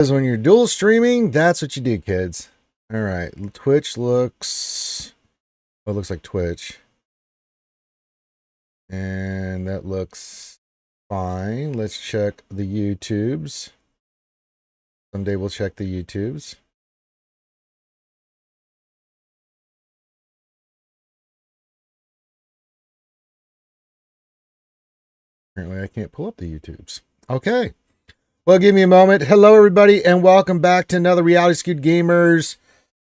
Because when you're dual streaming, that's what you do, kids. All right, Twitch looks. Well, it looks like Twitch, and that looks fine. Let's check the YouTubes. Someday we'll check the YouTubes. Apparently, I can't pull up the YouTubes. Okay. Well, give me a moment. Hello, everybody, and welcome back to another Reality Skewed Gamers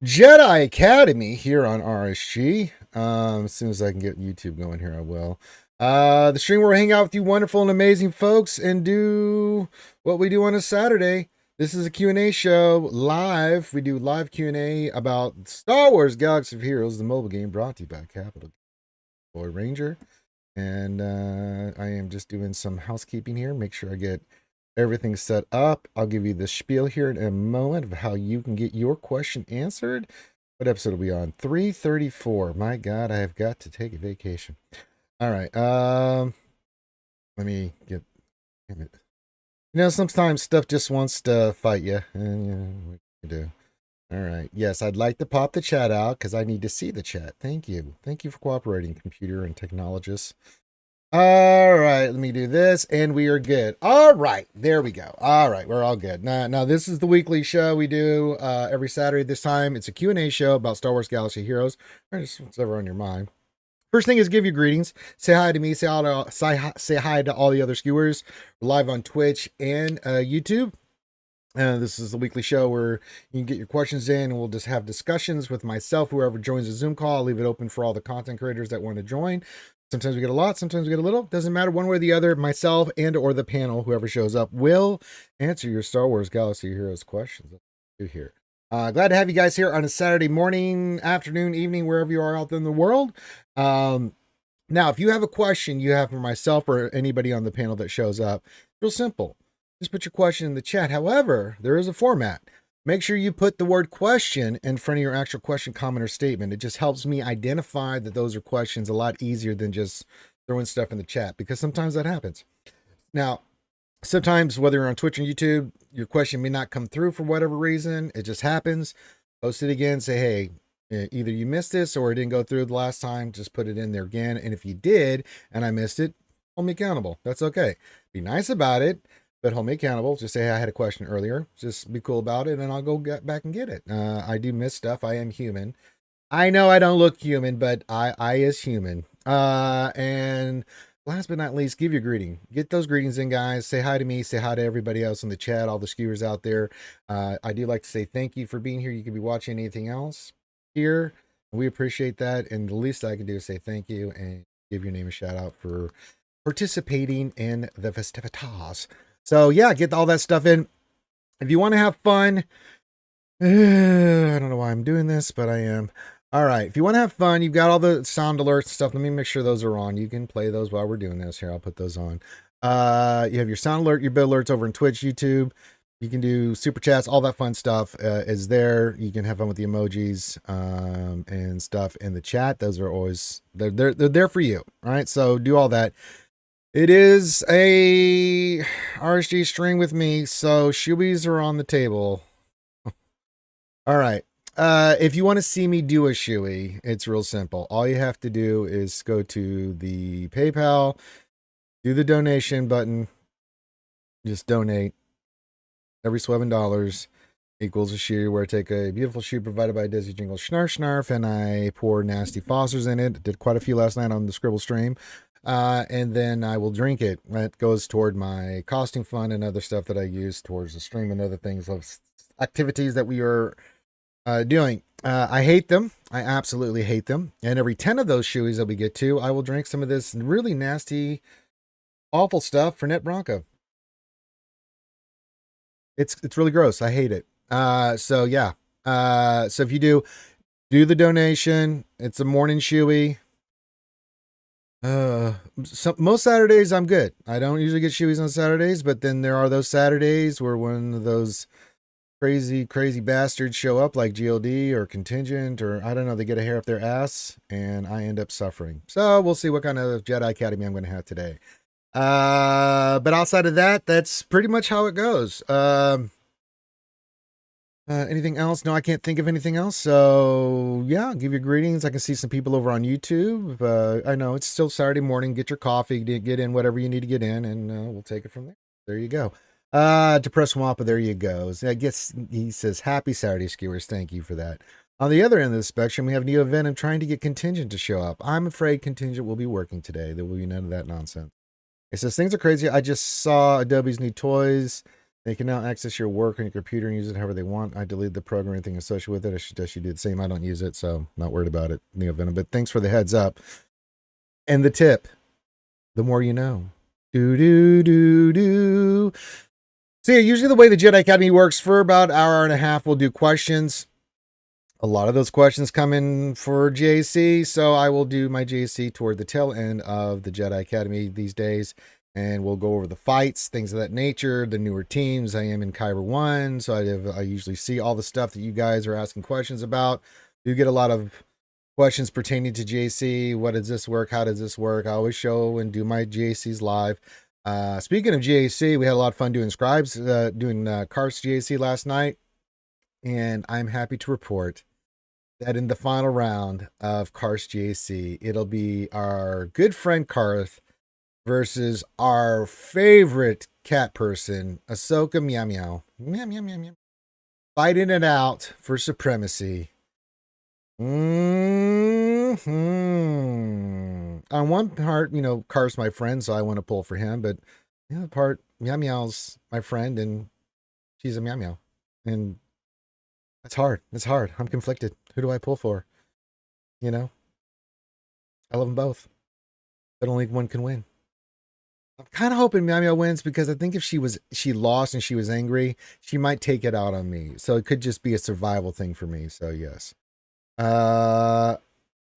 Jedi Academy here on RSG. As soon as I can get YouTube going here, I will. The stream where we hang out with you wonderful and amazing folks and do what we do on a Saturday. This is a Q&A show live. We do live Q&A about Star Wars Galaxy of Heroes, the mobile game brought to you by Capital Boy Ranger. And I am just doing some housekeeping here. Make sure I get everything set up. I'll give you the spiel here in a moment of how you can get your question answered. What episode are we on? 334. My God, I have got to take a vacation. All right. Let me get. Damn it. You know, sometimes stuff just wants to fight you, and you know what you do. All right. Yes, I'd like to pop the chat out because I need to see the chat. Thank you. Thank you for cooperating, computer and technologists. All right, let me do this, and we are good. All right, there we go. All right, we're all good. Now this is the weekly show we do every Saturday. This time, it's a Q&A show about Star Wars Galaxy Heroes, or just whatever on your mind. First thing is give you greetings. Say hi to me. Say hi to all the other skewers. We're live on Twitch and YouTube. This is the weekly show where you can get your questions in, and we'll just have discussions with myself, whoever joins the Zoom call. I'll leave it open for all the content creators that want to join. Sometimes we get a lot, sometimes we get a little. Doesn't matter, one way or the other. Myself and or the panel, whoever shows up, will answer your Star Wars Galaxy Heroes questions. Here. Glad to have you guys here on a Saturday morning, afternoon, evening, wherever you are out in the world. Now, if you have a question you have for myself or anybody on the panel that shows up, real simple. Just put your question in the chat. However, there is a format. Make sure you put the word question in front of your actual question, comment, or statement. It just helps me identify that those are questions a lot easier than just throwing stuff in the chat, because sometimes that happens. Now, sometimes whether you're on Twitch or YouTube, your question may not come through for whatever reason. It just happens. Post it again. Say, hey, either you missed this or it didn't go through the last time. Just put it in there again. And if you did and I missed it, hold me accountable. That's okay. Be nice about it, but hold me accountable. Just say, hey, I had a question earlier. Just be cool about it, and I'll go get back and get it. I do miss stuff. I am human. I know I don't look human, but I is human. And last but not least, give your greeting. Get those greetings in, guys. Say hi to me. Say hi to everybody else in the chat, all the skewers out there. I do like to say thank you for being here. You could be watching anything else here. We appreciate that. And the least I can do is say thank you and give your name a shout out for participating in the festivitas. So yeah, get all that stuff in. If you want to have fun, I don't know why I'm doing this, but I am. All right, if you want to have fun, you've got all the sound alerts and stuff. Let me make sure those are on. You can play those while we're doing this. Here, I'll put those on. You have your sound alert, your bit alerts over in Twitch, YouTube. You can do super chats, all that fun stuff is there. You can have fun with the emojis and stuff in the chat. Those are always they're there for you. All right, so do all that. It is a RSG stream with me, so shoeys are on the table. All right. If you want to see me do a shoey, it's real simple. All you have to do is go to the PayPal, do the donation button, just donate. Every $11 equals a shoe, where I take a beautiful shoe provided by Desi Jingle Snarf Snarf, and I pour nasty Foster's in it. Did quite a few last night on the Scribble stream. And then I will drink it. That goes toward my costing fund and other stuff that I use towards the stream and other things of activities that we are doing. I hate them. I absolutely hate them. And every 10 of those shoeys that we get to, I will drink some of this really nasty, awful stuff for Net Bronco. It's really gross. I hate it. So yeah. So if you do the donation, it's a morning shoey. Most Saturdays I'm good. I don't usually get shoeys on Saturdays, but then there are those Saturdays where one of those crazy bastards show up, like GLD or Contingent, or I don't know, they get a hair up their ass and I end up suffering. So we'll see what kind of Jedi Academy I'm going to have today. But outside of that, that's pretty much how it goes. Anything else? No, I can't think of anything else. So yeah, give your greetings. I can see some people over on YouTube. I know it's still Saturday morning. Get your coffee, get in whatever you need to get in, and we'll take it from there. There you go. Depressed Wampa, there you go. I guess he says happy Saturday, skewers. Thank you for that. On the other end of the spectrum, we have Neo Venom trying to get Contingent to show up. I'm afraid Contingent will be working today. There will be none of that nonsense. It says things are crazy. I just saw Adobe's new toys. They can now access your work on your computer and use it however they want. I deleted the program, anything associated with it. I suggest you do the same. I don't use it, so not worried about it, Neo Venom. But thanks for the heads up. And the tip, the more you know. Do. So yeah, usually the way the Jedi Academy works, for about an hour and a half, we'll do questions. A lot of those questions come in for JC, so I will do my JC toward the tail end of the Jedi Academy these days. And we'll go over the fights, things of that nature, the newer teams. I am in Kyber 1, so I usually see all the stuff that you guys are asking questions about. You get a lot of questions pertaining to JC. What does this work? How does this work? I always show and do my JCs live. Speaking of JC, we had a lot of fun doing scribes, doing Karth's JC last night. And I'm happy to report that in the final round of Karth's JC, it'll be our good friend Karth versus our favorite cat person, Ahsoka Meow Meow. Meow Meow Meow Meow. Fighting it out for supremacy. On one part, Karth's my friend, so I want to pull for him, but the other part, Meow Meow's my friend, and she's a Meow Meow. And that's hard. It's hard. I'm conflicted. Who do I pull for? I love them both, but only one can win. I'm kind of hoping Meow Meow wins because I think if she lost and she was angry, she might take it out on me. So it could just be a survival thing for me. So yes.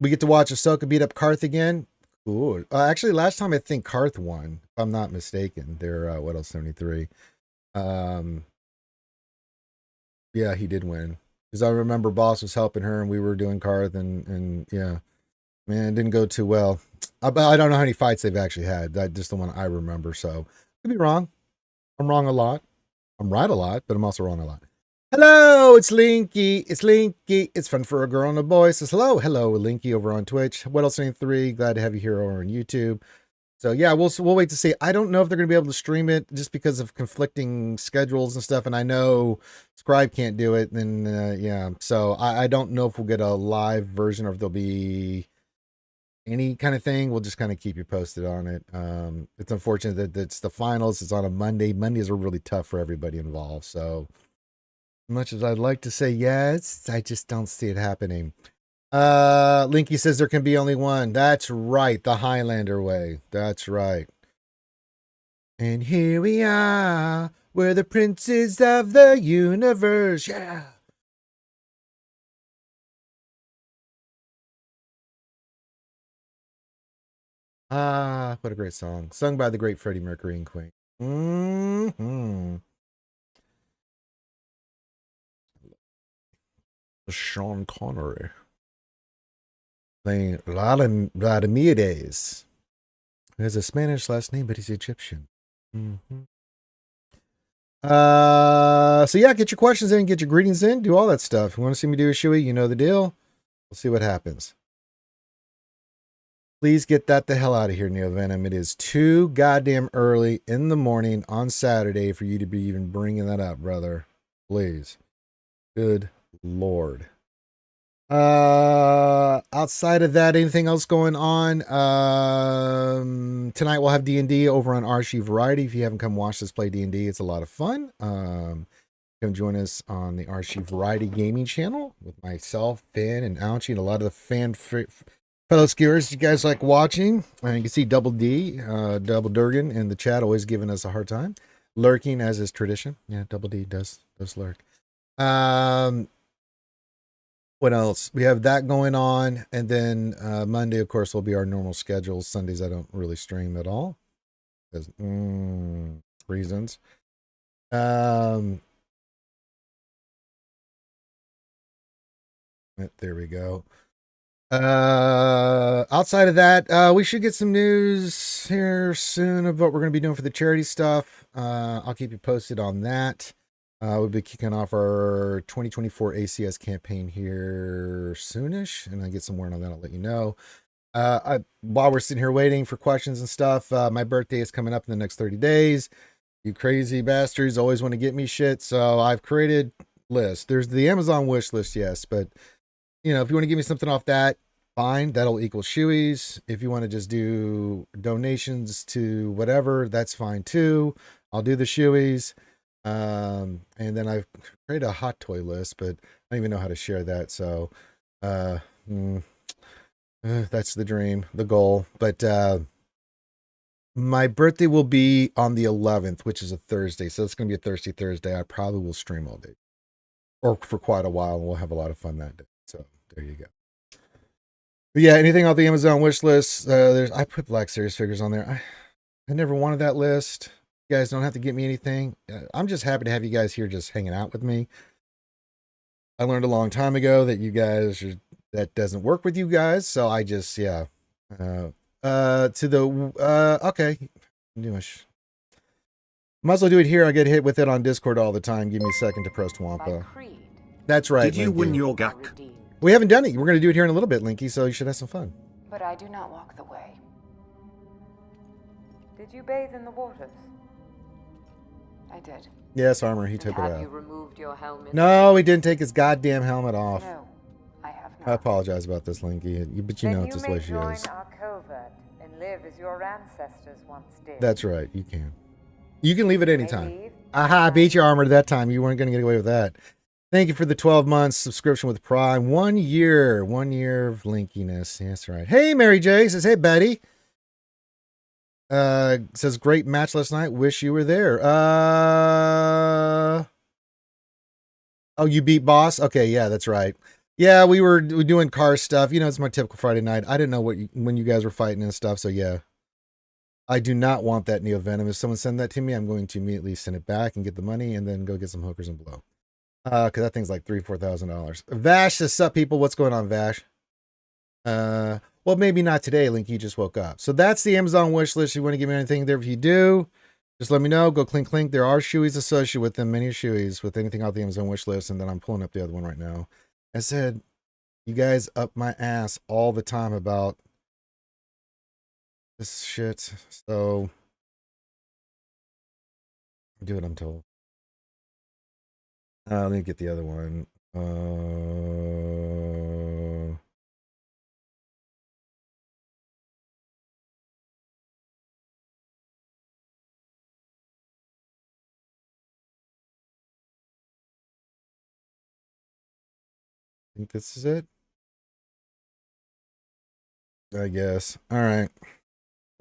We get to watch Ahsoka beat up Karth again. Cool. Actually, last time I think Karth won, if I'm not mistaken. They're what else? 73. Yeah, he did win. Because I remember Boss was helping her and we were doing Karth and yeah. Man, it didn't go too well. I don't know how many fights they've actually had. That's just the one I remember. So, could be wrong. I'm wrong a lot. I'm right a lot, but I'm also wrong a lot. Hello, it's Linky. It's Linky. It's fun for a girl and a boy. Says hello, Linky over on Twitch. What else? 3? Glad to have you here over on YouTube. So yeah, we'll wait to see. I don't know if they're going to be able to stream it just because of conflicting schedules and stuff. And I know Scribe can't do it. And yeah, so I don't know if we'll get a live version or if there'll be any kind of thing. We'll just kind of keep you posted on it. It's unfortunate that it's the finals. It's on a Monday. Mondays are really tough for everybody involved. So much as I'd like to say yes, I just don't see it happening. Linky says there can be only one. That's right. The Highlander way. That's right. And here we are. We're the princes of the universe. Yeah. What a great song. Sung by the great Freddie Mercury and Queen. Sean Connery. Playing Vladimides. He has a Spanish last name, but he's Egyptian. So yeah, get your questions in, get your greetings in, do all that stuff. If you want to see me do a shoey, you know the deal. We'll see what happens. Please get that the hell out of here, Neo Venom. It is too goddamn early in the morning on Saturday for you to be even bringing that up, brother. Please. Good Lord. Outside of that, anything else going on? Tonight we'll have D&D over on RC Variety. If you haven't come watch us play D&D, it's a lot of fun. Come join us on the RC Variety gaming channel with myself, Finn, and Ouchie, and a lot of the fellow skewers you guys like watching. And you can see Double D, Double Durgan in the chat, always giving us a hard time, lurking as is tradition. Yeah, Double D does lurk. What else? We have that going on, and then Monday, of course, will be our normal schedule. Sundays I don't really stream at all because reasons. There we go. Outside of that, we should get some news here soon of what we're going to be doing for the charity stuff. I'll keep you posted on that. We'll be kicking off our 2024 ACS campaign here soonish, and I get some word on that. I'll let you know. While we're sitting here waiting for questions and stuff, my birthday is coming up in the next 30 days. You crazy bastards always want to get me shit, so I've created lists. There's the Amazon wish list, yes, but if you want to give me something off that, fine. That'll equal shoeies. If you want to just do donations to whatever, that's fine too. I'll do the shoeies. And then I've created a hot toy list, but I don't even know how to share that. So, that's the dream, the goal. But my birthday will be on the 11th, which is a Thursday. So it's going to be a thirsty Thursday. I probably will stream all day or for quite a while, and we'll have a lot of fun that day. So there you go. But yeah, anything on the Amazon wish list? I put Black Series figures on there. I never wanted that list. You guys don't have to get me anything. I'm just happy to have you guys here just hanging out with me. I learned a long time ago that that doesn't work with you guys. So I just, yeah. Okay. Might as well do it here. I get hit with it on Discord all the time. Give me a second to post Wampa. That's right. Did you Linky. win your GAC? We haven't done it. We're going to do it here in a little bit, Linky, so you should have some fun. But I do not walk the way. Did you bathe in the waters? I did. Yes, Armor. He took it out. Have you removed your helmet? No, he didn't take his goddamn helmet off. No, I have not. I apologize about this, Linky, but you know it's just the way she is. Then you may join our covert and live as your ancestors once did. That's right. You can. You can leave at any time. Aha, I beat your Armor that time. You weren't going to get away with that. Thank you for the 12 months subscription with Prime. 1 year of linkiness. That's right. Hey, Mary J says, hey, Betty. Says, great match last night. Wish you were there. Oh, you beat Boss? Okay, yeah, that's right. Yeah, we were doing car stuff. It's my typical Friday night. I didn't know when you guys were fighting and stuff, so yeah. I do not want that Neo Venom. If someone send that to me, I'm going to immediately send it back and get the money and then go get some hookers and blow. Because that thing's like $3,000-$4,000. Vash says, sup, people? What's going on, Vash? Well, maybe not today, Link. You just woke up. So that's the Amazon wish list. You want to give me anything there? If you do, just let me know. Go clink. There are shoeies associated with them. Many shoeies with anything out the Amazon wish list. And then I'm pulling up the other one right now. I said, you guys up my ass all the time about this shit. So do what I'm told. Let me get the other one. I think this is it. I guess. All right.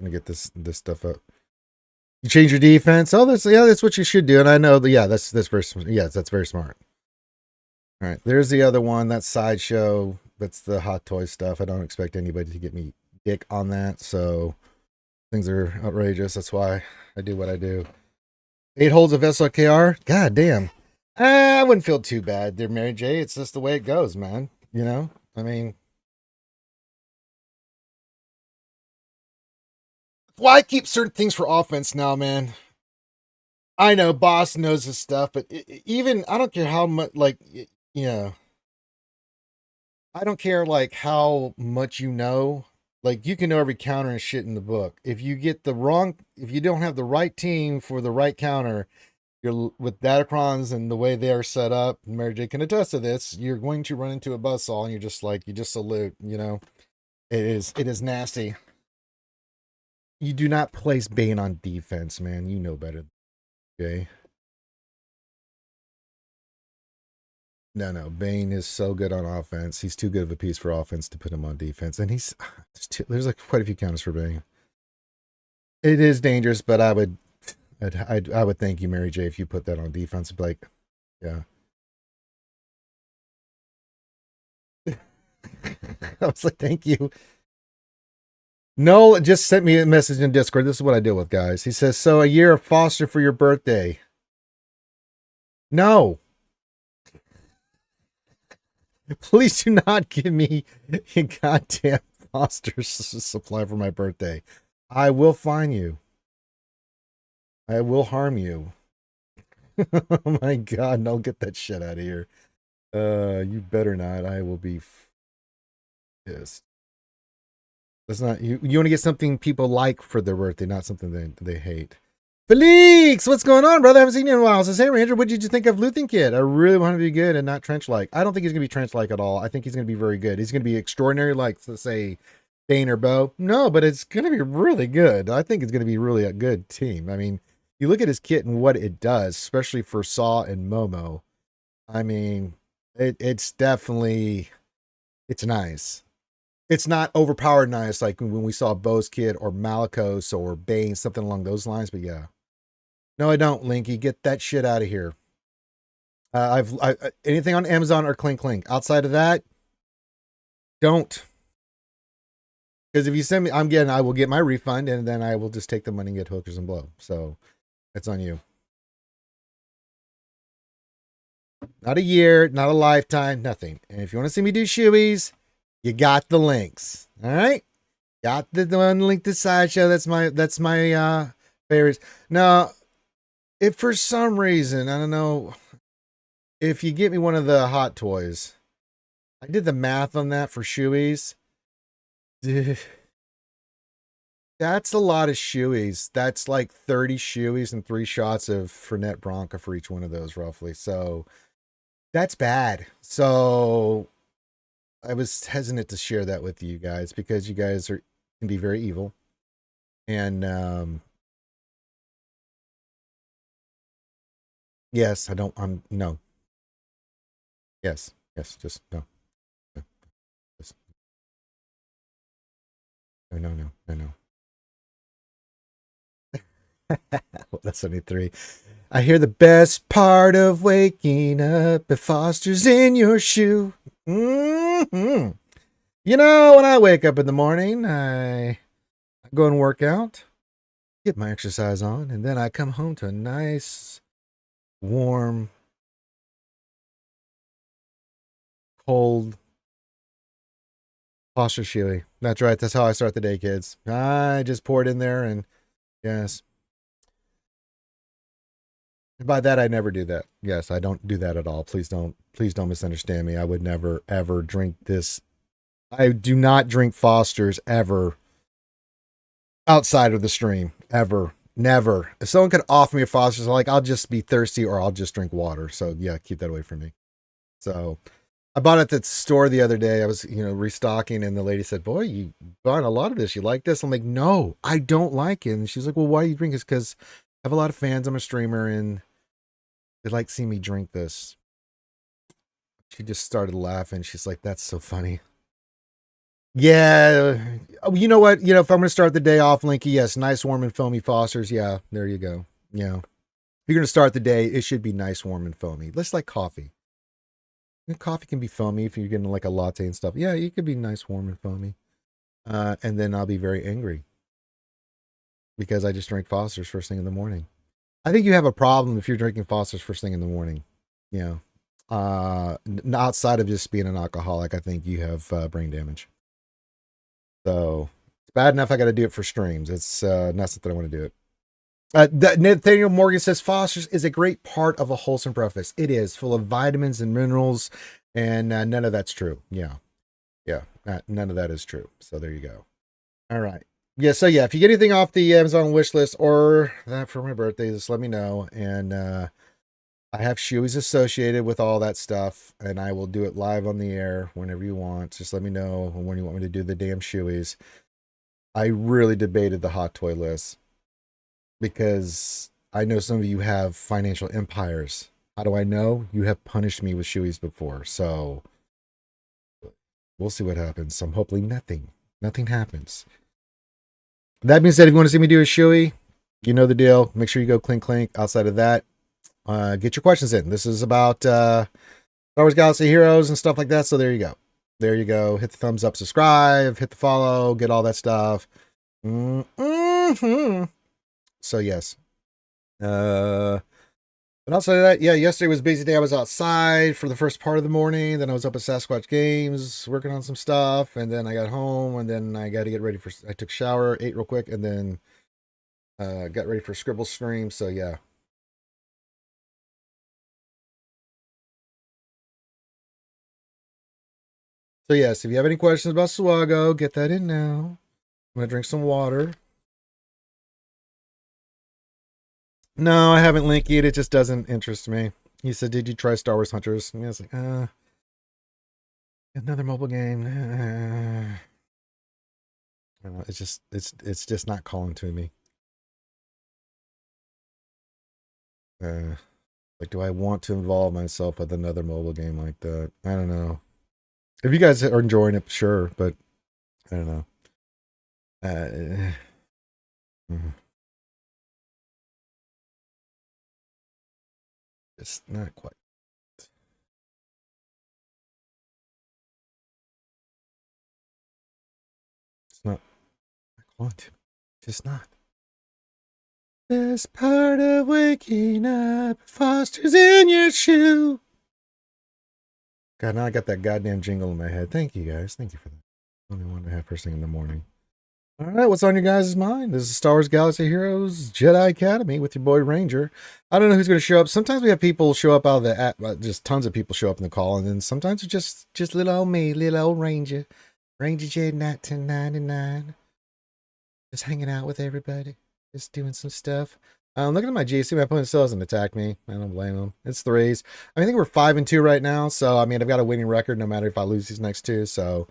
I'm gonna get this stuff up. You change your defense. Oh, that's what you should do. And I know that's very smart. All right, there's the other one. That's Sideshow. That's the hot toy stuff. I don't expect anybody to get me dick on that. So things are outrageous. That's why I do what I do. 8 holds of SLKR. God damn. I wouldn't feel too bad there, Mary J. It's just the way it goes, man. I mean, why keep certain things for offense now, man? I know Boss knows his stuff, but even I don't care how much, I don't care how much you know. You can know every counter and shit in the book. If you don't have the right team for the right counter, you're with Datacrons and the way they are set up, Mary J can attest to this, you're going to run into a buzzsaw and you just salute, It is nasty. You do not place Bane on defense, man. You know better. Okay. No. Bane is so good on offense. He's too good of a piece for offense to put him on defense. And there's quite a few counters for Bane. It is dangerous, but I would thank you, Mary J, if you put that on defense. Yeah. I was like, thank you. Noel just sent me a message in Discord. This is what I deal with, guys. He says, so a year of Foster for your birthday. No. Please do not give me a goddamn Foster supply for my birthday. I will fine you. I will harm you. Oh my God, no, get that shit out of here. You better not. I will be pissed. That's not you. You want to get something people like for their birthday, not something they hate. Felix, what's going on, brother? I haven't seen you in a while. Says, hey, Ranger, what did you think of Luthen Kid? I really want him to be good and not trench-like. I don't think he's going to be trench-like at all. I think he's going to be very good. He's going to be extraordinary, like, let's say, Bane or Bo. No, but it's going to be really good. I think it's going to be really a good team. I mean, you look at his kit and what it does, especially for Saw and Momo. I mean, it's definitely, it's nice. It's not overpowered nice like when we saw Bo's kid or Malicos or Bane, something along those lines, but yeah. No, I don't, Linky. Get that shit out of here. Anything on Amazon or Clink Clink. Outside of that, don't. Because if you send me, I will get my refund, and then I will just take the money and get hookers and blow. So that's on you. Not a year, not a lifetime, nothing. And if you want to see me do shoeies, you got the links. All right, got the one link to Sideshow. That's my favorites. Now, if for some reason, I don't know, if you get me one of the hot toys, I did the math on that for shoeies. That's a lot of shoeies. That's like 30 shoeies and 3 shots of Fernet Branca for each one of those, roughly. So that's bad. So I was hesitant to share that with you guys because you guys can be very evil. And yes, no. Yes, just no. Just, no. Well, that's 73. I hear the best part of waking up if Foster's in your shoe. Mm-hmm. You know, when I wake up in the morning, I go and work out, get my exercise on, and then I come home to a nice, warm, cold Foster shoey. That's right. That's how I start the day, kids. I just pour it in there, and yes. By that, I never do that. Yes, I don't do that at all. Please don't misunderstand me. I would never, ever drink this. I do not drink Foster's ever outside of the stream. Ever. Never. If someone could offer me a Foster's, I'll just be thirsty or I'll just drink water. So yeah, keep that away from me. So I bought it at the store the other day. I was, restocking, and the lady said, boy, you bought a lot of this. You like this? I'm like, no, I don't like it. And she's like, well, why do you drink this? Because I have a lot of fans. I'm a streamer, and they like seeing me drink this. She just started laughing. She's like, that's so funny. Yeah. You know what? If I'm going to start the day off, Linky, yes, nice, warm, and foamy Foster's. Yeah, there you go. Yeah. If you're going to start the day, it should be nice, warm, and foamy. Less like coffee. Coffee can be foamy if you're getting like a latte and stuff. Yeah, it could be nice, warm, and foamy. And then I'll be very angry because I just drank Foster's first thing in the morning. I think you have a problem if you're drinking Foster's first thing in the morning. Outside of just being an alcoholic, I think you have brain damage. So it's bad enough I got to do it for streams. It's not something I want to do it. Nathaniel Morgan says Foster's is a great part of a wholesome breakfast. It is full of vitamins and minerals, and none of that's true. Yeah, none of that is true. So there you go. All right. Yeah. So yeah, if you get anything off the Amazon wish list or that for my birthday, just let me know. And I have shoeies associated with all that stuff, and I will do it live on the air whenever you want. Just let me know when you want me to do the damn shoeies. I really debated the hot toy list because I know some of you have financial empires. How do I know? You have punished me with shoeies before, so we'll see what happens. So hopefully nothing happens. That being said, if you want to see me do a shoey, you know the deal. Make sure you go clink clink. Outside of that, get your questions in. This is about Star Wars Galaxy Heroes and stuff like that. So there you go. Hit the thumbs up, subscribe, hit the follow, get all that stuff. Mm-hmm. So yes. But outside of that, yeah, yesterday was a busy day. I was outside for the first part of the morning. Then I was up at Sasquatch Games working on some stuff. And then I got home, and then I got to get ready I took a shower, ate real quick, and then got ready for Scribble stream. So yeah. So yes, if you have any questions about SWGOH, get that in now. I'm gonna drink some water. No, I haven't linked it. It just doesn't interest me. He said, "Did you try Star Wars Hunters?" And I was like, another mobile game. It's just not calling to me. Like, do I want to involve myself with another mobile game like that? I don't know. If you guys are enjoying it, sure, but I don't know. It's not quite. It's not calling to me. Just not. This part of waking up, Foster's in your shoe. God, now I got that goddamn jingle in my head. Thank you guys. Thank you for that. Only 1.5 first thing in the morning. All right, what's on your guys' mind? This is Star Wars Galaxy Heroes Jedi Academy with your boy Ranger. I don't know who's going to show up. Sometimes we have people show up out of the app, just tons of people show up in the call, and then sometimes it's just little old me, little old Ranger, Ranger J 1999, just hanging out with everybody, just doing some stuff. I'm looking at my GC. My opponent still hasn't attacked me. I don't blame him. It's threes. I think we're 5-2 right now, so I mean I've got a winning record no matter if I lose these next two. So,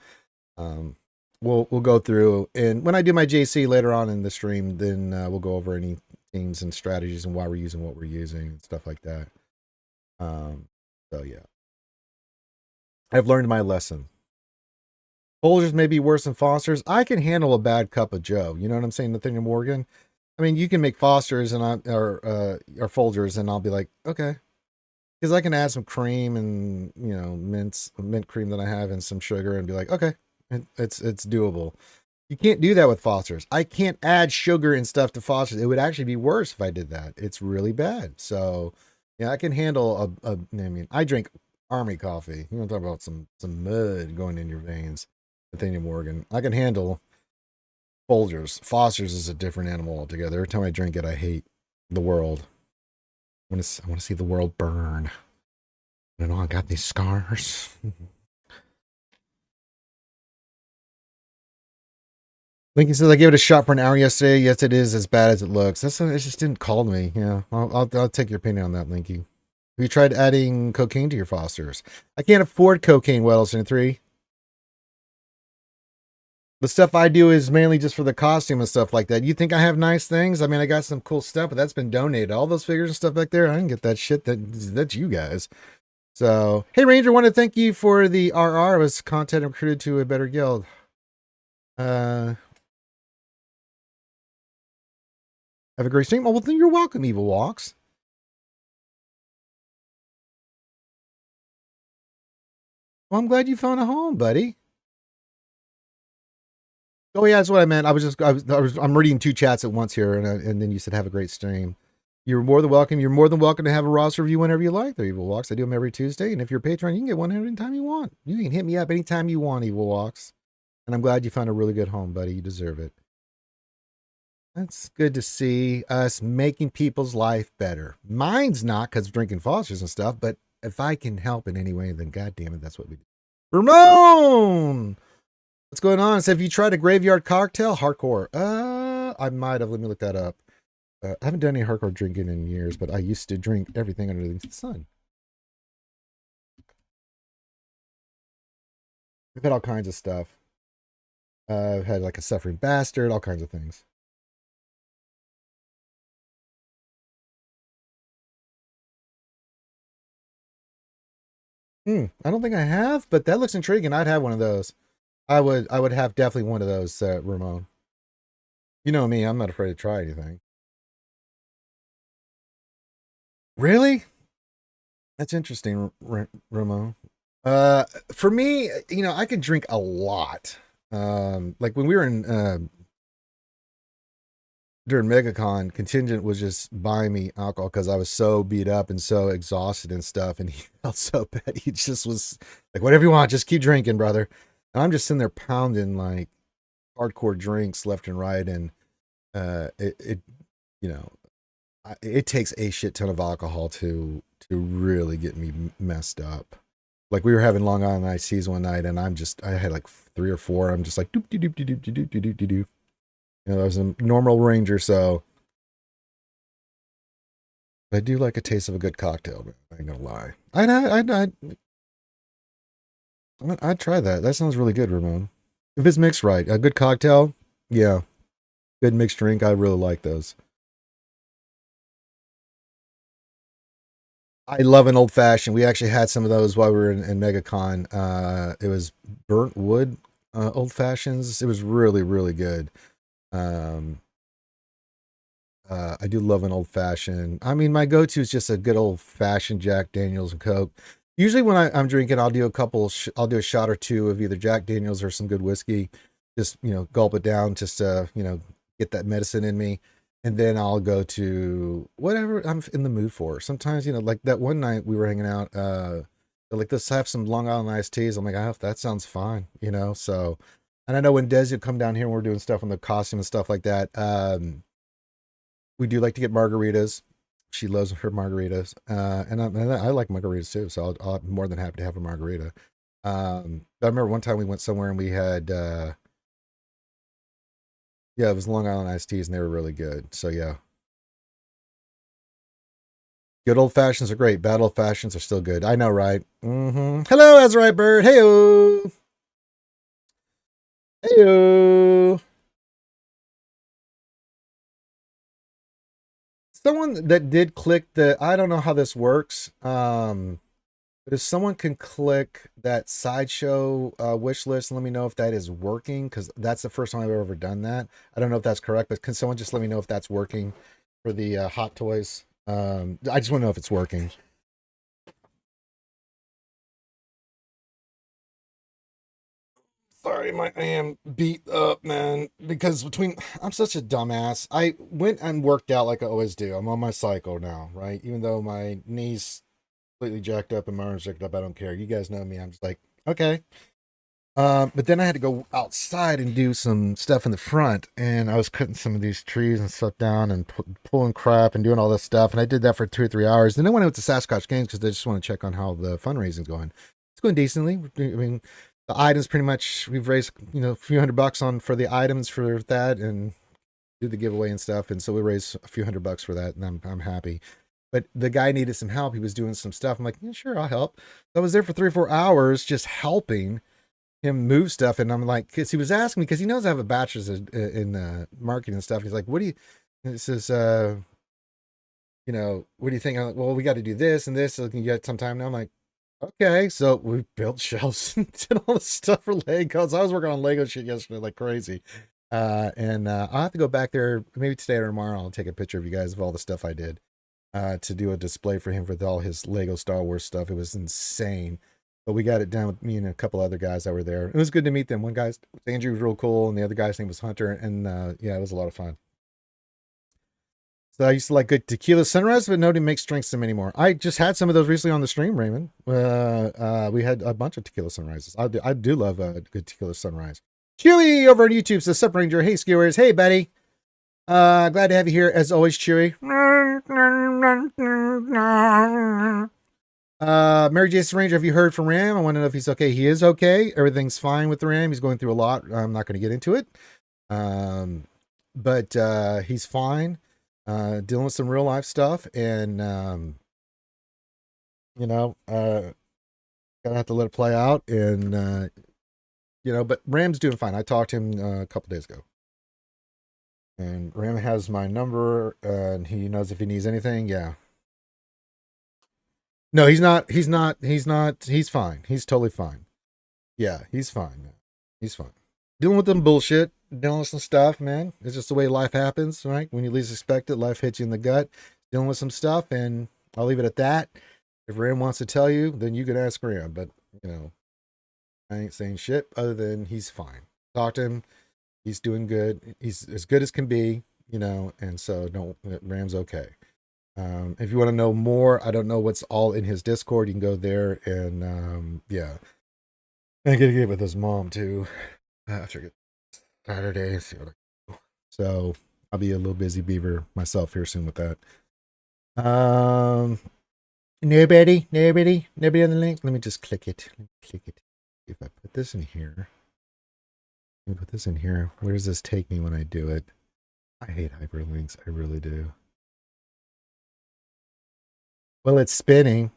we'll go through, and when I do my JC later on in the stream, then we'll go over any themes and strategies and why we're using what we're using and stuff like that. So yeah, I've learned my lesson. Folgers may be worse than Fosters. I can handle a bad cup of Joe. You know what I'm saying, Nathaniel Morgan? I mean, you can make Fosters and or Folgers, and I'll be like, okay, because I can add some cream and mint cream that I have and some sugar and be like, okay, it's doable. You can't do that with Fosters. I can't add sugar and stuff to Fosters. It would actually be worse if I did that. It's really bad. So yeah, I can handle I mean, I drink army coffee. You want to talk about some mud going in your veins. Nathaniel Morgan. I can handle Folgers. Fosters is a different animal altogether. Every time I drink it, I hate the world. I want to see the world burn. I know I got these scars. Lincoln says I gave it a shot for an hour yesterday. Yes, it is as bad as it looks. It just didn't call to me. Yeah, I'll take your opinion on that, Linky. Have you tried adding cocaine to your Fosters? I can't afford cocaine, Weddleton 3. The stuff I do is mainly just for the costume and stuff like that. You think I have nice things? I mean, I got some cool stuff, but that's been donated. All those figures and stuff back there, I didn't get that shit. That's you guys. So, hey, Ranger, want to thank you for the RR. It was content recruited to a better guild. Have a great stream. Oh, well, then you're welcome, Evil Walks. Well, I'm glad you found a home, buddy. Oh yeah, that's what I meant. I'm reading two chats at once here, and then you said have a great stream. You're more than welcome. You're more than welcome to have a roster review whenever you like. The Evil Walks. I do them every Tuesday, and if you're a patron, you can get one anytime you want. You can hit me up anytime you want, Evil Walks. And I'm glad you found a really good home, buddy. You deserve it. That's good to see us making people's life better. Mine's not because of drinking Fosters and stuff, but if I can help in any way, then goddamn it, that's what we do. Ramon! What's going on? So have you tried a graveyard cocktail? Hardcore. I might have. Let me look that up. I haven't done any hardcore drinking in years, but I used to drink everything under the sun. I've had all kinds of stuff. I've had like a suffering bastard, all kinds of things. I don't think I have, but that looks intriguing. I'd have one of those. I would have definitely one of those, Ramon. You know me, I'm not afraid to try anything. Really? That's interesting, Ramon. For me, I can drink a lot. Like when we were in during MegaCon, Contingent was just buying me alcohol because I was so beat up and so exhausted and stuff, and he felt so bad. He just was like, "Whatever you want, just keep drinking, brother." And I'm just sitting there pounding like hardcore drinks left and right, and it takes a shit ton of alcohol to really get me messed up. Like we were having Long Island iced teas one night, and I had like 3 or 4. I'm just like doop doop doop doop doop doop doop doop doop. You know, I was a normal ranger, so I do like a taste of a good cocktail. Man. I ain't gonna lie. I'd try that. That sounds really good, Ramon. If it's mixed right, a good cocktail, yeah, good mixed drink. I really like those. I love an old fashioned. We actually had some of those while we were in MegaCon. It was burnt wood old fashions. It was really, really good. Um, I do love an old fashioned. I mean, my go to is just a good old fashioned Jack Daniels and Coke. Usually, when I'm drinking, I'll do a couple. I'll do a shot or two of either Jack Daniels or some good whiskey. Just gulp it down, just to get that medicine in me, and then I'll go to whatever I'm in the mood for. Sometimes, like that one night we were hanging out. Like, let's have some Long Island iced teas. I'm like, oh, that sounds fine, So, and I know when Desi would come down here and we're doing stuff on the costume and stuff like that. We do like to get margaritas. She loves her margaritas, and I like margaritas too. So I'm more than happy to have a margarita. But I remember one time we went somewhere and we had, yeah, it was Long Island iced teas and they were really good. So yeah, good old fashions are great. Bad old fashions are still good. I know, right? Hello, Azrai Bird. Heyo, heyo. Someone that did click I don't know how this works. But if someone can click that sideshow wish list, let me know if that is working, because that's the first time I've ever done that. I don't know if that's correct, but can someone just let me know if that's working for the Hot Toys? I just want to know if it's working. Sorry, I am beat up, man, because I'm such a dumbass. I went and worked out like I always do. I'm on my cycle now, right? Even though my knees completely jacked up and my arms jacked up, I don't care. You guys know me. I'm just like, okay. But then I had to go outside and do some stuff in the front, and I was cutting some of these trees and stuff down and pulling crap and doing all this stuff. And I did that for 2 or 3 hours. Then I went out to SWGOH Games because I just want to check on how the fundraising's going. It's going decently. I mean, the items pretty much we've raised a few $100 on for the items for that and do the giveaway and stuff. And so we raised a few $100 for that, and I'm happy. But the guy needed some help. He was doing some stuff. I'm like, yeah, sure, I'll help. So I was there for 3 or 4 hours just helping him move stuff, and I'm like, because he was asking me, because he knows I have a bachelor's in marketing and stuff. He's like, what do you? This is what do you think? I'm like, well, we got to do this and this. So can you get some time now? I'm like, okay. So we built shelves and did all this stuff for Legos. I was working on Lego shit yesterday like crazy, and I'll have to go back there maybe today or tomorrow. I'll take a picture of you guys of all the stuff I did to do a display for him with all his Lego Star Wars stuff. It was insane. But we got it done with me and a couple other guys that were there. It was good to meet them. One guy's Andrew was real cool, and the other guy's name was Hunter. And yeah, it was a lot of fun. So I used to like good tequila sunrise, but nobody makes drinks them anymore. I just had some of those recently on the stream, Raymond. We had a bunch of tequila sunrises. I do love a good tequila sunrise. Chewy over on YouTube says, Sup Ranger. Hey, skewers. Hey, buddy. Glad to have you here as always, Chewy. Mary Jason Ranger, have you heard from Ram? I want to know if he's okay. He is okay. Everything's fine with the Ram. He's going through a lot. I'm not going to get into it. But he's fine. Dealing with some real life stuff, and gonna have to let it play out. And but Ram's doing fine. I talked to him a couple days ago, and Ram has my number, and he knows if he needs anything. Yeah. No, he's not. He's fine. He's totally fine. Yeah, he's fine, man. He's fine. Dealing with them bullshit, dealing with some stuff, man. It's just the way life happens, right? When you least expect it, life hits you in the gut. Dealing with some stuff, and I'll leave it at that. If Ram wants to tell you, then you can ask Ram. But, I ain't saying shit other than he's fine. Talk to him. He's doing good. He's as good as can be, and so Ram's okay. If you want to know more, I don't know what's all in his Discord. You can go there and yeah. And get to get with his mom too after Saturday. See what I do. So I'll be a little busy beaver myself here soon with that. Nobody on the link. Let me just click it. If I put this in here, let me put this in here. Where does this take me when I do it? I hate hyperlinks. I really do. Well, it's spinning.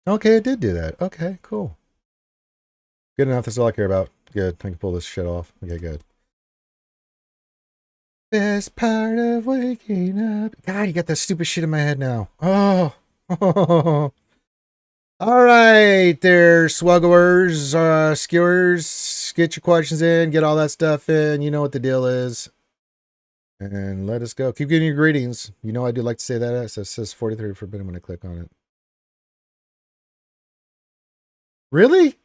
Okay, it did do that. Okay, cool. Good enough. That's all I care about. Good. I can pull this shit off. Okay, good. Best part of waking up. God, you got that stupid shit in my head now. Oh. All right, there, SWGOHers, skewers. Get your questions in. Get all that stuff in. You know what the deal is. And let us go. Keep getting your greetings. You know I do like to say that. It says 43 forbidden when I click on it. Really?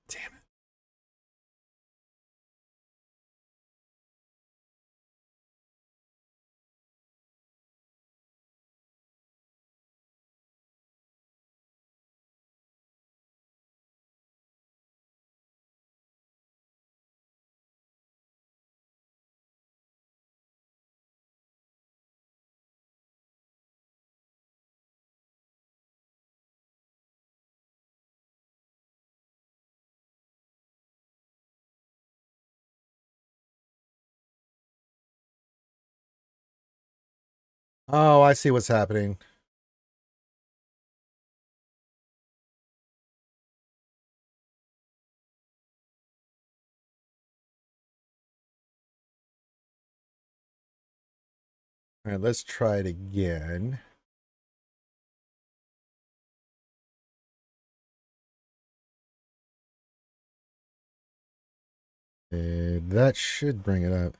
Damn it. Oh, I see what's happening. All right, let's try it again. And that should bring it up.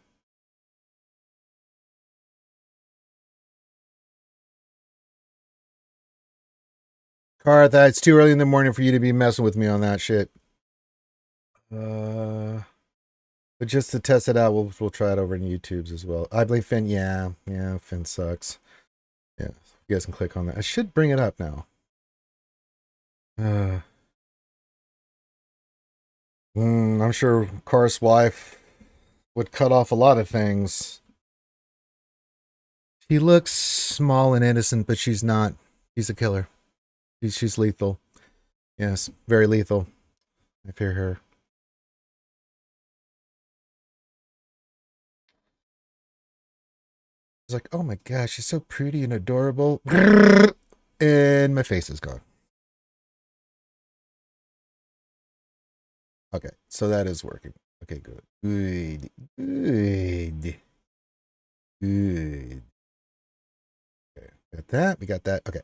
Cartha, it's too early in the morning for you to be messing with me on that shit. But just to test it out, we'll try it over in YouTube's as well. I believe Finn, yeah, Finn sucks. Yeah, you guys can click on that. I should bring it up now. I'm sure Car's wife would cut off a lot of things. She looks small and innocent, but she's not. She's a killer. She's lethal. Yes, very lethal. I fear her. It's like, oh my gosh, she's so pretty and adorable. And my face is gone. Okay, so that is working. Okay, good. Good. Okay, got that. We got that. Okay.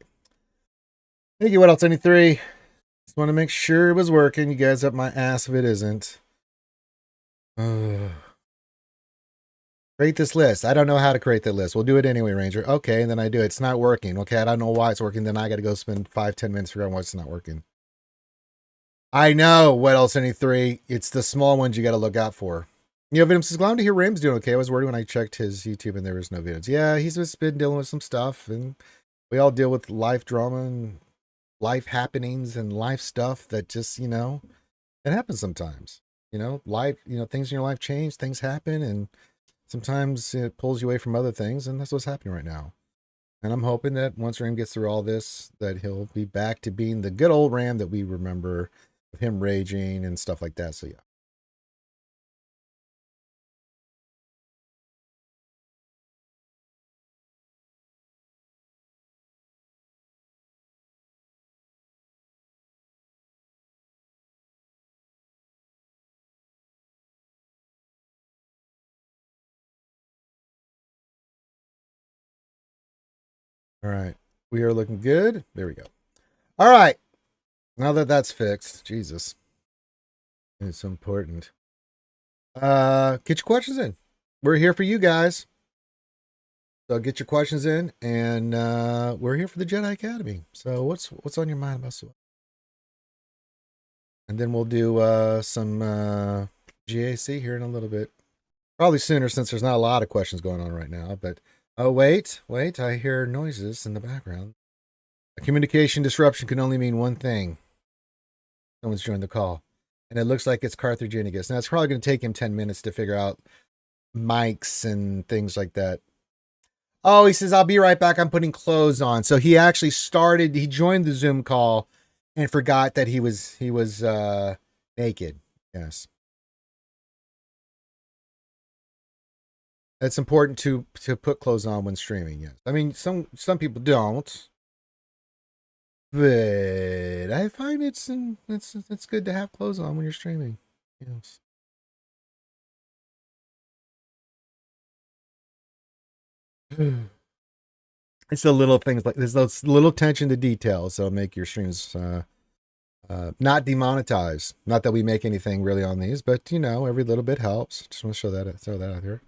Thank you. What else? 93. Just want to make sure it was working. You guys up my ass if it isn't. Create this list. I don't know how to create the list. We'll do it anyway, Ranger. Okay, and then I do it. It's not working. Okay, I don't know why it's working. Then I got to go spend 5-10 minutes figuring out why it's not working. I know. What else? 93. It's the small ones you got to look out for. You know, Venom says, glad to hear Ram's doing okay. I was worried when I checked his YouTube and there was no videos. Yeah, he's just been dealing with some stuff, and we all deal with life drama and life happenings and life stuff that just, it happens sometimes. Life, things in your life change, things happen, and sometimes it pulls you away from other things, and that's what's happening right now. And I'm hoping that once Ram gets through all this, that he'll be back to being the good old Ram that we remember, with him raging and stuff like that. So yeah. All right. We are looking good. There we go. All right. Now that that's fixed, Jesus. It's so important. Get your questions in. We're here for you guys. So get your questions in, and we're here for the Jedi Academy. So what's on your mind about SWGOH? And then we'll do some GAC here in a little bit. Probably sooner, since there's not a lot of questions going on right now. But oh, wait, I hear noises in the background. A communication disruption can only mean one thing. Someone's joined the call. and it looks like it's carcinogenic. Now it's probably going to take him 10 minutes to figure out mics and things like that. Oh, he says, I'll be right back. I'm putting clothes on. So he actually he joined the Zoom call and forgot that he was naked. Yes. It's important to put clothes on when streaming, yes. I mean, some people don't. But I find it's good to have clothes on when you're streaming. Yes. It's the little things like there's those little attention to details that'll make your streams not demonetized. Not that we make anything really on these, but every little bit helps. Just want to throw that out here.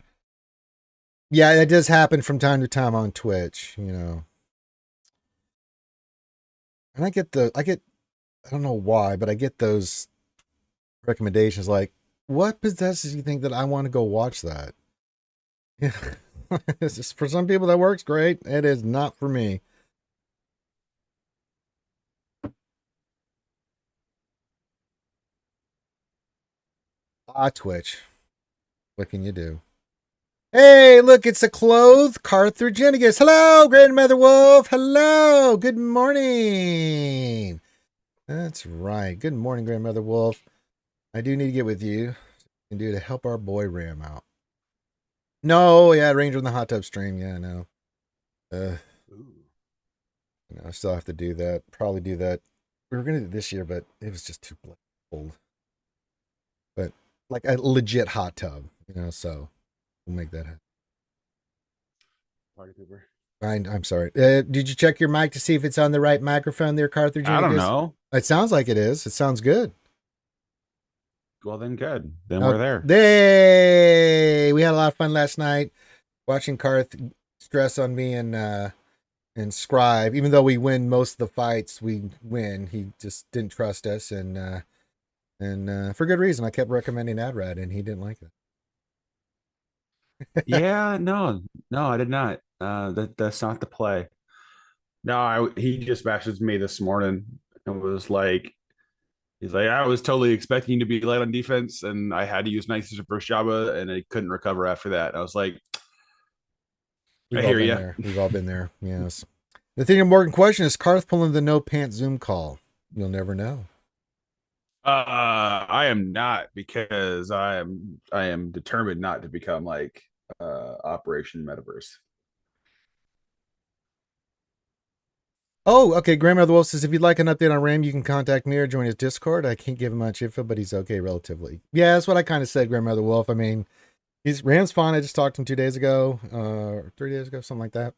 Yeah, it does happen from time to time on Twitch, And I don't know why, but I get those recommendations like, what possesses you think that I want to go watch that? Yeah. It's just, for some people that works great. It is not for me. Twitch. What can you do? Hey, look, it's a clothed Carthaginigus. Hello, Grandmother Wolf. Hello. Good morning. That's right. Good morning, Grandmother Wolf. I do need to get with you and do to help our boy Ram out. No, yeah, Ranger in the hot tub stream. Yeah, no. I still have to do that. Probably do that. We were gonna do it this year, but it was just too cold. But like a legit hot tub, so we'll make that happen. Party pooper. I'm sorry. Did you check your mic to see if it's on the right microphone there, Carthage? I don't know. It sounds like it is. It sounds good. Well, then good. Then we're there. We had a lot of fun last night watching Carth stress on me and Scribe. Even though we win most of the fights, we win. He just didn't trust us, and for good reason. I kept recommending Adrad, and he didn't like it. Yeah, no, I did not. That's not the play. No, he just messaged me this morning and was like, he's like, I was totally expecting to be light on defense, and I had to use Nice as a first Jabba, and I couldn't recover after that. I was like, I hear you. We've all been there. Yes. The thing important question is Carth pulling the no pants Zoom call. You'll never know. I am not, because I am determined not to become like Operation Metaverse. Oh, okay. Grandmother Wolf says if you'd like an update on Ram, you can contact me or join his Discord. I can't give him much info, but he's okay relatively. Yeah, that's what I kind of said, Grandmother Wolf. I mean, Ram's fine. I just talked to him 2 days ago, or 3 days ago, something like that.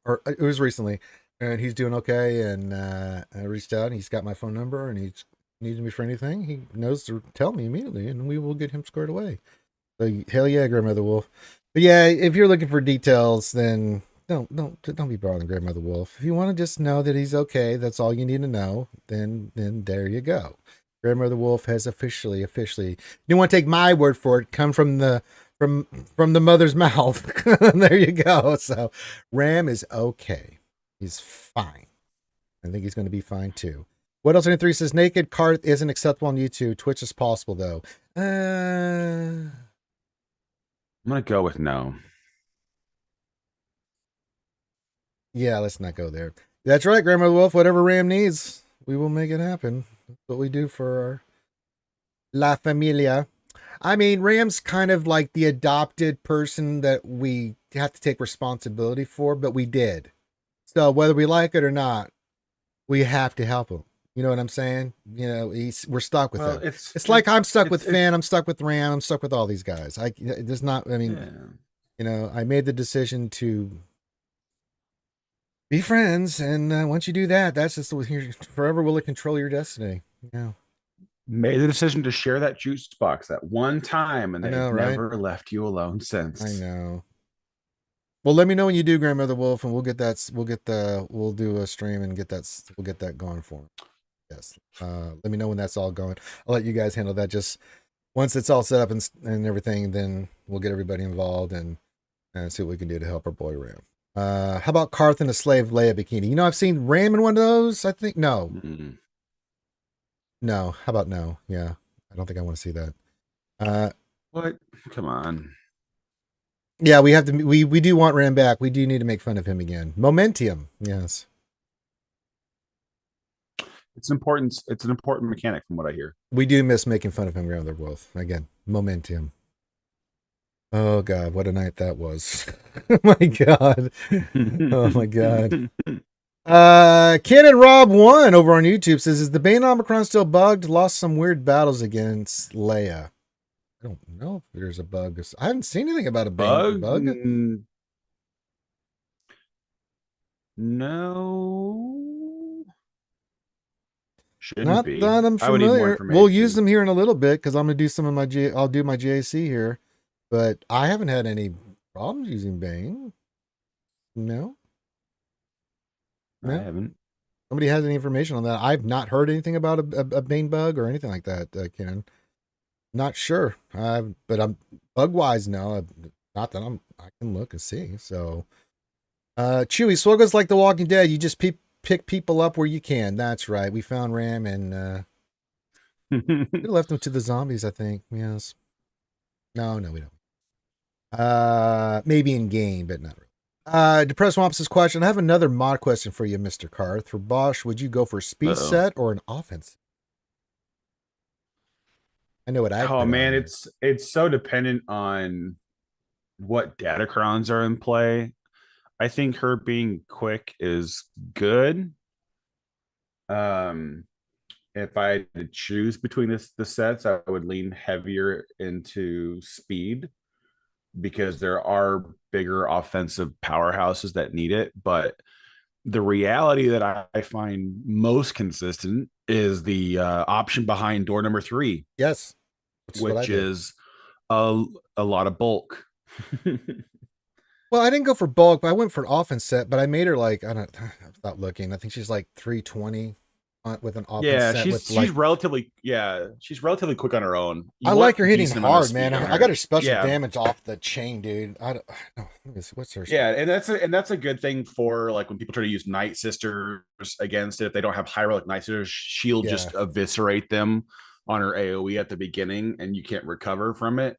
Or it was recently, and he's doing okay. And I reached out, and he's got my phone number, and he's needs me for anything. He knows to tell me immediately, and we will get him squared away. So hell yeah, Grandmother Wolf. But yeah, if you're looking for details, then don't be bothering Grandmother Wolf. If you want to just know that he's okay, that's all you need to know. Then there you go. Grandmother Wolf has officially. You don't want to take my word for it. Come from the mother's mouth. There you go. So Ram is okay. He's fine. I think he's going to be fine too. What else? 3 says naked Carth isn't acceptable on YouTube. Twitch is possible though. I'm gonna go with no. Yeah, let's not go there. That's right, Grandmother Wolf. Whatever Ram needs, we will make it happen. That's what we do for our La Familia. I mean, Ram's kind of like the adopted person that we have to take responsibility for, but we did. So whether we like it or not, we have to help him. You know what I'm saying? We're stuck with it. It's like I'm stuck with Finn. I'm stuck with Ram. I'm stuck with all these guys. I made the decision to be friends, and once you do that, that's just forever will it control your destiny. Yeah. Made the decision to share that juice box that one time, and they've never left you alone since. I know. Well, let me know when you do, Grandmother Wolf, and we'll do a stream and we'll get that going for him. Yes. Let me know when that's all going. I'll let you guys handle that. Just once it's all set up and everything, then we'll get everybody involved and see what we can do to help our boy Ram. How about Carth in a slave Leia bikini? I've seen Ram in one of those. I think no. Mm-mm. No. How about no? Yeah. I don't think I want to see that. What? Come on. Yeah, we have to. We do want Ram back. We do need to make fun of him again. Momentium, yes. It's important. It's an important mechanic from what I hear. We do miss making fun of him, Grandmother Wolf. Again, Momentium. Oh God, what a night that was! Oh my God. Oh my God. Cannon Rob 1 over on YouTube says, is the Bane Omicron still bugged? Lost some weird battles against Leia. I don't know if there's a bug. I haven't seen anything about a Bane bug. No. Shouldn't Not be. that I'm I would need more familiar. information. We'll use them here in a little bit because I'm gonna do some of my I'll do my JAC here, but I haven't had any problems using Bane. No. I haven't. Somebody has any information on that? I've not heard anything about a Bane bug or anything like that. Ken, not sure. But I'm bug wise no. Not that I can look and see. So, Chewy SWGOH's like The Walking Dead. You just pick people up where you can. That's right. We found Ram and we left them to the zombies. I think. Yes. No, we don't. Maybe in game, but not really. Depressed Wampus' question. I have another mod question for you, Mr. Karth. For Bosch, would you go for a speed set or an offense? I know what I. Oh man, it's so dependent on what datacrons are in play. I think her being quick is good. If I had to choose between the sets, I would lean heavier into speed because there are bigger offensive powerhouses that need it. But the reality that I find most consistent is the option behind door number 3. Yes, which is a lot of bulk. Well, I didn't go for bulk, but I went for an offense set. But I made her like I'm not looking. I think she's like 320 with an offense set. She's relatively quick on her own. I like her hitting hard, man. I got her special damage off the chain, dude. What's her? Yeah, and that's a good thing for like when people try to use Night Sisters against it. If they don't have high relic Night Sisters, she'll just eviscerate them on her AoE at the beginning, and you can't recover from it.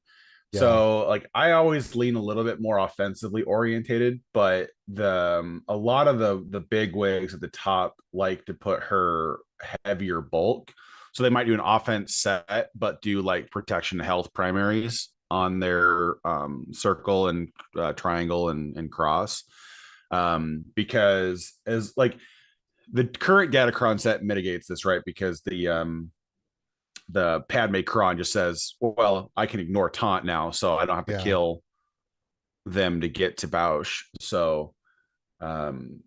Yeah. So like I always lean a little bit more offensively orientated, but a lot of the big wigs at the top like to put her heavier bulk. So they might do an offense set, but do like protection health primaries on their circle and triangle and cross. Because as like the current Datacron set mitigates this, right? Because the Padme Kron just says, well, I can ignore taunt now, so I don't have to kill them to get to Bausch. So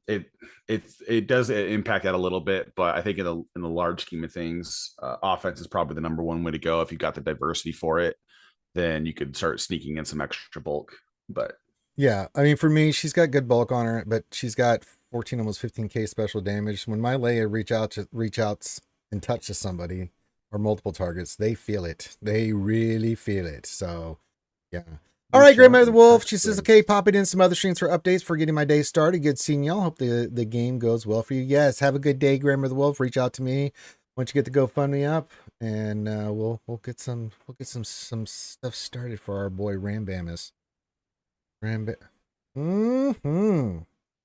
it does impact that a little bit, but I think in the large scheme of things, offense is probably the number one way to go. If you got the diversity for it, then you could start sneaking in some extra bulk. But yeah, I mean, for me, she's got good bulk on her, but she's got 14, almost 15k special damage. When my Leia reach outs and touches somebody or multiple targets, they feel it. They really feel it. So, yeah. All right, Grandmother Wolf. She says, okay, popping in some other streams for updates for getting my day started. Good seeing y'all. Hope the game goes well for you. Yes, have a good day, Grandmother Wolf. Reach out to me once you get the GoFundMe up, and we'll get some stuff started for our boy Rambamus. And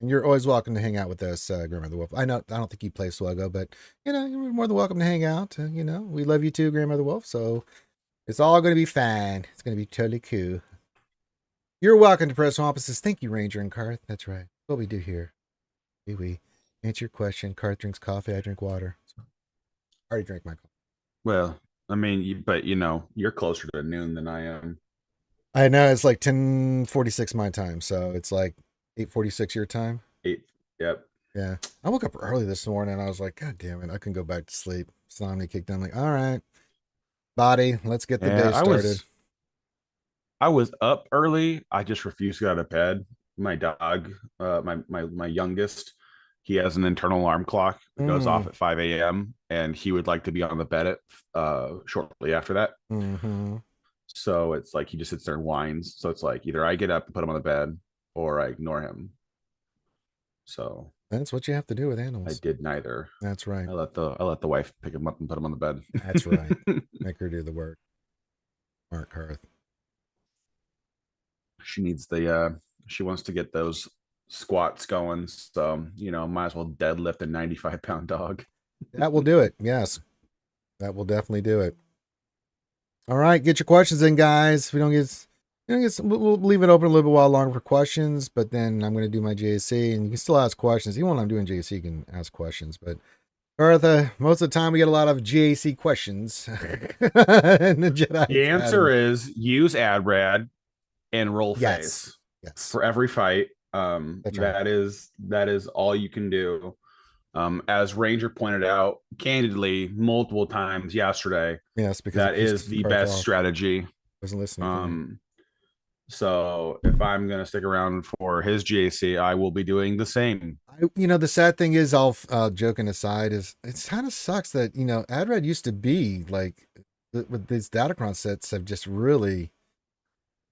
you're always welcome to hang out with us, Grandmother Wolf. I don't think you play SWGOH, but you're more than welcome to hang out. We love you too, Grandmother Wolf. So it's all going to be fine. It's going to be totally cool. You're welcome to Press Offices. Thank you, Ranger and Karth. That's right. What we do here. We answer your question. Karth drinks coffee. I drink water. I already drank my coffee. Well, I mean, you're closer to noon than I am. I know it's like 10:46 my time, so it's like 8:46 your time. 8. Yep. Yeah. I woke up early this morning and I was like, God damn it, I can go back to sleep. Insomnia kicked in. I'm like, all right, body, let's get the day started. I was up early. I just refused to get out of bed. My dog, my youngest, he has an internal alarm clock that goes off at 5 a.m. and he would like to be on the bed at shortly after that. Mm-hmm. So it's like he just sits there and whines. So it's like either I get up and put him on the bed or I ignore him. So That's what you have to do with I animals. did neither. That's right. I let the wife pick him up and put him on the bed. That's right. Make her do the work. Mark Carth. She needs she wants to get those squats going. So, might as well deadlift a 95-pound dog. That will do it. Yes. That will definitely do it. All right. Get your questions in, guys. If we don't get, we'll leave it open a little bit while longer for questions, but then I'm going to do my JC, and you can still ask questions. Even when I'm doing JC, you can ask questions. But Cartha, most of the time we get a lot of JC questions. In the Jedi The answer Academy. is use AdRad and roll Yes. phase. Yes. For every fight. That's right. That is all you can do. As Ranger pointed out candidly multiple times yesterday, Yes, because that is the best strategy. Wasn't listening. So if I'm gonna stick around for his GAC, I will be doing the same. The sad thing is, all joking aside, is it kind of sucks that AdRed used to be like with these Datacron sets have just really,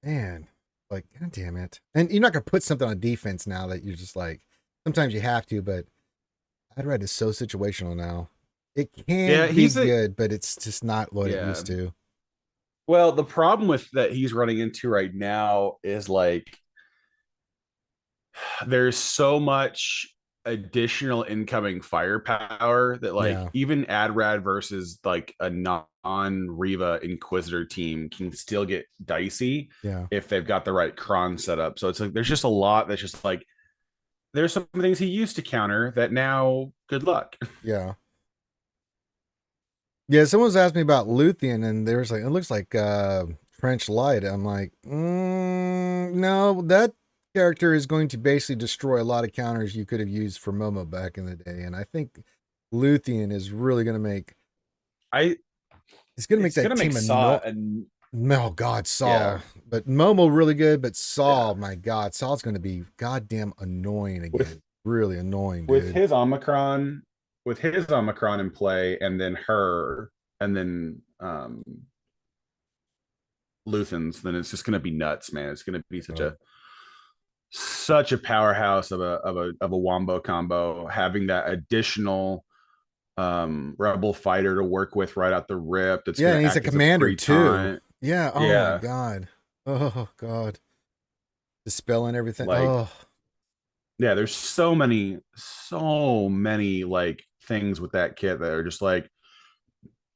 man, like god damn it. And you're not gonna put something on defense now that you're just like sometimes you have to, but AdRed is so situational now. It can be good, but it's just not what it used to. Well, the problem with that he's running into right now is like there's so much additional incoming firepower that even AdRad versus like a non-Riva Inquisitor team can still get dicey if they've got the right cron set up. So it's like there's just a lot that's just like there's some things he used to counter that now good luck. Yeah. Yeah, someone's asked me about Luthien, and there's like, it looks like French Light. I'm like, no, that character is going to basically destroy a lot of counters you could have used for Momo back in the day. And I think Luthien is really going to make. He's going to make that team oh God, Saul. Yeah. But Momo really good, but Saul, my God, Saul's going to be goddamn annoying again. Really annoying, dude. With his Omicron in play, and then Luthen's, then it's just going to be nuts, man. It's going to be such a powerhouse of a wombo combo, having that additional rebel fighter to work with right out the rip. That's and he's a commander too. Yeah. Oh my God. Oh God. Dispelling everything. Yeah, there's so many like things with that kit that are just like,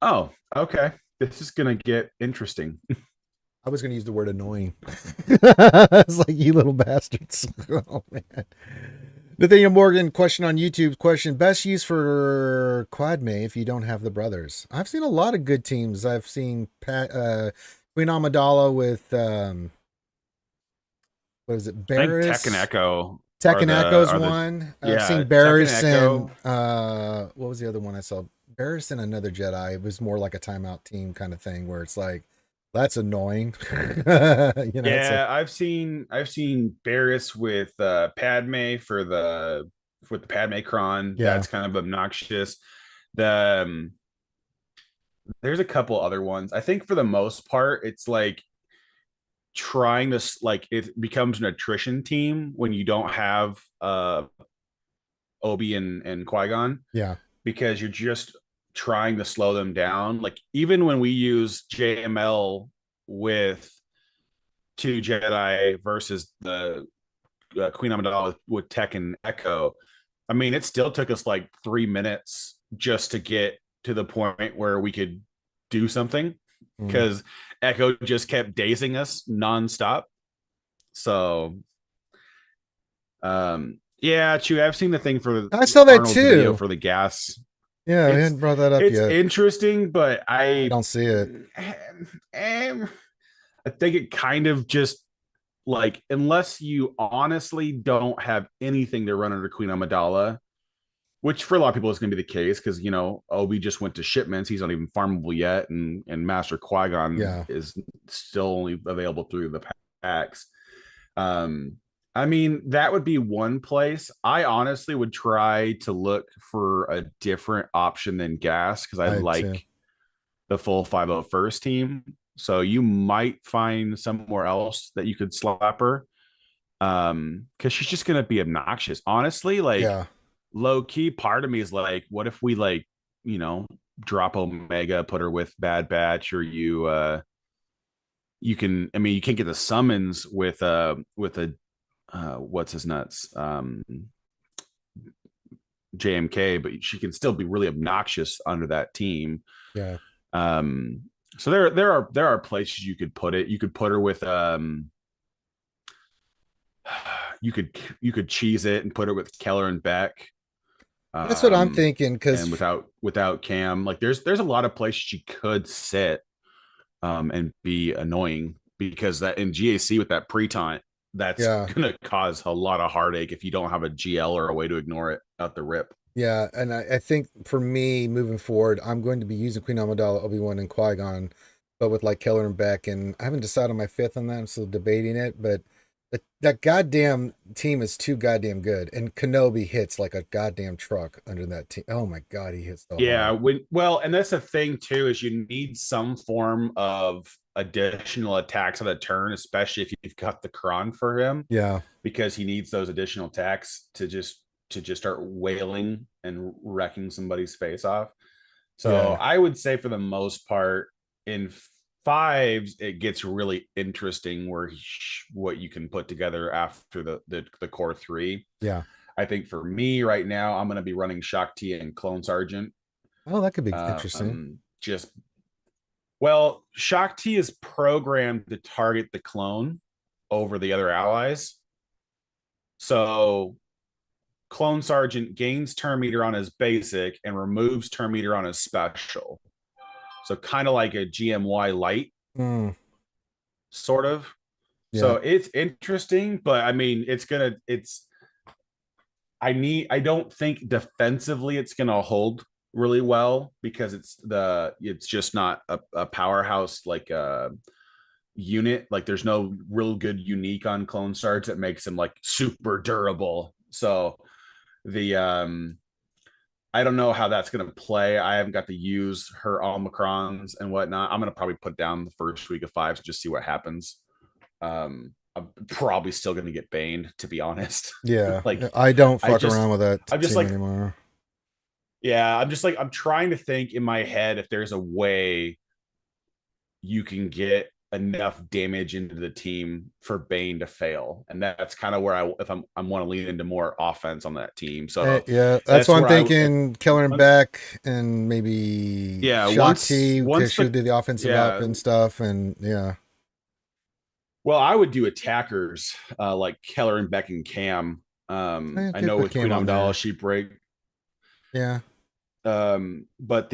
oh, okay, this is gonna get interesting. I was gonna use the word annoying. It's like, you little bastards. Oh man. Nathaniel Morgan, question on YouTube. Question: best use for Quadme if you don't have the brothers? I've seen a lot of good teams. I've seen Queen Amidala with what is it? Barris. Tech and Echo. Tech and Echo's one. I've seen Barris and what was the other one I saw? Barris and another Jedi. It was more like a timeout team kind of thing where it's like, that's annoying. I've seen Barris with Padme with the Padme cron. Yeah. That's kind of obnoxious. There's a couple other ones. I think for the most part, it's like trying to it becomes an attrition team when you don't have Obi and Qui-Gon. Yeah. Because you're just trying to slow them down. Like even when we use JML with 2 Jedi versus the Queen Amidala with Tech and Echo, I mean, it still took us like 3 minutes just to get to the point where we could do something because Echo just kept dazing us nonstop. So, Chew, I've seen the thing for I saw that Arnold's too video for the gas. Yeah, I hadn't brought that up yet. It's interesting, but I don't see it. I think it kind of just like, unless you honestly don't have anything to run under Queen Amidala, which for a lot of people is going to be the case because, Obi just went to shipments. He's not even farmable yet. And Master Qui-Gon is still only available through the packs. I mean, that would be one place. I honestly would try to look for a different option than gas because I like the full 501st team. So you might find somewhere else that you could slap her because she's just going to be obnoxious. Honestly, low key part of me is like, what if we like, you know, drop Omega, put her with Bad Batch, or you can, I mean, you can't get the summons with a what's his nuts, JMK, but she can still be really obnoxious under that team. Yeah. Um, so there are places you could put it. You could put her with you could cheese it and put her with Keller and Beck. That's what I'm thinking. And without Cam, like there's a lot of places she could sit and be annoying, because that in GAC with that pre-taunt, that's gonna cause a lot of heartache if you don't have a GL or a way to ignore it out the rip. Yeah, and I think for me moving forward, I'm going to be using Queen Amidala, Obi-Wan, and Qui-Gon, but with like Keller and Beck, and I haven't decided on my fifth on that. I'm still debating it, but that goddamn team is too goddamn good, and Kenobi hits like a goddamn truck under that team. Oh my god, he hits so hard. And that's the thing too, is you need some form of additional attacks on a turn, especially if you've got the Kron for him. Yeah, because he needs those additional attacks to just start wailing and wrecking somebody's face off. So I would say for the most part in fives, it gets really interesting where what you can put together after the core three. Yeah. I think for me right now, I'm going to be running Shakti and Clone Sergeant. Oh, that could be interesting. Shakti is programmed to target the clone over the other allies. So Clone Sergeant gains turn meter on his basic and removes turn meter on his special. So kind of like a GMY light, sort of. Yeah. So it's interesting, but I mean, I don't think defensively it's gonna hold really well, because it's just not a powerhouse like a unit. Like there's no real good unique on Clone Sarge that makes him like super durable. So I don't know how that's going to play. I haven't got to use her Omicrons and whatnot. I'm going to probably put down the first week of fives and just see what happens. I'm probably still going to get baned, to be honest. Yeah. like I don't fuck around with that team anymore. Yeah. I'm trying to think in my head if there's a way you can get enough damage into the team for Bane to fail, and that's kind of where I want to lean into more offense on that team. So that's what I'm thinking. Keller and Beck, and maybe Shakti, because she'll do the offensive up and stuff, and Well, I would do attackers like Keller and Beck and Cam. I know with Queen Amidala she break. Yeah. But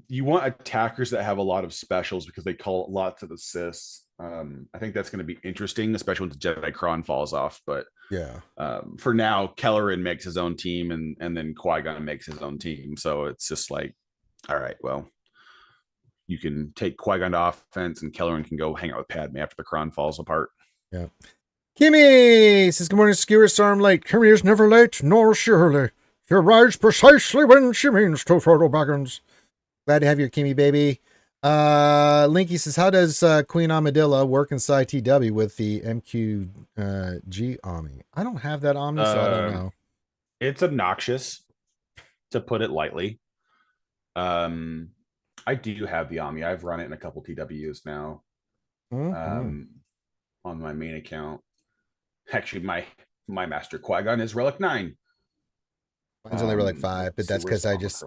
you want attackers that have a lot of specials, because they call lots of assists. I think that's going to be interesting, especially when the Jedi Kron falls off. But for now, Kelleran makes his own team, and then Qui-Gon makes his own team. So it's just like, all right, well, you can take Qui-Gon to offense, and Kelleran can go hang out with Padme after the Kron falls apart. Yeah. Kimmy says, "Good morning, Skewer Storm late. Kimmy is never late, nor surely. She arrives precisely when she means to, Frodo Baggins." Glad to have you, Kimmy baby. Linky says, "How does Queen Amidala work inside TW with the MQG Omni?" I don't have that Omni, so I don't know. It's obnoxious, to put it lightly. I do have the Omni. I've run it in a couple TWs now. On my main account. Actually, my Master Qui-Gon is Relic 9. Mine's only Relic 5, but that's because I just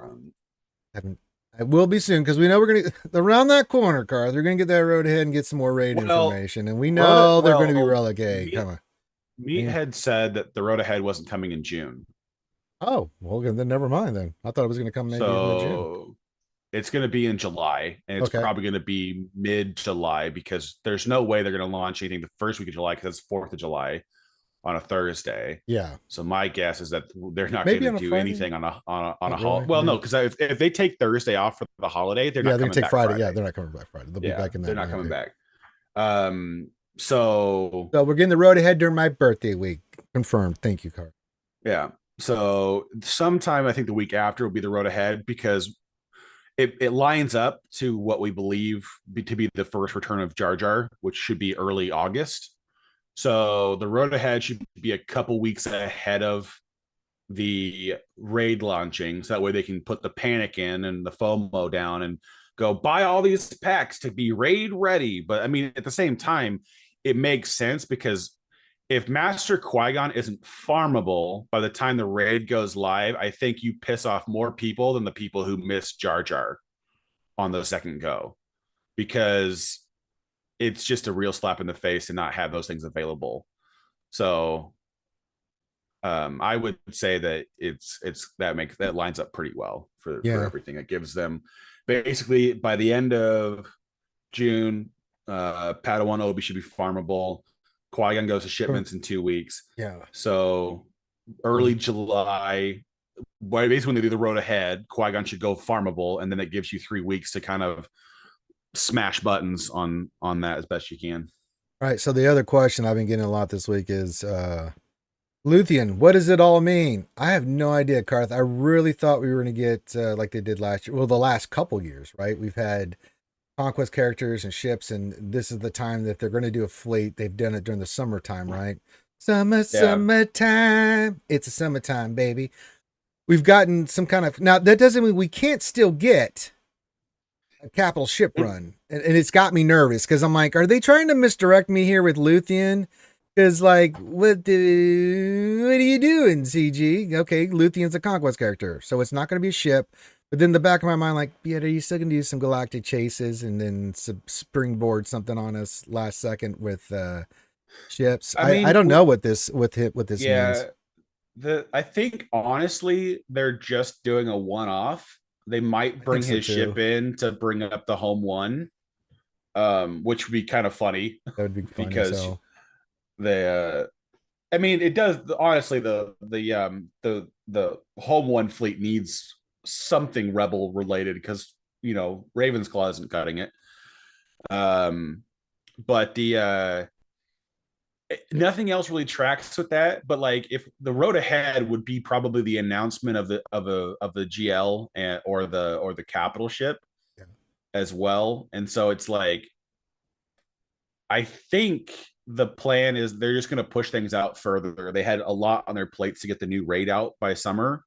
haven't. I will be soon, because we know we're going to, around that corner, Carl, they're going to get that road ahead and get some more raid information. And we know they're going to be Relic A. Come on. Meathead said that the road ahead wasn't coming in June. Oh, well, then never mind then. I thought it was going to come maybe in June. It's going to be in July, and it's probably going to be mid-July, because there's no way they're going to launch anything the first week of July, because it's 4th of July on a Thursday. Yeah. So my guess is that they're not going to do anything on a holiday. Well, no, because if they take Thursday off for the holiday, they're not coming back Friday. Yeah, they're not coming back Friday. They'll be back in that. They're not coming back. So we're getting the road ahead during my birthday week. Confirmed. Thank you, Carl. Yeah. So sometime, I think the week after, will be the road ahead, because it lines up to what we believe to be the first return of Jar Jar, which should be early August. So the road ahead should be a couple weeks ahead of the raid launching, so that way they can put the panic in and the FOMO down and go buy all these packs to be raid ready. But I mean, at the same time, it makes sense because if Master Qui-Gon isn't farmable by the time the raid goes live, I think you piss off more people than the people who miss Jar Jar on the second go, because it's just a real slap in the face to not have those things available. So I would say that that lines up pretty well for everything. It gives them basically by the end of June, Padawan Obi should be farmable. Qui-Gon goes to shipments in 2 weeks. Yeah. So early July, basically when they do the road ahead, Qui-Gon should go farmable, and then it gives you 3 weeks to kind of smash buttons on that as best you can. All right. So the other question I've been getting a lot this week is Luthien. What does it all mean? I have no idea, Karth. I really thought we were going to get like they did last year. Well, the last couple years, right? We've had conquest characters and ships, and this is the time that they're going to do a fleet. They've done it during the summertime, right? Summertime. It's a summertime, baby. We've gotten some kind of, now that doesn't mean we can't still get a capital ship run. And it's got me nervous because I'm like, are they trying to misdirect me here with Luthien? Because like, what are you doing, CG? Okay, Luthien's a conquest character, so it's not going to be a ship. But then the back of my mind, like, yeah, are you still going to do some galactic chases and then springboard something on us last second with ships? I don't know what this means. I think honestly they're just doing a one-off. They might bring his ship in to bring up the home one, which would be kind of funny. That would be funny, because I mean, it does honestly. The home one fleet needs something rebel related because Ravensclaw isn't cutting it. But nothing else really tracks with that. But like, if the road ahead would be probably the announcement of the GL or the capital ship as well. And so it's like, I think the plan is they're just going to push things out further. They had a lot on their plates to get the new raid out by summer,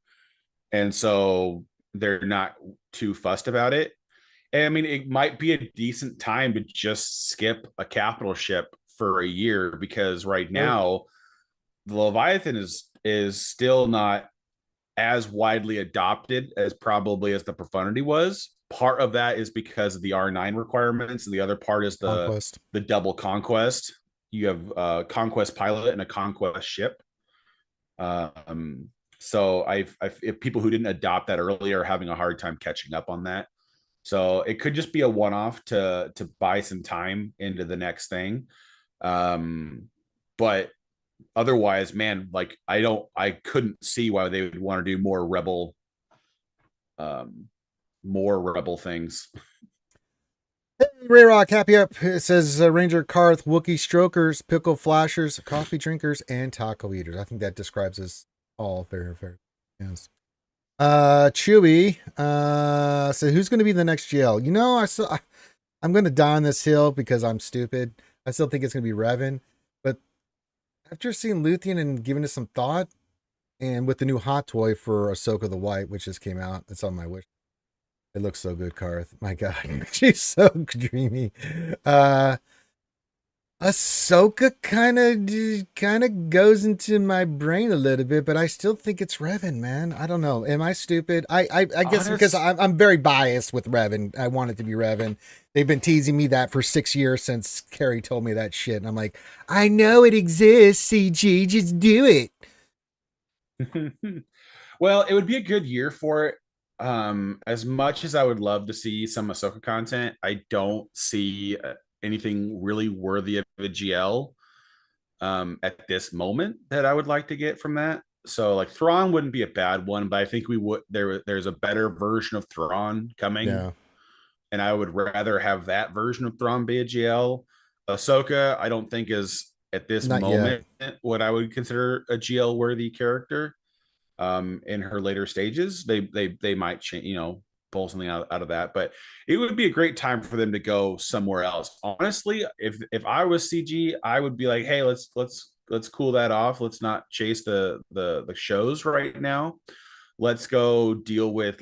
and so they're not too fussed about it. And I mean, it might be a decent time to just skip a capital ship for a year, because right now the Leviathan is still not as widely adopted as probably as the Profundity was. Part of that is because of the R9 requirements, and the other part is the double conquest. You have a conquest pilot and a conquest ship. So if people who didn't adopt that earlier are having a hard time catching up on that. So it could just be a one-off to buy some time into the next thing. But otherwise, man, like I couldn't see why they would want to do more rebel things. Hey, Ray Rock, happy up. It says Ranger Karth, Wookiee strokers, pickle flashers, coffee drinkers, and taco eaters. I think that describes us all very, very. Yes. Chewy. So who's going to be the next GL? I'm going to die on this hill because I'm stupid. I still think it's going to be Revan, but after seeing Luthien and giving it some thought, and with the new hot toy for Ahsoka the White, which just came out, it's on my wish. It looks so good, Karth. My God, she's so dreamy. Ahsoka kind of goes into my brain a little bit, but I still think it's Revan, man. I don't know. Am I stupid? I guess because I'm very biased with Revan. I want it to be Revan. They've been teasing me that for 6 years since Carrie told me that shit, and I'm like, I know it exists. CG, just do it. Well, it would be a good year for it. As much as I would love to see some Ahsoka content, I don't see anything really worthy of a GL at this moment that I would like to get from that. So like Thrawn wouldn't be a bad one, but I think there's a better version of Thrawn coming. Yeah. And I would rather have that version of Thrawn be a GL. Ahsoka, I don't think is at this moment what I would consider a GL worthy character. In her later stages, they might change, pull something out of that, but it would be a great time for them to go somewhere else. Honestly, if I was CG, I would be like, hey, let's cool that off. Let's not chase the shows right now. Let's go deal with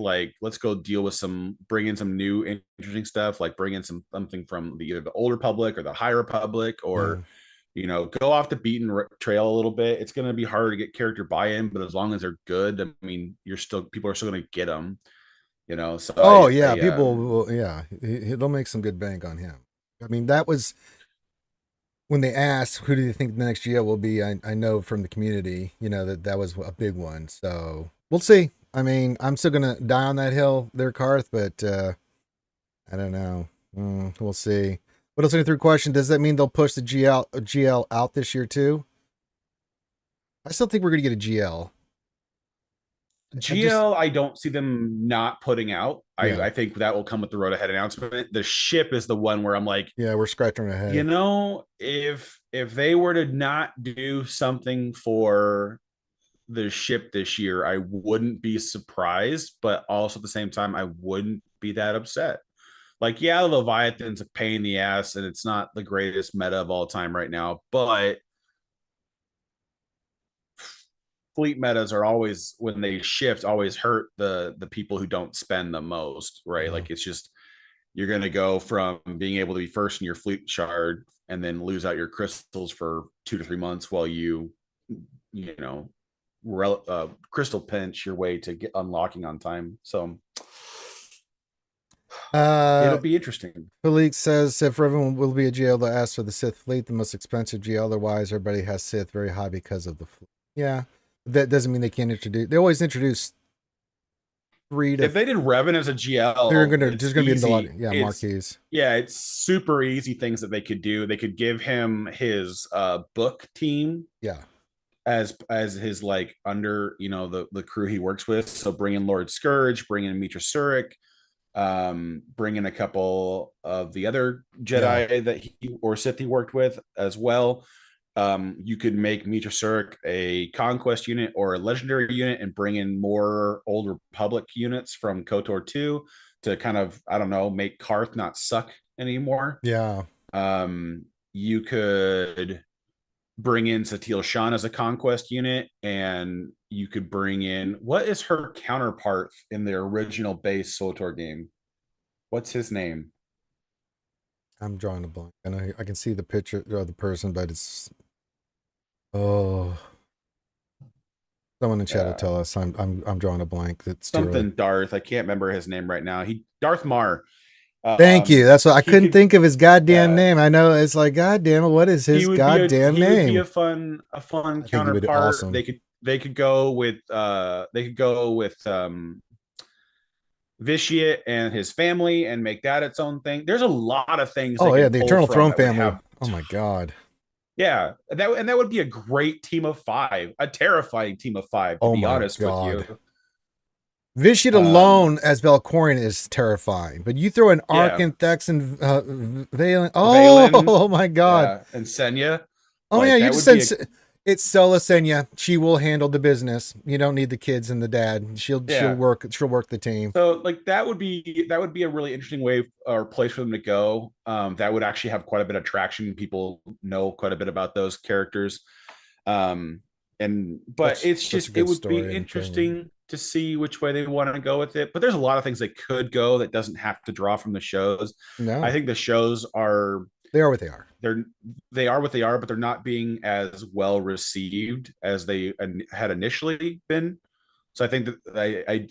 some, bring in some new interesting stuff, like bring in something from either the Old Republic or the High Republic, or go off the beaten trail a little bit. It's going to be harder to get character buy-in, but as long as they're good, I mean, people are still going to get them. So people will, they'll make some good bank on him. I mean, that was when they asked who do you think the next GL will be. I know from the community, that was a big one. So we'll see. I mean, I'm still gonna die on that hill there, Karth, but I don't know. We'll see. What else? Any third question? Does that mean they'll push the GL out this year too? I still think we're gonna get a GL. I don't see them not putting out. I think that will come with the road ahead announcement. The ship is the one where I'm like, we're scratching our head. If they were to not do something for the ship this year, I wouldn't be surprised, but also at the same time, I wouldn't be that upset. Like, the Leviathan's a pain in the ass, and it's not the greatest meta of all time right now, but fleet metas are always, when they shift, always hurt the people who don't spend the most, right? Like, it's just, you're going to go from being able to be first in your fleet shard and then lose out your crystals for 2 to 3 months while crystal pinch your way to get unlocking on time. So it'll be interesting. Felix says if everyone will be a GL, they'll ask for the Sith fleet, the most expensive GL. Otherwise, everybody has Sith very high because of the fleet. Yeah. That doesn't mean they can't introduce. They always introduce 3 to. If they did Revan as a GL, they're gonna be in the lot. Yeah, marquees. Yeah, it's super easy things that they could do. They could give him his book team. Yeah. As his under the crew he works with. So bring in Lord Scourge, bring in Mitra Surik, bring in a couple of the other Jedi that he or Sith he worked with as well. You could make Mitra Surik a conquest unit or a legendary unit and bring in more Old Republic units from KOTOR 2 to kind of, I don't know, make Karth not suck anymore. Yeah. You could bring in Satil Shan as a conquest unit, and you could bring in, what is her counterpart in the original base SWTOR game? What's his name? I'm drawing a blank. And I can see the picture of the person, but it's someone in chat will tell us. I'm drawing a blank. That's something Darth. I can't remember his name right now. Darth Marr. Thank you. That's what I couldn't think of his goddamn name. I know it's like, goddamn it, what is his goddamn name? He would be a fun counterpart. Awesome. They could go with Vitiate and his family and make that its own thing. There's a lot of things. Oh yeah, the Eternal Throne family. Oh my god. Yeah, that would be a great team of 5, a terrifying team of 5. To be honest with you. Vitiate alone as Valkorion is terrifying, but you throw in Arkan, Thex, and Valen. Oh my god! And Senya. Oh yeah, you just said it's Sola Senya. She will handle the business. You don't need the kids and the dad. She'll work the team. So that would be a really interesting way or place for them to go. That would actually have quite a bit of traction. People know quite a bit about those characters. It would be interesting to see which way they want to go with it. But there's a lot of things they could go that doesn't have to draw from the shows. No, I think the shows are what they are. They are what they are, but they're not being as well received as they had initially been. So I think that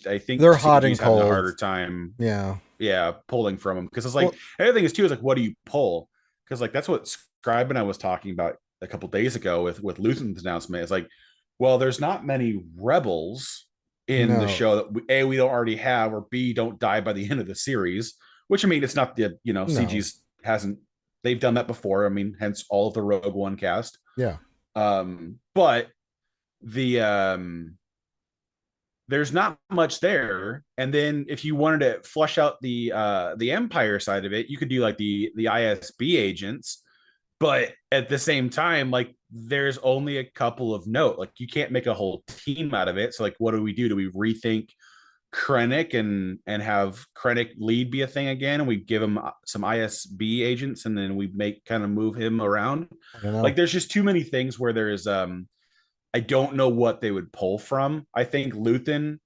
I think they're hot and cold. A harder time. Yeah, pulling from them because it's like the thing is what do you pull? Because that's what Scribe and I was talking about a couple days ago with Luthen's announcement. It's like, well, there's not many rebels in the show that we don't already have, or B, don't die by the end of the series. Which I mean, it's not the CG's hasn't. They've done that before. I mean, hence all of the Rogue One cast. Yeah. But the there's not much there. And then if you wanted to flush out the Empire side of it, you could do the ISB agents. But at the same time, there's only a couple of note. You can't make a whole team out of it. So what do we do? Do we rethink Krennic and have Krennic lead be a thing again, and we give him some ISB agents, and then we move him around. I don't know. Like there's just too many things where there is I don't know what they would pull from. I think Luthen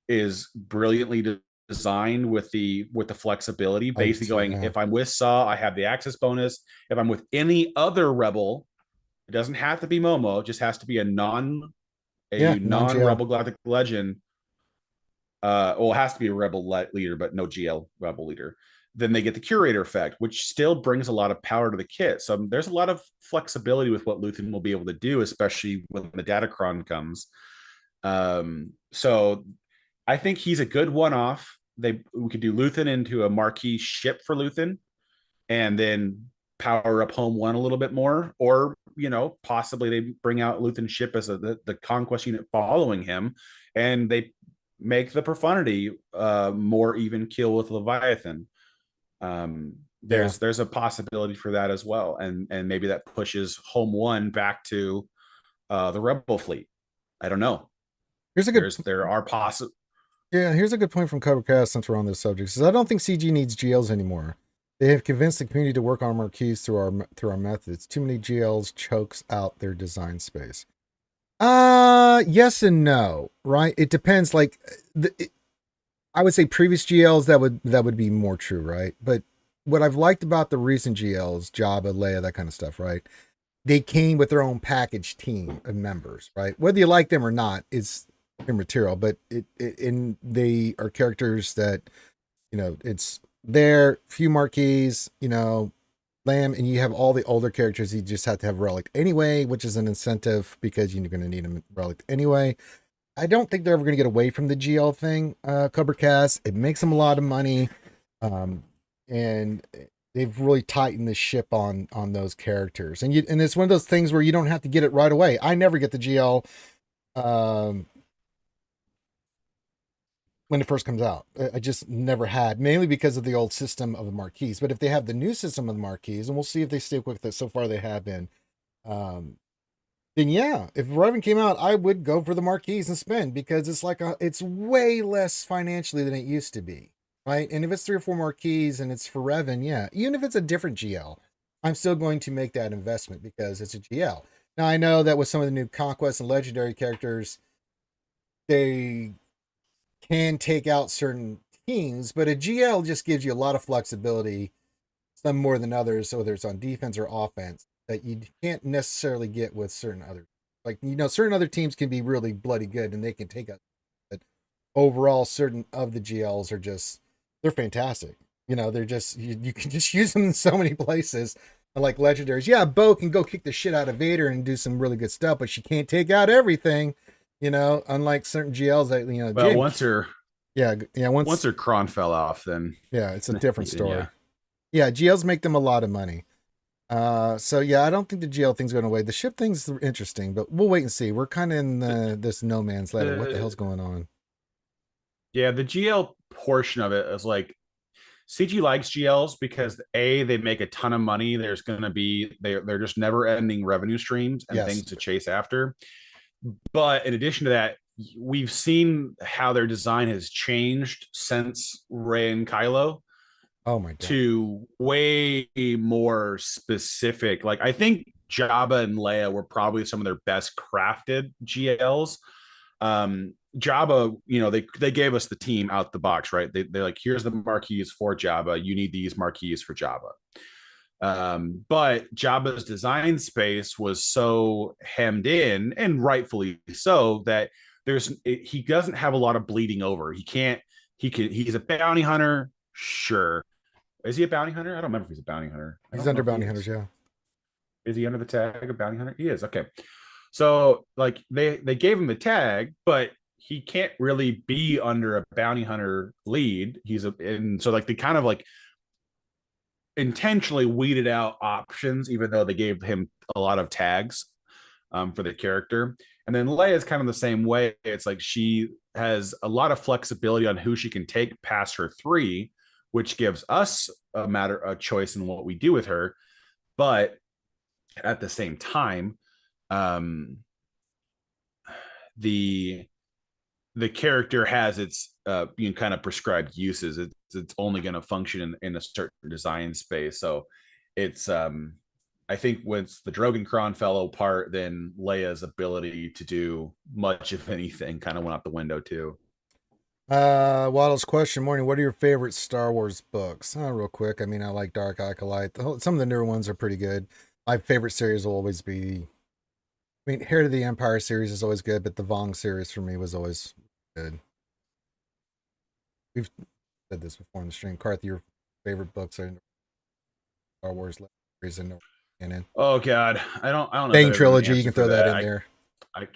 is brilliantly designed with the flexibility, basically going, if I'm with Saw, I have the access bonus. If I'm with any other rebel, it doesn't have to be Momo, it just has to be a non-rebel galactic legend. Well, it has to be a rebel leader, but no GL rebel leader. Then they get the curator effect, which still brings a lot of power to the kit. So there's a lot of flexibility with what Luthen will be able to do, especially when the Datacron comes. So I think he's a good one-off. We could do Luthen into a marquee ship for Luthen, and then power up Home One a little bit more, or possibly they bring out Luthen's ship as the conquest unit following him, and they make the profundity more even kill with Leviathan. There's a possibility for that as well, and maybe that pushes Home One back to the Rebel fleet. I don't know. Here's a good. There are possible. Yeah, here's a good point from Covercast since we're on this subject. Says I don't think CG needs GLs anymore. They have convinced the community to work on marquees through our methods. Too many GLs chokes out their design space. Yes and no, right? It depends. Like I would say previous GLs that would be more true, right? But what I've liked about the recent GLs, Jabba, Leia, that kind of stuff, right? They came with their own package team of members, right? Whether you like them or not is immaterial, but they are characters that, it's their few marquees, Lamb, and you have all the older characters. You just have to have relic anyway, which is an incentive because you're going to need them relic anyway. I don't think they're ever going to get away from the GL thing. Covercast, it makes them a lot of money, and they've really tightened the ship on those characters. And it's one of those things where you don't have to get it right away. I never get the GL when it first comes out. I just never had, mainly because of the old system of the marquees. But if they have the new system of the marquees, and we'll see if they stick with it. So far they have been. Then yeah, if Revan came out, I would go for the marquees and spend, because it's way less financially than it used to be, right? And if it's 3 or 4 marquees and it's for Revan, yeah, even if it's a different GL, I'm still going to make that investment because it's a GL. Now I know that with some of the new conquest and legendary characters, they can take out certain teams, but a GL just gives you a lot of flexibility, some more than others, whether it's on defense or offense, that you can't necessarily get with certain other. Like, certain other teams can be really bloody good and they can take out, but overall, certain of the GLs are they're fantastic. They're just, you can just use them in so many places. And like legendaries, yeah, Bo can go kick the shit out of Vader and do some really good stuff, but she can't take out everything. Unlike certain GLs that, Well, once her Kron fell off, then yeah, it's a different story. Yeah, GLs make them a lot of money. So yeah, I don't think the GL thing's going away. The ship thing's interesting, but we'll wait and see. We're kind of in this no man's land. What the hell's going on? Yeah, the GL portion of it is like, CG likes GLs because they make a ton of money. There's going to be they're just never ending revenue streams and things to chase after. But in addition to that, we've seen how their design has changed since Rey and Kylo. Oh my God. To way more specific. Like, I think Jabba and Leia were probably some of their best crafted GLs. Jabba, they gave us the team out the box, right? They're like, here's the marquees for Jabba. You need these marquees for Jabba. But Jabba's design space was so hemmed in, and rightfully so, that he doesn't have a lot of bleeding over. He's a bounty hunter. Sure. Is he a bounty hunter? I don't remember if he's a bounty hunter. He's under bounty hunters. Yeah. Is he under the tag of bounty hunter? He is. Okay. So like they gave him the tag, but he can't really be under a bounty hunter lead. And so like they kind of like intentionally weeded out options, even though they gave him a lot of tags for the character. And then Leia is kind of the same way. It's like she has a lot of flexibility on who she can take past her 3, which gives us a choice in what we do with her. But at the same time, the character has its kind of prescribed uses. It's only going to function in a certain design space. So it's I think once the Drogenkron fell apart, then Leia's ability to do much of anything kind of went out the window too. Waddle's question, morning. What are your favorite Star Wars books? Real quick. I mean, I like Dark Acolyte. Some of the newer ones are pretty good. My favorite series will always be, I mean, Heir to the Empire series is always good, but the Vong series for me was always good. We've said this before in the stream. Carth, your favorite books are Star Wars series and canon. Oh God, I don't know. Bane trilogy, you can throw that in there. I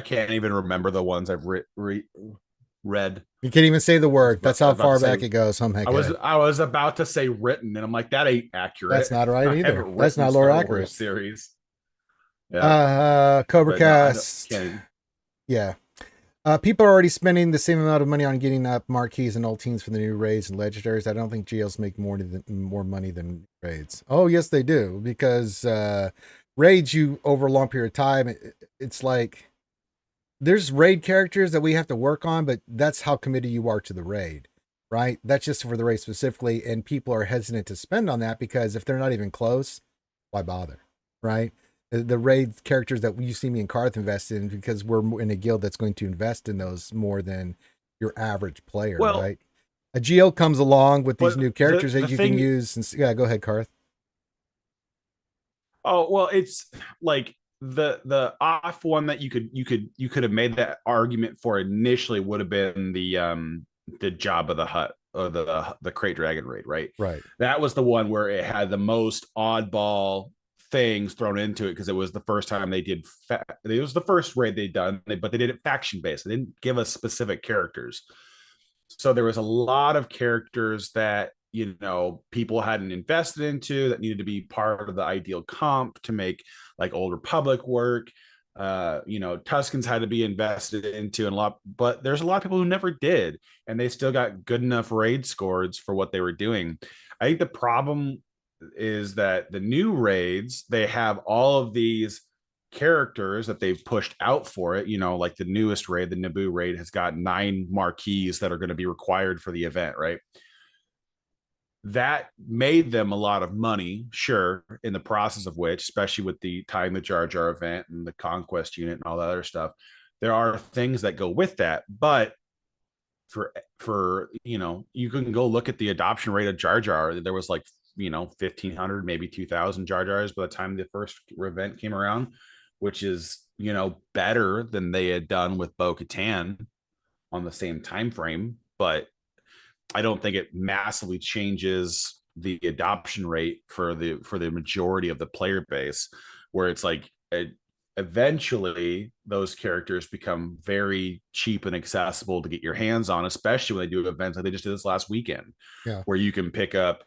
can't even remember the ones I've read. You can't even say the word. That's how far back it goes. I was about to say written, and I'm like, that ain't accurate. That's not right either. That's not lore accurate. Series. Yeah. Cobra Cast. Yeah. People are already spending the same amount of money on getting up marquees and ultines for the new raids and legendaries. I don't think GLs make more money than raids. Oh, yes, they do. Because raids, you over a long period of time, it's like there's raid characters that we have to work on, but that's how committed you are to the raid, right? That's just for the raid specifically. And people are hesitant to spend on that because if they're not even close, why bother, right? The raid characters that you see me and Carth invest in because we're in a guild that's going to invest in those more than your average player, right? A GL comes along with these new characters that you can use. And, yeah, go ahead, Carth. Oh, well, it's like the off one that you could have made that argument for initially would have been the Jabba the Hutt or the Crate Dragon raid, right? Right. That was the one where it had the most oddball things thrown into it because it was the first time they did it was the first raid they'd done, but they did it faction based. They didn't give us specific characters, so there was a lot of characters that people hadn't invested into that needed to be part of the ideal comp to make like Old Republic work. Tuscans had to be invested into and but there's a lot of people who never did, and they still got good enough raid scores for what they were doing. I think the problem is that the new raids, they have all of these characters that they've pushed out for it. Like the newest raid, the Naboo raid, has got 9 marquees that are going to be required for the event, right? That made them a lot of money, sure, in the process of which, especially with the tying the Jar Jar event and the conquest unit and all that other stuff, there are things that go with that. But for you can go look at the adoption rate of Jar Jar. There was like 1,500, maybe 2,000 Jar Jars by the time the first event came around, which is better than they had done with Bo-Katan on the same time frame. But I don't think it massively changes the adoption rate for the majority of the player base, where it's like eventually those characters become very cheap and accessible to get your hands on, especially when they do events like they just did this last weekend, where you can pick up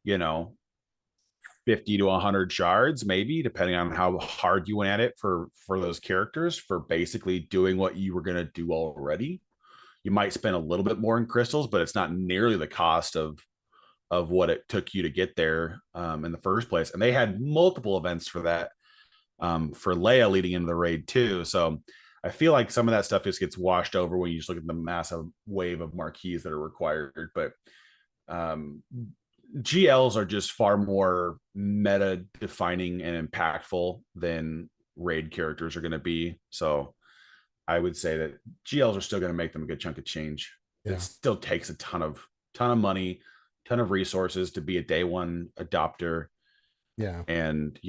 50 to 100 shards, maybe, depending on how hard you went at it for those characters, for basically doing what you were going to do already. You might spend a little bit more in crystals, but it's not nearly the cost of what it took you to get there in the first place. And they had multiple events for that, for Leia leading into the raid too. So I feel like some of that stuff just gets washed over when you just look at the massive wave of marquees that are required. But GLs are just far more meta defining and impactful than raid characters are going to be. So I would say that GLs are still going to make them a good chunk of change. It still takes a ton of money, ton of resources to be a day one adopter. Yeah. And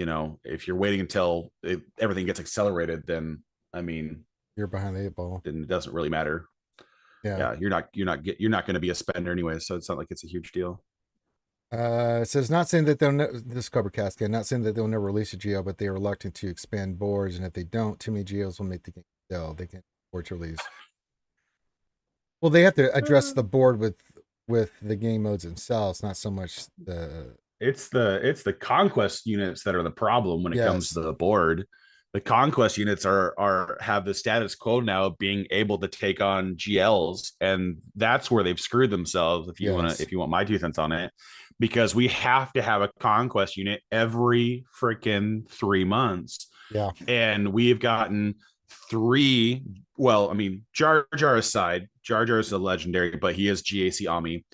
if you're waiting until everything gets accelerated, then I mean, you're behind the 8 ball. Then it doesn't really matter. Yeah. You're not going to be a spender anyway. So it's not like it's a huge deal. It says, not saying that this Cobra Cascade, not saying that they'll never release a GL, but they are reluctant to expand boards. And if they don't, too many GLs will make the game sell. They can't afford to release. Well, they have to address the board with the game modes themselves, not so much it's the conquest units that are the problem when it comes to the board. The conquest units have the status quo now of being able to take on GLs, and that's where they've screwed themselves. If you want my 2 cents on it, because we have to have a conquest unit every freaking 3 months. Yeah, and we've gotten three. Well, I mean, Jar Jar aside, Jar Jar is a legendary, but he is GAC Ami.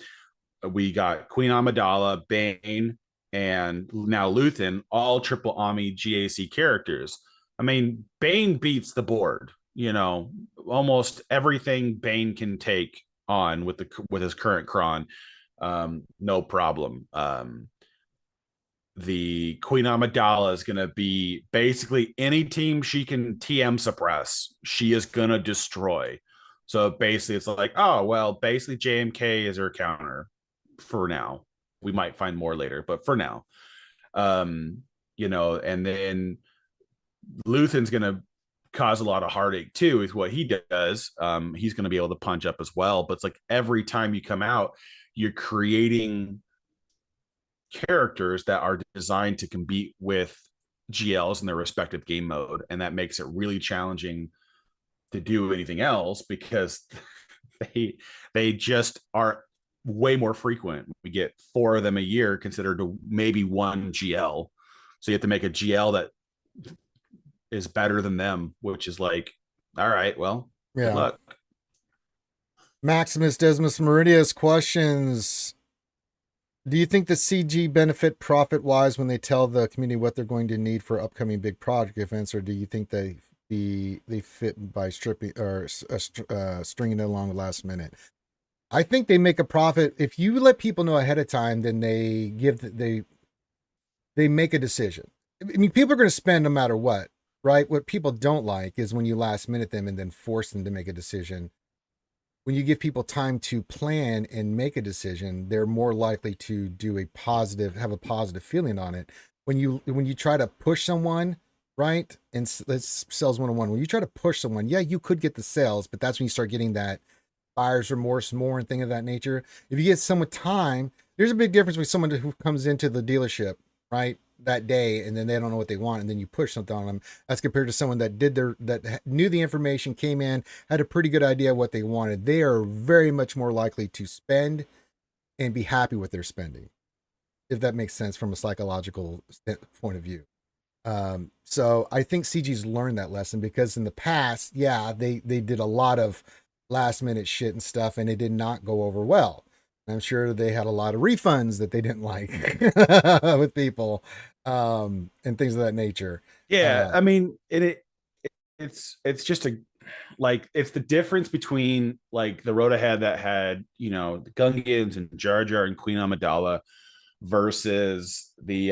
We got Queen Amidala, Bane, and now Luthen, all triple Ami GAC characters. I mean, Bane beats the board. You know, almost everything Bane can take on with his current cron, no problem. The Queen Amidala is going to be basically any team she can TM suppress, she is going to destroy. So basically, it's like, oh, well, basically, JMK is her counter for now. We might find more later, but for now, you know, and then Luthen's going to cause a lot of heartache too with what he does. He's going to be able to punch up as well, but it's like every time you come out, you're creating characters that are designed to compete with GLs in their respective game mode, and that makes it really challenging to do anything else because they just are way more frequent. We get 4 of them a year considered to maybe 1 GL, so you have to make a GL that is better than them, which is like, all right, well, good luck. Maximus Desmus Meridius questions, do you think the CG benefit profit-wise when they tell the community what they're going to need for upcoming big project events, or do you think they fit by stripping or stringing it along the last minute? I think they make a profit if you let people know ahead of time. Then they make a decision. I mean, people are going to spend no matter what, right? What people don't like is when you last minute them and then force them to make a decision. When you give people time to plan and make a decision, they're more likely to have a positive feeling on it. When you try to push someone, right? And let's sales 101. When you try to push someone, yeah, you could get the sales, but that's when you start getting that buyer's remorse more and thing of that nature. If you get someone time, there's a big difference with someone who comes into the dealership, right, that day, and then they don't know what they want, and then you push something on them, as compared to someone that that knew the information, came in, had a pretty good idea of what they wanted. They are very much more likely to spend and be happy with their spending, if that makes sense from a psychological point of view. So I think CG's learned that lesson, because in the past, yeah, they did a lot of last minute shit and stuff, and it did not go over well. I'm sure they had a lot of refunds that they didn't like with people, and things of that nature. Yeah, I mean, it's just it's the difference between like the road ahead that had, you know, the Gungans and Jar Jar and Queen Amidala versus the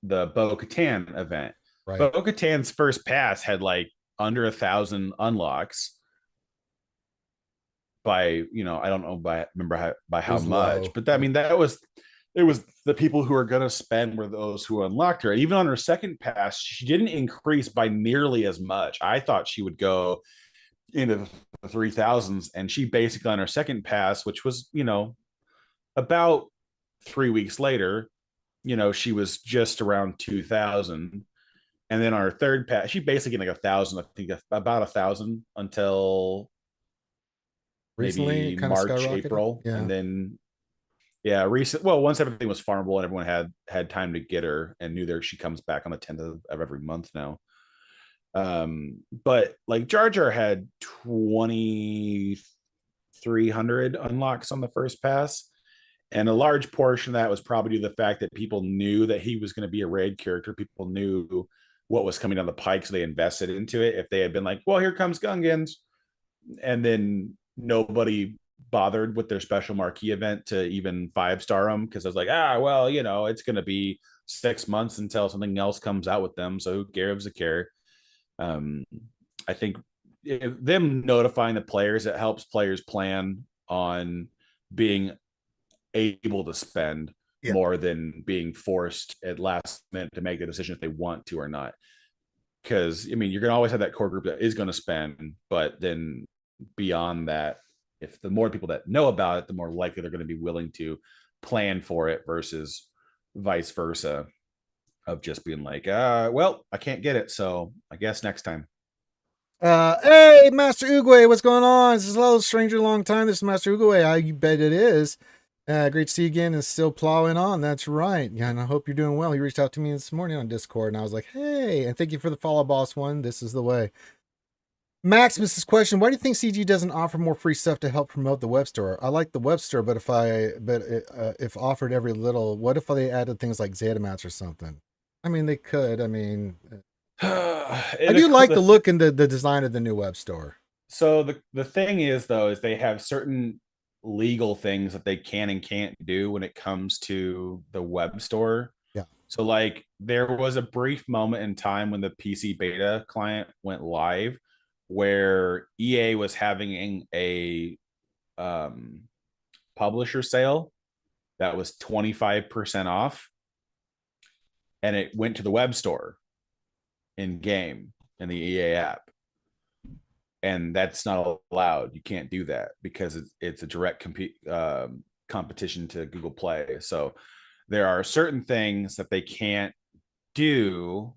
Bo-Katan event. Right. Bo-Katan's first pass had like under 1,000 unlocks by, you know, I don't know by how much, low. but I mean, it was the people who are going to spend were those who unlocked her. Even on her second pass, she didn't increase by nearly as much. I thought she would go into the 3,000s, and she basically on her second pass, which was, you know, about 3 weeks later, you know, she was just around 2,000. And then our third pass, she basically like 1,000, I think about 1,000 until recently, maybe March, April. Yeah. And then, yeah, once everything was farmable and everyone had time to get her and knew there, she comes back on the 10th of every month now. But like Jar Jar had 2,300 unlocks on the first pass. And a large portion of that was probably due to the fact that people knew that he was going to be a raid character. People knew what was coming down the pike, so they invested into it. If they had been like, well, here comes Gungans, and then nobody bothered with their special marquee event to even 5-star them, because I was like, well, you know, it's going to be 6 months until something else comes out with them, so who gives a care? I think them notifying the players, it helps players plan on being able to spend more than being forced at last minute to make the decision if they want to or not. Because I mean, you're gonna always have that core group that is going to spend, but then beyond that, if the more people that know about it, the more likely they're going to be willing to plan for it, versus vice versa, of just being like, well, I can't get it, so I guess next time. Hey, Master Uguay, what's going on? This is hello, stranger, long time. This is Master Uguay. You bet it is. Great to see you again and still plowing on. That's right. Yeah, and I hope you're doing well. He reached out to me this morning on Discord, and I was like, hey, and thank you for the follow boss one. This is the way. Maximus's question: why do you think CG doesn't offer more free stuff to help promote the web store? I like the web store, but if offered every little, what if they added things like Zetamats or something? I mean, they could. I mean, I do like the look and the design of the new web store. So the thing is, though, is they have certain legal things that they can and can't do when it comes to the web store. Yeah. So like there was a brief moment in time when the PC beta client went live where EA was having a publisher sale that was 25% off, and it went to the web store in game in the EA app. And that's not allowed. You can't do that because it's a direct competition to Google Play. So there are certain things that they can't do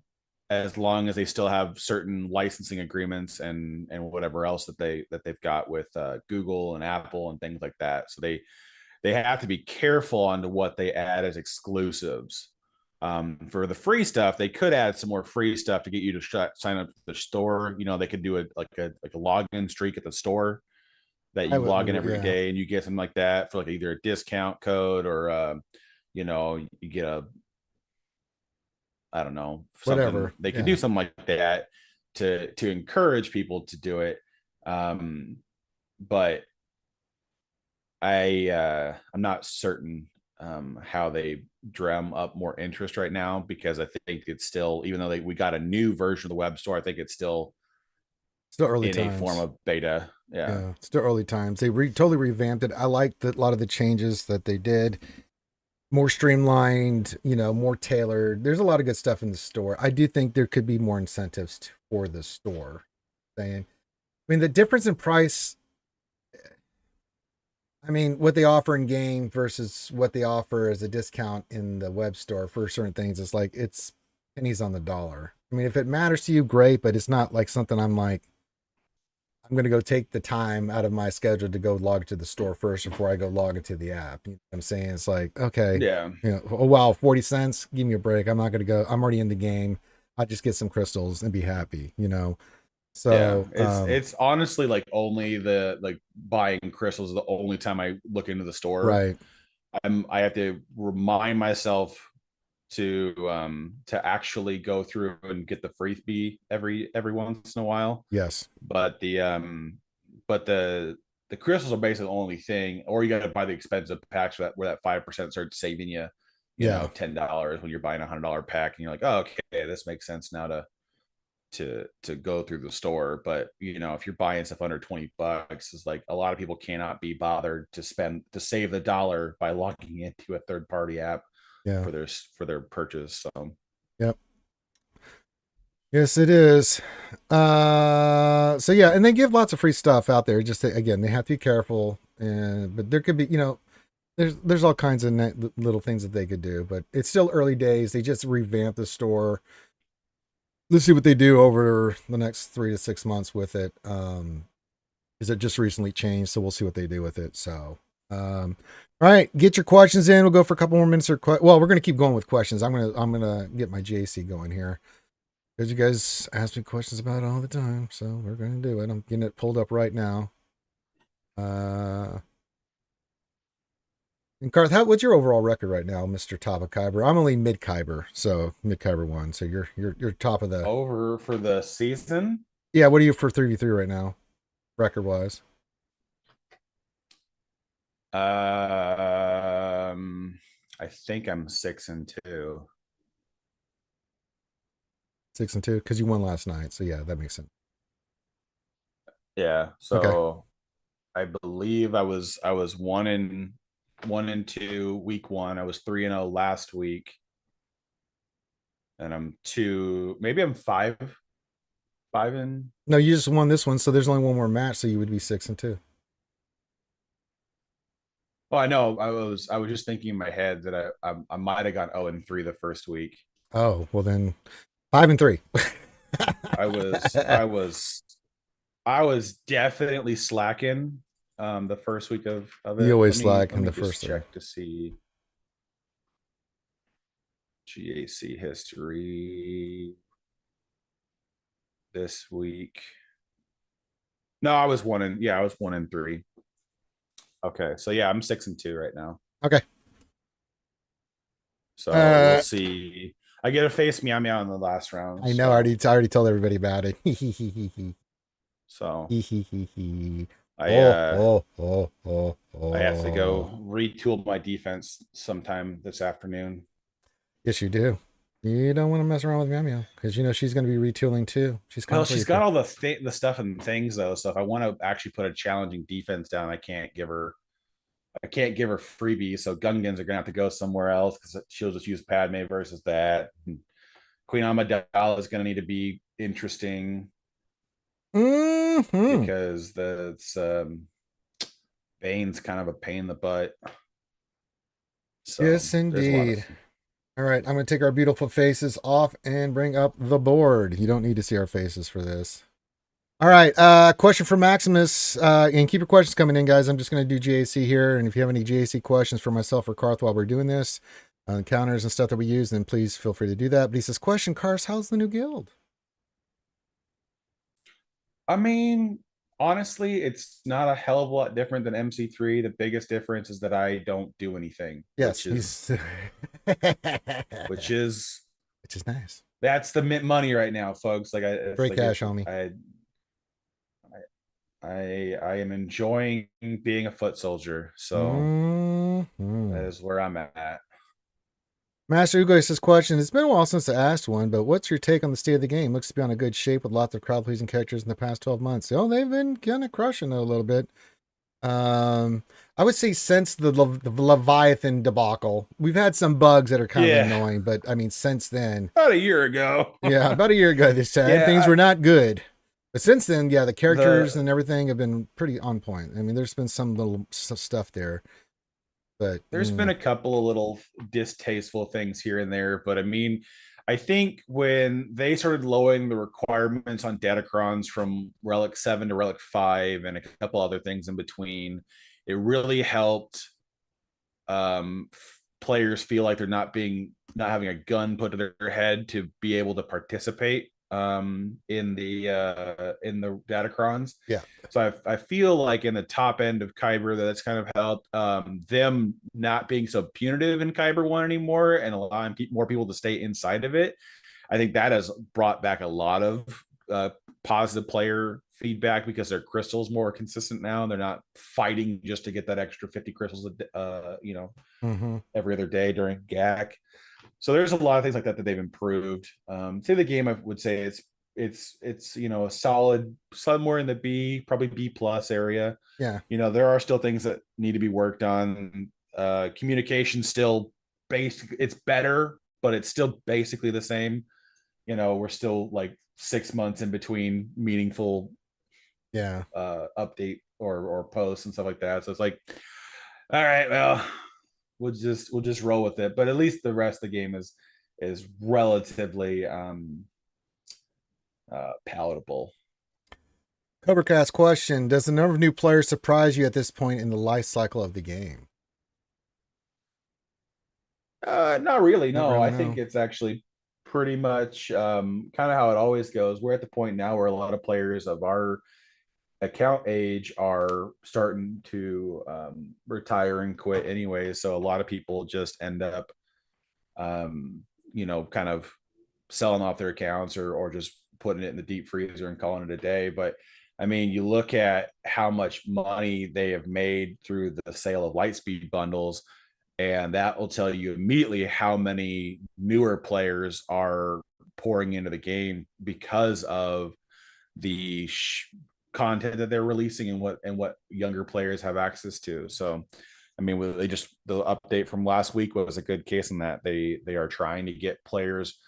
as long as they still have certain licensing agreements and whatever else that they've got with Google and Apple and things like that. So they have to be careful on to what they add as exclusives. For the free stuff, they could add some more free stuff to get you to sign up to the store. You know, they could do a login streak at the store that you log in every day, and you get something like that for like either a discount code or you know, you get a, I don't know, whatever. They could do something like that to encourage people to do it. But I'm not certain how they drum up more interest right now, because I think it's still, even though we got a new version of the web store, I think it's still early in times. A form of beta. Yeah, still early times. They totally revamped it. I liked a lot of the changes that they did. More streamlined, you know, more tailored. There's a lot of good stuff in the store. I do think there could be more incentives for the store. I mean, the difference in price, I mean, what they offer in game versus what they offer as a discount in the web store for certain things, it's like it's pennies on the dollar. I mean, if it matters to you, great, but it's not like something I'm like, I'm going to go take the time out of my schedule to go log to the store first before I go log into the app. You know what I'm saying? It's like, okay, yeah, you know, oh wow, 40 cents, give me a break. I'm not going to go. I'm already in the game. I'll just get some crystals and be happy, you know? So yeah, it's honestly like only the buying crystals is the only time I look into the store. Right. I have to remind myself to actually go through and get the freebie every once in a while. Yes. But the crystals are basically the only thing, or you got to buy the expensive packs where that 5% starts saving you, you know, $10 when you're buying $100 pack, and you're like, oh, okay, this makes sense now to go through the store. But you know, if you're buying stuff under $20, it's like a lot of people cannot be bothered to save the dollar by logging into a third-party app for their purchase. So yep. Yes, it is. So yeah, and they give lots of free stuff out there. Just again, they have to be careful, but there could be, you know, there's all kinds of little things that they could do, but it's still early days. They just revamped the store. Let's see what they do over the next 3 to 6 months with it. Is it just recently changed? So we'll see what they do with it. So, all right, get your questions in. We'll go for a couple more minutes. Well, we're gonna keep going with questions. I'm gonna get my JC going here, because you guys ask me questions about it all the time. So we're gonna do it. I'm getting it pulled up right now. And Karth, what's your overall record right now, Mr. Top of Kyber? I'm only mid Kyber, so mid Kyber 1. So you're top of the over for the season. Yeah, what are you for 3v3 right now, record wise? I think I'm 6-2. 6-2, because you won last night. So yeah, that makes sense. Yeah. So okay. I believe I was 1-2 week 1. I was 3-0 last week, and I'm 2. Maybe I'm 5. No, you just won this one, so there's only one more match, so you would be 6-2. Well, I know. I was just thinking in my head that I might have gone 0-3 the first week. Oh, well then 5-3. I was definitely slacking the first week of it. You always Let slack in me the just first three. check to see GAC history this week. No, I was 1-3. Okay, so yeah, I'm 6-2 right now. Okay. So we'll see. I get a face meow meow in the last round. I know. So, I already told everybody about it. so I I have to go retool my defense sometime this afternoon. Yes, you do. You don't want to mess around with Meow Meow because you know she's going to be retooling too. She's Well, she's got all the stuff and things though. So if I want to actually put a challenging defense down, I can't give her freebies. So Gungans are gonna have to go somewhere else because she'll just use Padme versus that. And Queen Amidala is gonna need to be interesting because Bane's kind of a pain in the butt. So yes, indeed. All right, I'm going to take our beautiful faces off and bring up the board. You don't need to see our faces for this. All right, question for Maximus, and keep your questions coming in, guys. I'm just going to do GAC here, and if you have any GAC questions for myself or Karth while we're doing this, counters and stuff that we use, then please feel free to do that. But he says, question, Karth, how's the new guild? I mean, honestly, it's not a hell of a lot different than MC3. The biggest difference is that I don't do anything. Yes, which is nice. That's the mint money right now, folks. Like great cash, homie. I am enjoying being a foot soldier. So that is where I'm at. Master SWGOH says, question, it's been a while since I asked one, but what's your take on the state of the game? Looks to be on a good shape with lots of crowd-pleasing characters in the past 12 months. Oh, they've been kind of crushing it a little bit. I would say since the Leviathan debacle, we've had some bugs that are kind of annoying, but I mean, since then. About a year ago. About a year ago this time. Things were not good. But since then, the characters and everything have been pretty on point. I mean, there's been some little stuff there. But there's been a couple of little distasteful things here and there, but I mean, I think when they started lowering the requirements on Datacrons from Relic 7 to Relic 5 and a couple other things in between, it really helped players feel like they're not having a gun put to their head to be able to participate in the Datacrons. So I feel like in the top end of Kyber that's kind of helped them not being so punitive in Kyber 1 anymore and allowing more people to stay inside of it. I think that has brought back a lot of positive player feedback because their crystals more consistent now and they're not fighting just to get that extra 50 crystals every other day during GAC. So there's a lot of things like that they've improved. Say the game, I would say it's a solid somewhere in the B, probably B plus area. There are still things that need to be worked on. Communication still it's better, but it's still basically the same. We're still like 6 months in between meaningful update or posts and stuff like that. So it's like, all right, well, we'll just roll with it. But at least the rest of the game is relatively palatable. Covercast question: does the number of new players surprise you at this point in the life cycle of the game? Not really. No, I think it's actually pretty much kind of how it always goes. We're at the point now where a lot of players of our account age are starting to retire and quit anyway. So a lot of people just end up, kind of selling off their accounts or just putting it in the deep freezer and calling it a day. But I mean, you look at how much money they have made through the sale of Lightspeed bundles, and that will tell you immediately how many newer players are pouring into the game because of the content that they're releasing and what younger players have access to. So, I mean, the update from last week was a good case in that they are trying to get players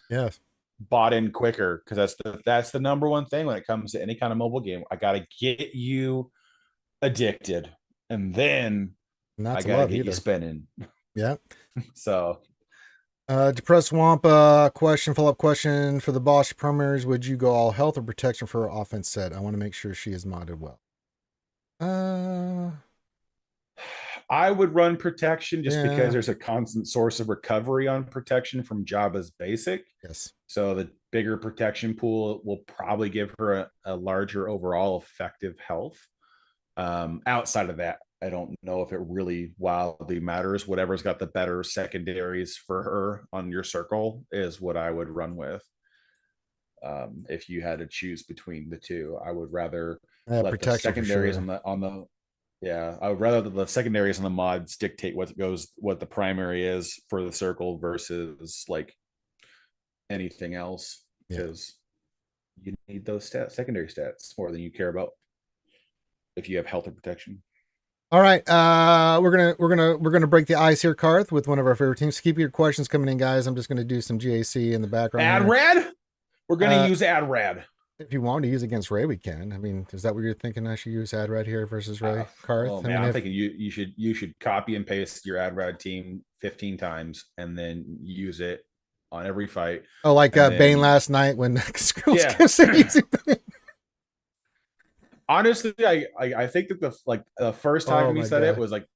bought in quicker because that's the number one thing when it comes to any kind of mobile game. I got to get you addicted, and then I got to get you spinning. So. Depressed Wampa follow-up question for the Bosch primers. Would you go all health or protection for her offense set? I want to make sure she is modded well. I would run protection just because Yeah. there's a constant source of recovery on protection from Jabba's basic. Yes. So the bigger protection pool will probably give her a larger overall effective health. Outside of that, I don't know if it really wildly matters. Whatever's got the better secondaries for her on your circle is what I would run with. If you had to choose between the two, I would rather let the Protection for secondaries sure. on the yeah, I would rather the secondaries and the mods dictate what the primary is for the circle versus like anything else, Yeah. because you need those secondary stats more than you care about if you have health or protection. All right, we're gonna break the ice here, Karth, with one of our favorite teams. Keep your questions coming in, guys. I'm just gonna do some GAC in the background. AdRad? We're gonna use AdRad. If you want to use against Ray, we can. I mean, is that what you're thinking? I should use AdRad here versus Ray, Karth? Oh man, I'm thinking you should copy and paste your AdRad team 15 times and then use it on every fight. Oh, like then, Bane last night when Skrills yeah. kept using Bane. Honestly, I think that the first time he said God. it was like,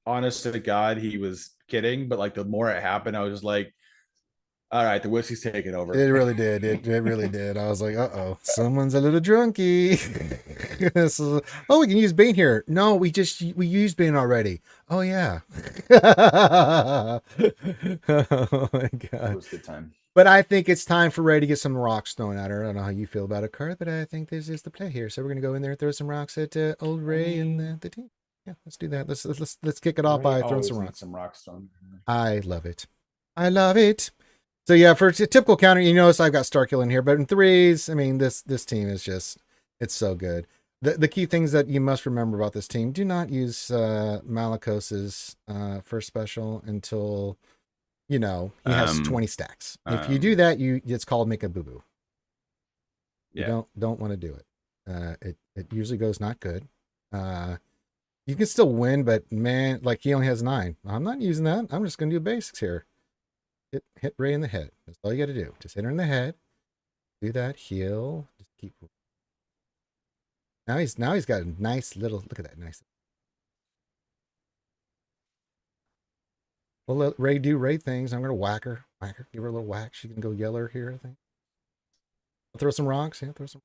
honest to God, he was kidding. But like the more it happened, I was just like, all right, the whiskey's taking over. It really did. It really did. I was like, someone's a little drunky. So, we can use Bane here. No, we used Bane already. Oh yeah. Oh my God. It was a good time. But I think it's time for Ray to get some rocks thrown at her. I don't know how you feel about it, Karth, but I think this is the play here. So we're gonna go in there and throw some rocks at old Ray and the team. Yeah, let's do that. Let's kick it off by throwing some rocks. Some rocks thrown. I love it. I love it. So yeah, for a typical counter, you notice I've got Starkill in here, but in threes, I mean, this team is just, it's so good. The key things that you must remember about this team: do not use Malicos's first special until he has 20 stacks. If you do that, it's called make a boo boo. Yeah. You don't want to do it. It usually goes not good. You can still win, but man, like he only has 9. I'm not using that. I'm just gonna do basics here. Hit Ray in the head. That's all you got to do. Just hit her in the head. Do that. Heal. Just keep. Now he's got a nice little. Look at that nice. We'll let Ray do Ray things. I'm gonna whack her. Give her a little whack. She can go yeller here. I think. I'll throw some rocks. Yeah, throw some.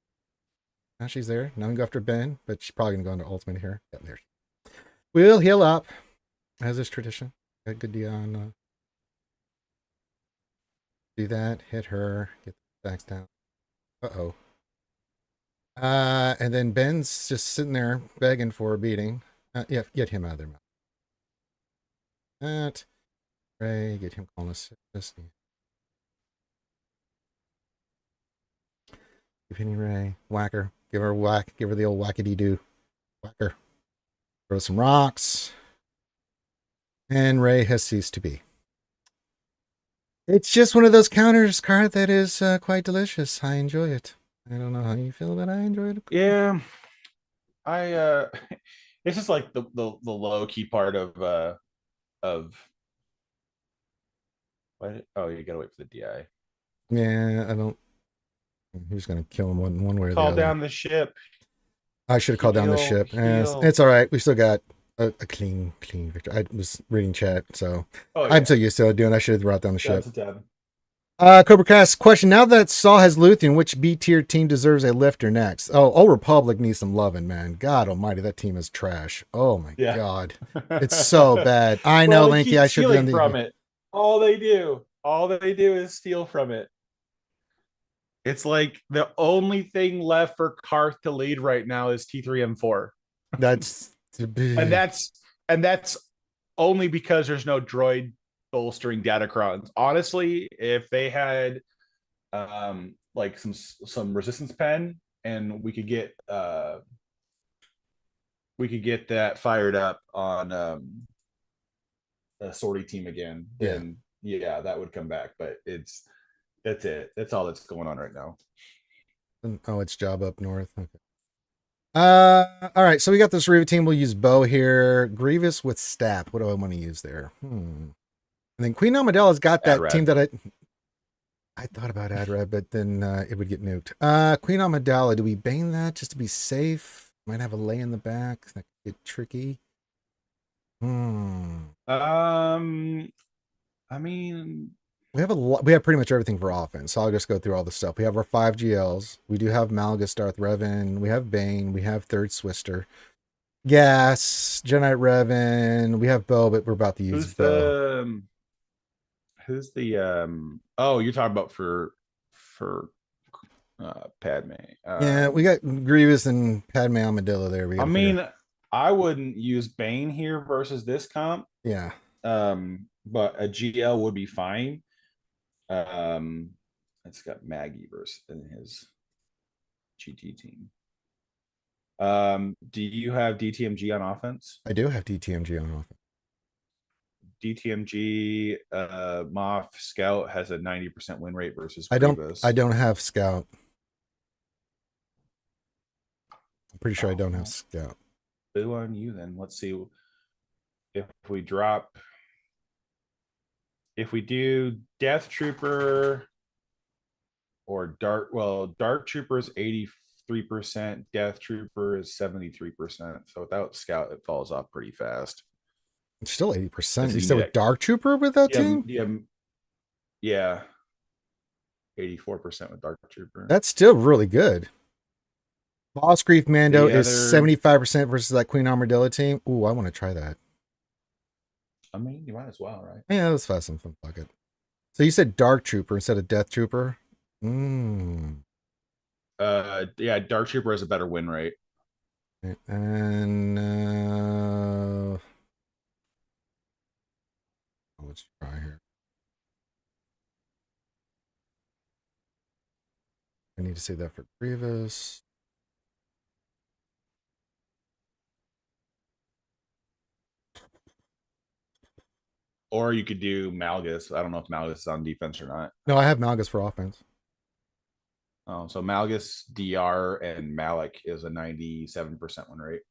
Now she's there. Now we can go after Ben, but she's probably gonna go into ultimate here. Yeah, there. We'll heal up, as is tradition. Got good deal on. Do that, hit her, get the stacks down. And then Ben's just sitting there begging for a beating. Yeah, get him out of there. That. Ray, get him calling us. Just keep hitting Ray. Whack her. Give her a whack. Give her the old whackity-doo. Whack her. Throw some rocks. And Ray has ceased to be. It's just one of those counters, Karth, that is quite delicious. I enjoy it. I don't know how you feel, but I enjoy it. Yeah, it's just like the low key part of what? Oh, you gotta wait for the DI. Yeah, I don't. Who's gonna kill him one way or the Call other? down the ship. I should have called down the ship. It's all right. We still got a clean victory. I was reading chat, so I'm so used to it doing. I should have brought down the ship. Cobra Cast question: now that Saul has Luthien, which B tier team deserves a lifter next? Old Republic needs some loving, man. God Almighty, that team is trash. Oh my God, it's so bad. I know, Linky. I should have done from it. All they do is steal from it. It's like the only thing left for Karth to lead right now is T3M4. And that's only because there's no droid bolstering Datacrons. Honestly, if they had like some resistance pen and we could get that fired up on a sortie team again, then yeah, that would come back. But that's it. That's all that's going on right now. Oh, it's job up north. Okay. All right, so we got this Reva team. We'll use Bow here. Grievous with Stap. What do I want to use there? And then Queen Amidala's got that team that I thought about AdRed, but then it would get nuked. Queen Amidala, do we bane that just to be safe? Might have a lay in the back. That could get tricky. I mean, We have a lot. We have pretty much everything for offense. So I'll just go through all the stuff. We have our 5 GLs. We do have Malgus, Darth Revan. We have Bane. We have Third Swister. Gas, Jedi Revan. We have Bo, but we're about to use Bo. Who's the oh, you're talking about for Padme. Yeah, we got Grievous and Padme Armadillo there. I mean, I wouldn't use Bane here versus this comp. Yeah. But a GL would be fine. It's got Maggie versus in his GT team. Do you have DTMG on offense? I do have DTMG on offense. DTMG Moff Scout has a 90% win rate versus I Grievous. don't have Scout. I'm pretty sure I don't have Scout. Boo on you then. Let's see if we drop. If we do Death Trooper or Dark Trooper is 83%, Death Trooper is 73%. So without Scout, it falls off pretty fast. It's still 80%. You Yeah. said with Dark Trooper with that team? Yeah. 84% with Dark Trooper. That's still really good. Boss Grief Mando is 75% versus that Queen Armadillo team. Ooh, I want to try that. I mean, you might as well, right? Yeah, that's fast and fun. Fuck it. So you said Dark Trooper instead of Death Trooper? Yeah, Dark Trooper has a better win rate. And let's try here. I need to say that for Grievous. Or you could do Malgus. I don't know if Malgus is on defense or not. No, I have Malgus for offense. Oh, so Malgus, DR, and Malik is a 97% win rate.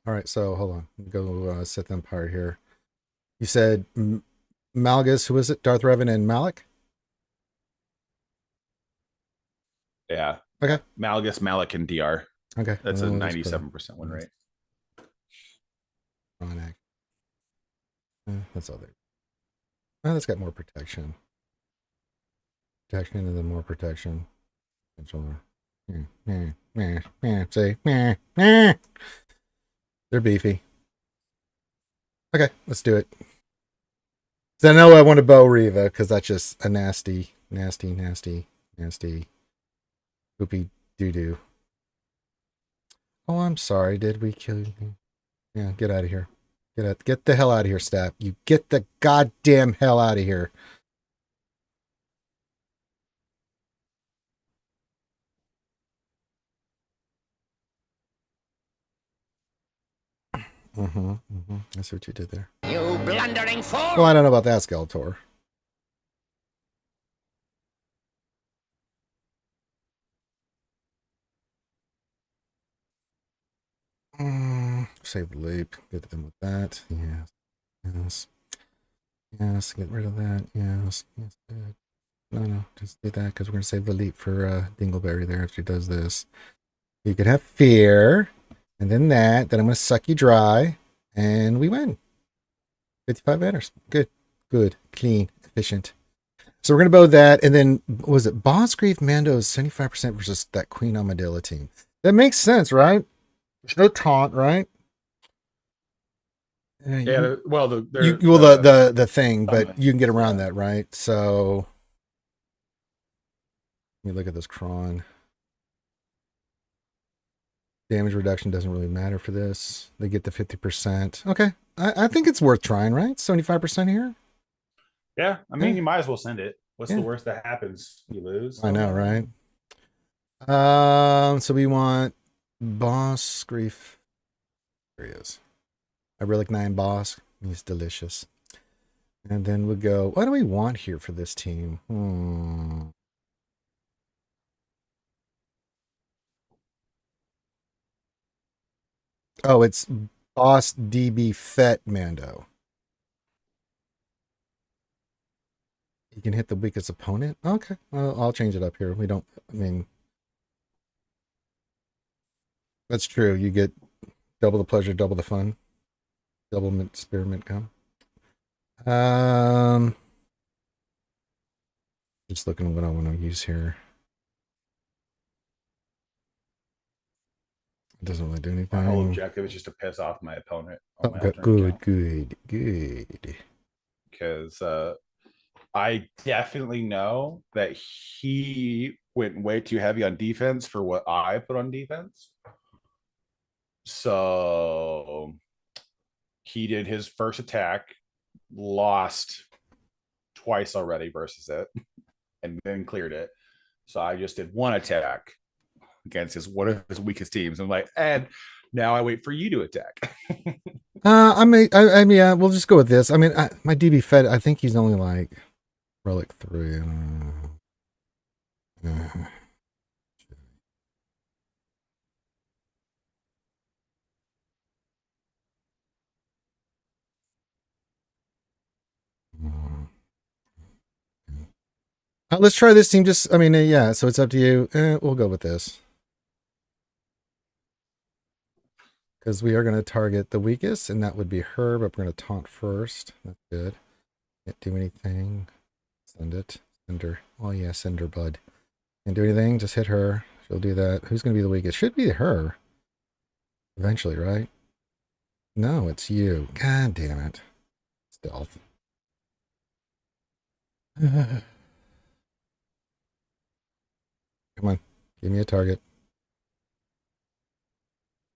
All right, so hold on. Go Sith Empire here. You said Malgus, who is it? Darth Revan and Malik? Yeah. Okay. Malgus, Malik, and DR. Okay. That's a 97% win rate. That's all there. Oh, that's got more protection. Protection and then more protection. See? They're beefy. Okay, let's do it. So I know I want to Bo Reva because that's just a nasty poopy doo-doo. Oh, I'm sorry. Did we kill you? Yeah, get out of here. Get the hell out of here, Stab. You get the goddamn hell out of here. I see what you did there. You blundering fool! Well, I don't know about that, Skeletor. Save the leap. Get them with that. Yes. Get rid of that. Yes. Good. No. Just do that because we're going to save the leap for Dingleberry there if she does this. You could have fear. And then that. Then I'm going to suck you dry. And we win. 55 banners. Good. Clean. Efficient. So we're going to bow that. And then, was it Boss Grief Mando is 75% versus that Queen Armadillo team? That makes sense, right? There's no taunt, right? Yeah, the thing, but you can get around that, right? So let me look at this cron. Damage reduction doesn't really matter for this. They get the 50%. Okay, I think it's worth trying, right? 75% here. Yeah, I mean, you might as well send it. What's the worst that happens? You lose. I know, right? So we want Boss Grief. There he is. A Relic 9 boss. He's delicious. And then we'll go, what do we want here for this team? Oh, it's Boss DB Fett Mando. You can hit the weakest opponent? Okay, well, I'll change it up here. We don't, I mean... That's true. You get double the pleasure, double the fun, double mint spearmint gum. Just looking at what I want to use here. It doesn't really do anything. My whole objective is just to piss off my opponent. Oh, good. Because I definitely know that he went way too heavy on defense for what I put on defense. So he did his first attack, lost twice already versus it, and then cleared it. So I just did one attack against one of his weakest teams. I'm like, and now I wait for you to attack. I mean, yeah, we'll just go with this. I mean, my DB Fed, I think he's only like Relic 3. Let's try this team. Just, I mean, yeah, so it's up to you. We'll go with this. Because we are going to target the weakest, and that would be her, but we're going to taunt first. That's good. Can't do anything. Send it. Send her. Oh, yeah, send her, bud. Can't do anything. Just hit her. She'll do that. Who's going to be the weakest? Should be her. Eventually, right? No, it's you. God damn it. Stealth. Come on. Give me a target.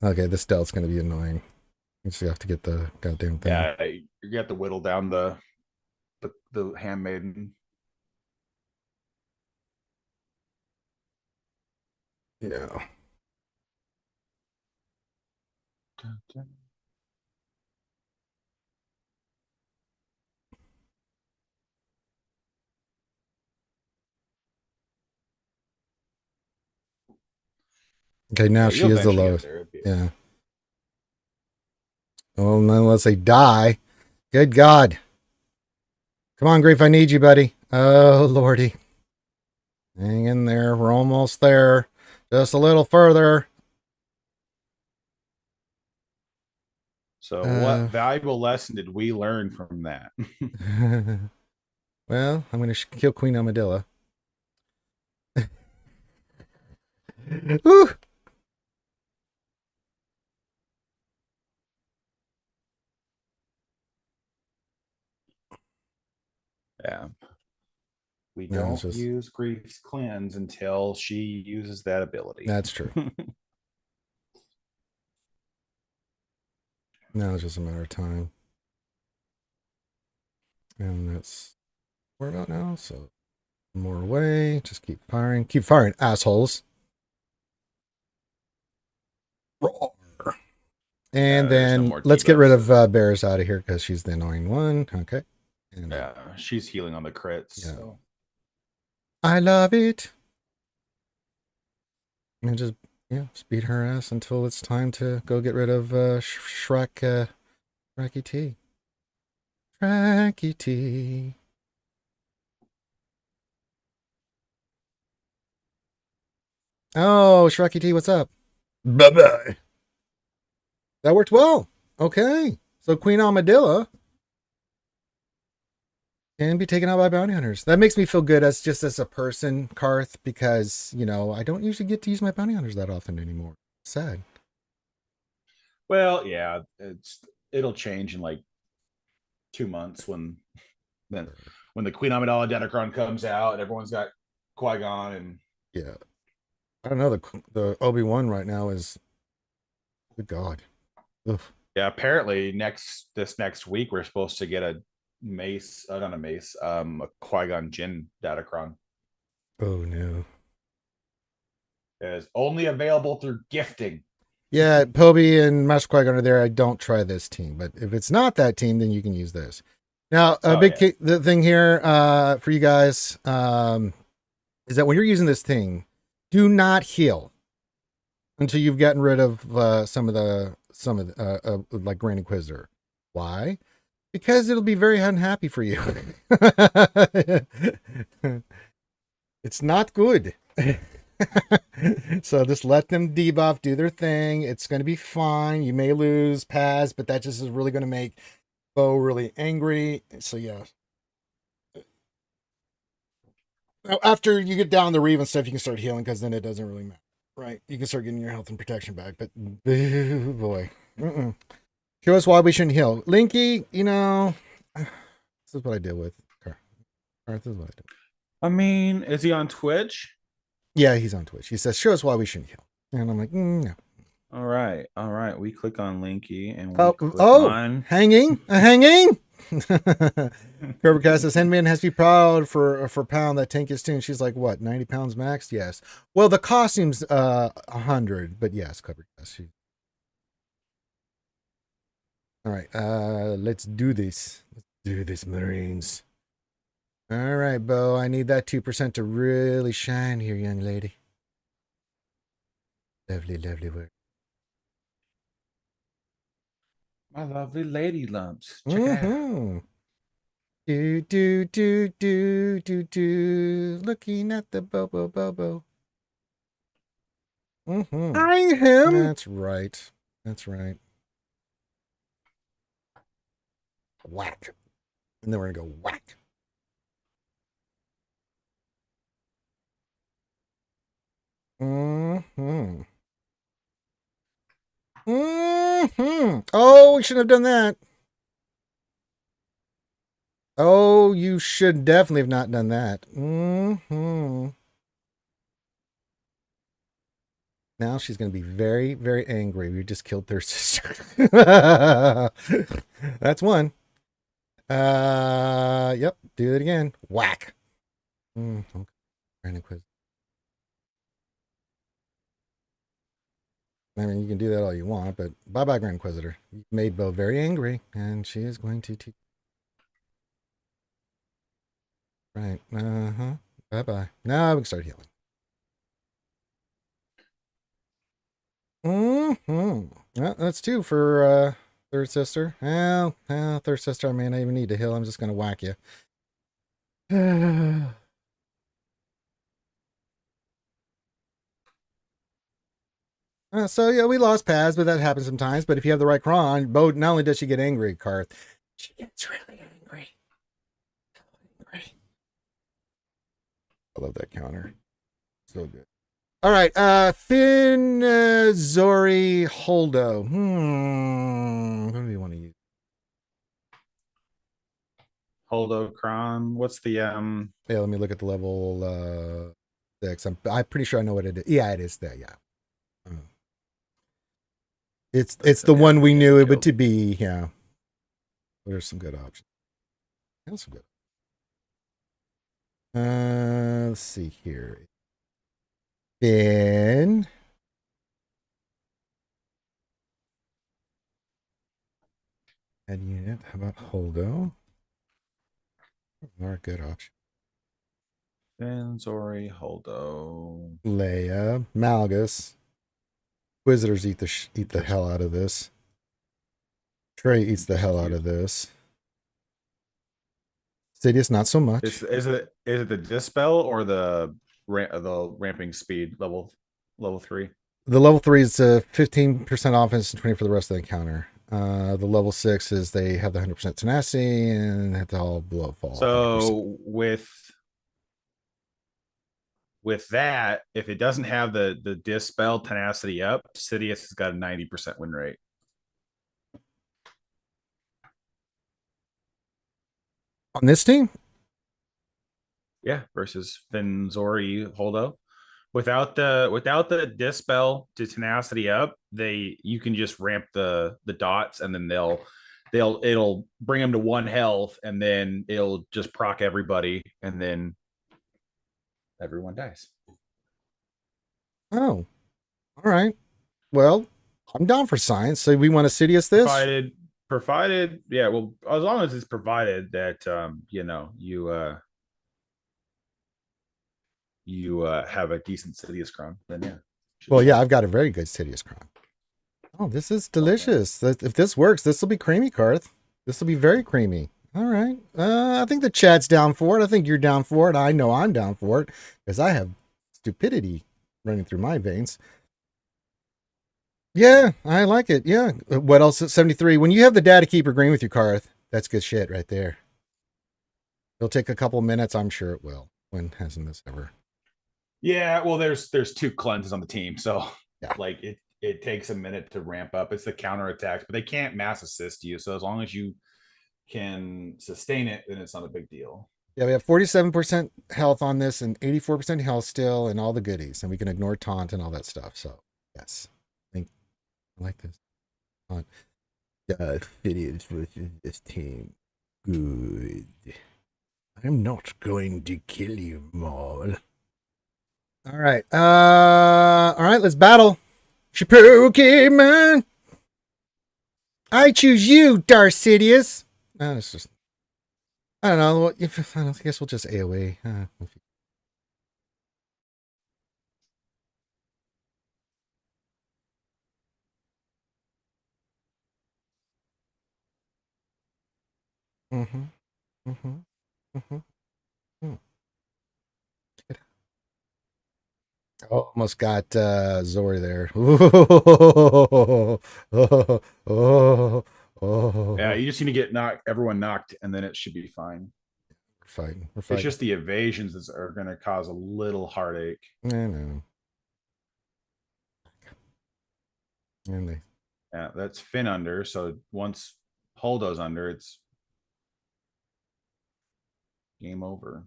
Okay, the stealth's going to be annoying. You just have to get the goddamn thing. Yeah, you got to whittle down the handmaiden. Yeah. Okay, now she is the lowest. Yeah. Well, unless they die. Good God. Come on, Grief, I need you, buddy. Oh, Lordy. Hang in there. We're almost there. Just a little further. So what valuable lesson did we learn from that? Well, I'm going to kill Queen Amadilla. Woo! Yeah. We No, don't it's just- use Grief's cleanse until she uses that ability. That's true. Now it's just a matter of time. And that's what we're about now. So more away. Just keep firing. Keep firing, assholes. Roar. And there's no then more let's get rid of debuffs. Bears out of here because she's the annoying one. Okay. And Yeah, she's healing on the crits. Yeah. So. I love it. And just, yeah, beat her ass until it's time to go get rid of Shrekky T. Shrekky T. Oh, Shrekky T, what's up? Bye-bye. That worked well. Okay. So Queen Amadilla can be taken out by bounty hunters. That makes me feel good as a person, Karth, because, you know, I don't usually get to use my bounty hunters that often anymore. Sad. Well, yeah, it'll change in like 2 months when the Queen Amidala Datacron comes out and everyone's got Qui-Gon and Yeah. I don't know. The Obi-Wan right now is, good God. Ugh. yeah, apparently this next week we're supposed to get a Qui-Gon Jinn Datacron. Oh no. It is only available through gifting. Yeah, Poby and Master Qui-Gon are there. I don't try this team, but if it's not that team, then you can use this. Now, the thing here for you guys is that when you're using this thing, do not heal until you've gotten rid of some of the like Grand Inquisitor. Why? Because it'll be very unhappy for you. It's not good. So just let them debuff, do their thing. It's going to be fine. You may lose Paz, but that just is really going to make Bo really angry. So yeah. Now, after you get down the Reeve and stuff, you can start healing because then it doesn't really matter, right? You can start getting your health and protection back. But boy, show us why we shouldn't heal. Linky, this is what I deal with. This is what I do. I mean, is he on Twitch? Yeah, he's on Twitch. He says, show us why we shouldn't heal. And I'm like, no. All right. We click on Linky and we click on hanging. Curbercast says, Henman has to be proud for pound that tank is tuned. She's like, what, 90 pounds max? Yes. Well, the costume's 100, but yes, Curbercast. All right, let's do this. Let's do this, Marines. All right, Bo, I need that 2% to really shine here, young lady. Lovely, lovely work. My lovely lady lumps. Check it out. Do. Looking at the Bobo. Eyeing him. That's right. Whack. And then we're going to go whack. Oh, we shouldn't have done that. Oh, you should definitely have not done that. Now she's going to be very, very angry. We just killed their sister. That's one. Yep. Do it again. Whack. I'm trying to quiz. I mean, you can do that all you want, but bye-bye, Grand Inquisitor. You made Bo very angry, and she is going to teach. Right. Bye-bye. Now we can start healing. Well, that's 2 for third sister. Well, third sister, I may not even need to heal. I'm just going to whack you. So yeah, we lost Paz, but that happens sometimes. But if you have the right cron, Bo, not only does she get angry, Karth, she gets really angry. I love that counter. So good. All right, Finn Zori Holdo. Who do you want to use? Holdo Kron. What's the Yeah, let me look at the level 6. I'm pretty sure I know what it is. Yeah, it is there. Yeah. It's the one we knew it would to be. Yeah. There's some good options. That's some good. Let's see here. Finn. Add unit. How about Holdo? Are a good option. Finn, Zori, Holdo, Leia, Malgus. Inquisitors eat the hell out of this. Trey eats the hell out of this. Sidious, not so much. Is it the dispel or the ramping speed level 3? The level 3 is 15% offense and 20 for the rest of the encounter. The level 6 is they have the 100% tenacity and have to all blow fall. So 100%. With that, if it doesn't have the dispel tenacity up, Sidious has got a 90% win rate. On this team? Yeah, versus Finn, Zori, Holdo. Without the dispel to tenacity up, you can just ramp the dots and then it'll bring them to 1 health and then it'll just proc everybody and then everyone dies. Oh, all right. Well, I'm down for science. So we want to Sidious this? Provided, yeah. Well, as long as it's provided that you have a decent Sidious Crown, then yeah. Well, yeah, I've got a very good Sidious Crown. Oh, this is delicious. Okay. If this works, this will be creamy, Karth. This will be very creamy. All right. I think the chat's down for it. I think you're down for it. I know I'm down for it because I have stupidity running through my veins. Yeah, I like it. Yeah. What else? 73. When you have the data keep agreeing with you, Karth, that's good shit right there. It'll take a couple minutes. I'm sure it will. When hasn't this ever? Yeah, well, there's 2 cleanses on the team, so Yeah. like it takes a minute to ramp up. It's the counterattacks, but they can't mass assist you. So as long as you can sustain it, then it's not a big deal. Yeah, we have 47% health on this and 84% health still and all the goodies. And we can ignore taunt and all that stuff. So, yes. I like this. Phineas versus this team. Good. I'm not going to kill you, Maul. All right. All right, let's battle. Pokemon. I choose you, Darth Sidious. It's just, I don't know. I guess we'll just AoE. Mm-hmm. Mm-hmm. Mm-hmm. Oh, almost got Zori there. Yeah, you just need to get everyone knocked, and then it should be fine. We're fighting. It's just the evasions that are going to cause a little heartache. I know. Yeah, that's Finn under. So once Holdo's under, it's game over.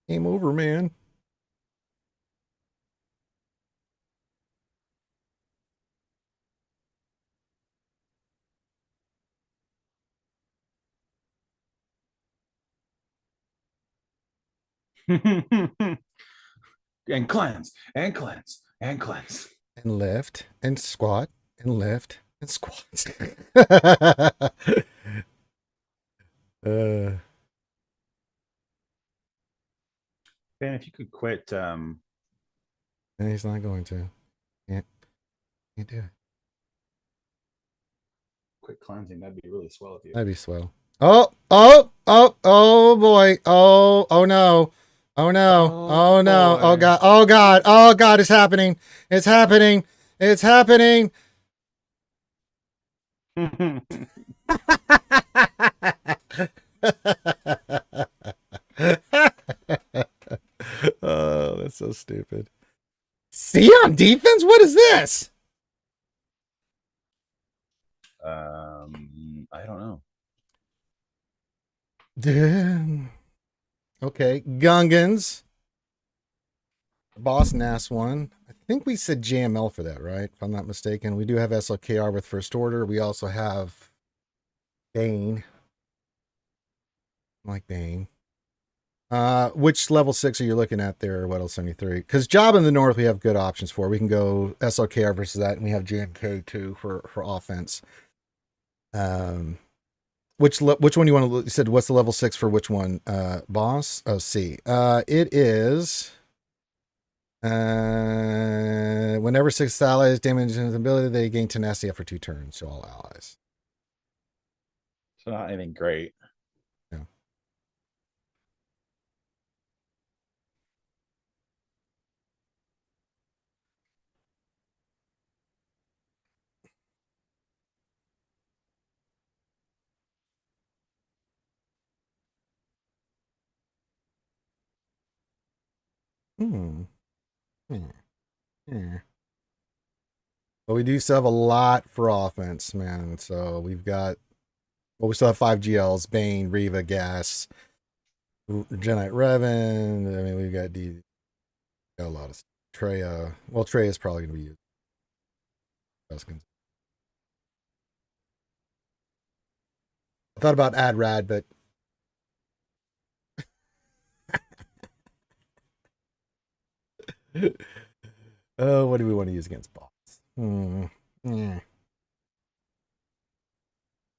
Game over, man. And cleanse and cleanse and cleanse And lift and squat and lift and squat. Ben, if you could quit and he's not going to. Can't do it. quit cleansing, that'd be really swell if you. That'd be swell. Oh boy. Oh no. Oh no. Oh no. Boy. Oh god. Oh god. Oh god, it's happening. It's happening. It's happening. Oh, that's so stupid. See on defense? What is this? I don't know. Okay, Gungans. Boss Nass one. I think we said JML for that, right? If I'm not mistaken. We do have SLKR with First Order. We also have Bane. I like Bane. Which level 6 are you looking at there, Weddle 73? Because Job in the North we have good options for. We can go SLKR versus that, and we have JNK too for offense. Which one you want to? You said what's the level 6 for which one? Boss. Oh, C. It is. Whenever 6 allies damage his ability, they gain tenacity after 2 turns. So all allies. So not anything great. Yeah. But we do still have a lot for offense, man. So we've got, well, we still have 5 GLs, Bane, Reva, Gas, Jedi Revan. I mean, we've got got a lot of Treya. Well, Treya is probably going to be used. I thought about Ad Rad, but oh, what do we want to use against boss? Yeah.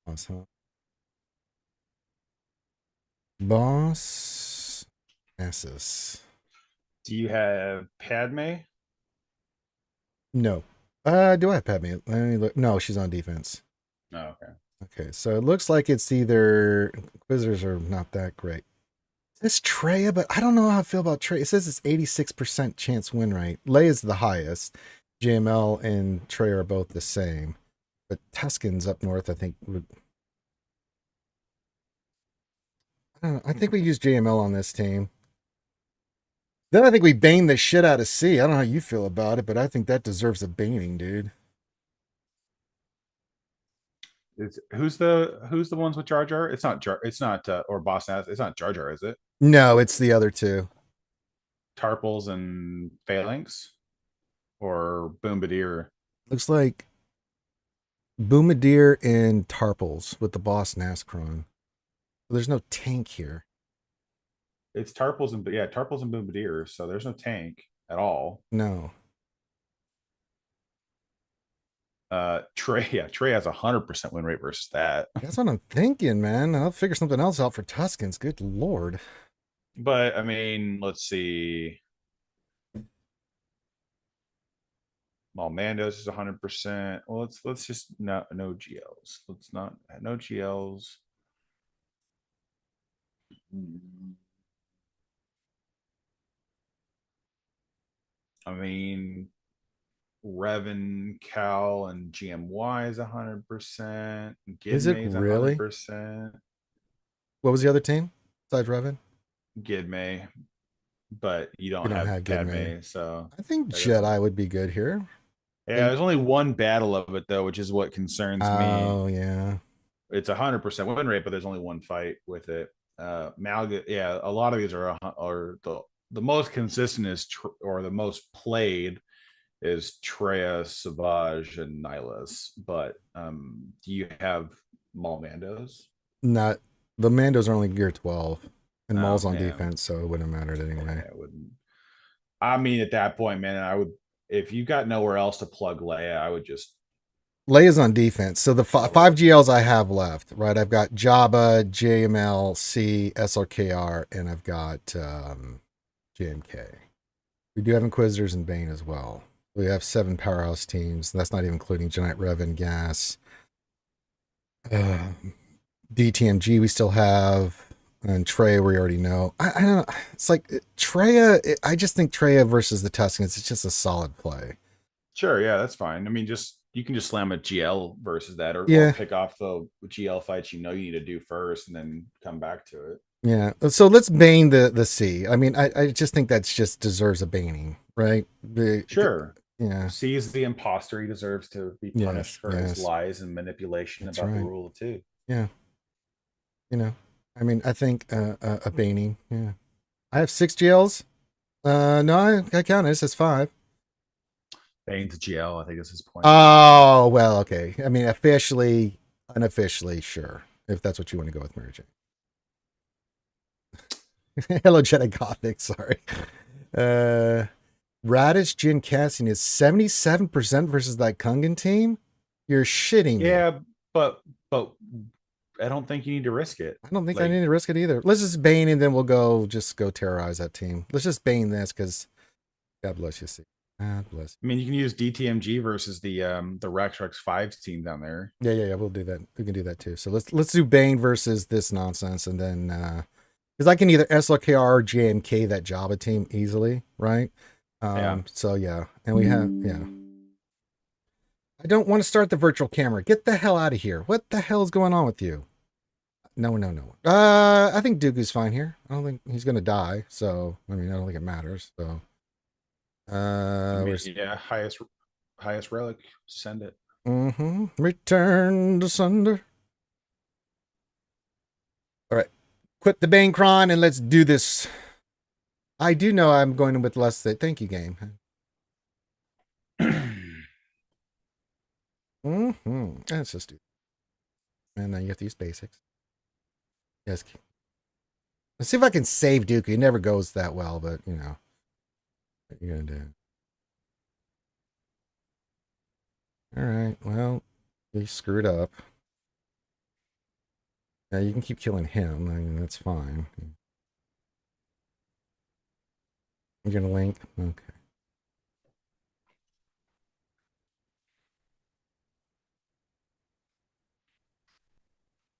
Boss, huh? Boss. Nessus. Do you have Padme? No. Do I have Padme? Let me look. No, she's on defense. Oh, okay. Okay, so it looks like it's either Inquisitors are not that great. It's Treya, but I don't know how I feel about Treya. It says it's 86% chance win rate. Leia is the highest. JML and Treya are both the same. But Tuscans up north, I think, would. I don't know. I think we use JML on this team. Then I think we bane the shit out of C. I don't know how you feel about it, but I think that deserves a baning, dude. Who's the ones with Jar Jar? It's not or Boss Nass. It's not Jar Jar, is it? No, it's the other two. Tarpals and Phalanx or Boombadir. Looks like Boomadir and Tarpals with the boss Nascron. There's no tank here. It's Tarpals and Boombadir. So there's no tank at all. No. Trey has 100% win rate versus that. That's what I'm thinking, man. I'll figure something else out for Tuscans. Good lord. But I mean, let's see. Malmandos is 100%. Well, let's just no GLs. Let's not no GLs. I mean, Revan, Cal, and GMY is 100%. Is it really? 100%. What was the other team besides Revan? Gidme, but you don't don't have have Padme, Gidme. so I think Jedi would be good here. yeah. There's only one battle of it though, which is what concerns me. Oh yeah. It's 100% win rate, but there's only one fight with it. Malga, yeah, a lot of these are the most consistent is or the most played is Treya, Savage, and Nihilus. But do you have Maul Mandos? Not the Mandos are only gear 12, and Maul's on yeah. defense, so it wouldn't have mattered anyway. Yeah, it wouldn't. I mean, at that point, man, I would if you got nowhere else to plug Leia, I would just. Leia's on defense. So the five GLs I have left, right? I've got Jabba, JML, C, SLKR, and I've got JMK. We do have Inquisitors and Bane as well. We have 7 powerhouse teams. That's not even including Giant Revan, Gas. DTMG we still have. And Treya we already know. I don't know. It's like Treya. I just think Treya versus the Tuscans is just a solid play. Sure, yeah, that's fine. I mean, you can just slam a GL versus that, or pick off the GL fights you need to do first, and then come back to it. Yeah. So let's bane the C. I mean, I just think that's just deserves a baning, right? Sure. Yeah. C is the imposter. He deserves to be punished for his lies and manipulation about the rule of 2. Yeah. I mean, I think a baning. Yeah. I have 6 GLs. No, I counted. It says 5. Bane's GL, I think is his point. Oh, well, okay. I mean, officially, unofficially, sure. If that's what you want to go with, Mary Jane. Hello, Jedi Gothic. Sorry. Radish Jin Cassian is 77% versus that Kungan team. You're shitting me. Yeah, but I don't think you need to risk it. I don't think I need to risk it either. Let's just bane and then we'll go terrorize that team. Let's just bane this because God bless you. See. God bless. I mean, you can use DTMG versus the Rex 5's team down there. Yeah. We'll do that. We can do that too. So let's do Bane versus this nonsense, and then because I can either SLKR or JMK that Jabba team easily, right? So yeah, and we have I don't want to start the virtual camera. Get the hell out of here. What the hell is going on with you? No. I think Dooku's fine here. I don't think he's gonna die. So I mean, I don't think it matters. So. Highest relic, send it. Return to Sunder. All right, quit the Banecron and let's do this. I do know I'm going with less than. Thank you, game. Let's just do. And then you have to use basics. Yes. Let's see if I can save Dooku. He never goes that well, but you know. What are you gonna do? All right, well, he screwed up. Yeah, you can keep killing him. I mean, that's fine. You're gonna link? Okay.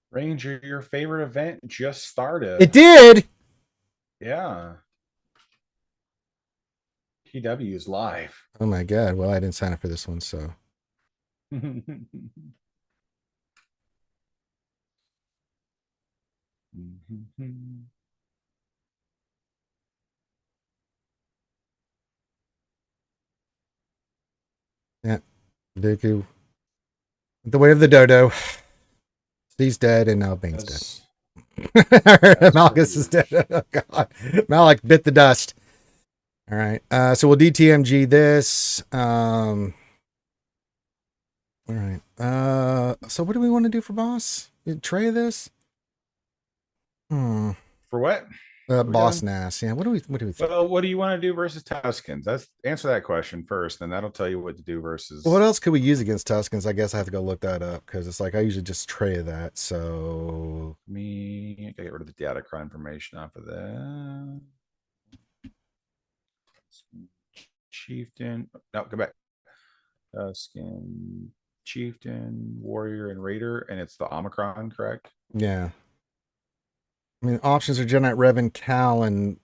Ranger, your favorite event just started. It did! Yeah. TW is live. Oh my god. Well, I didn't sign up for this one, so yeah. Dooku. The way of the dodo. He's dead, and now Bane's dead. Malgus is dead. Oh god. Malik bit the dust. All right. So we'll DTMG this. All right. So what do we want to do for boss? Tray this? For what? Boss Nass. Yeah. What do we think? Well, what do you want to do versus Tuskens? That's answer that question first, then that'll tell you what to do versus. What else could we use against Tuskens? I guess I have to go look that up because it's like I usually just tray that. So I gotta get rid of the data crime information off of that. Chieftain. No, go back. Tusken, Chieftain, Warrior, and Raider, and it's the Omicron, correct? yeah. I mean, options are Jedi Revan, Cal, and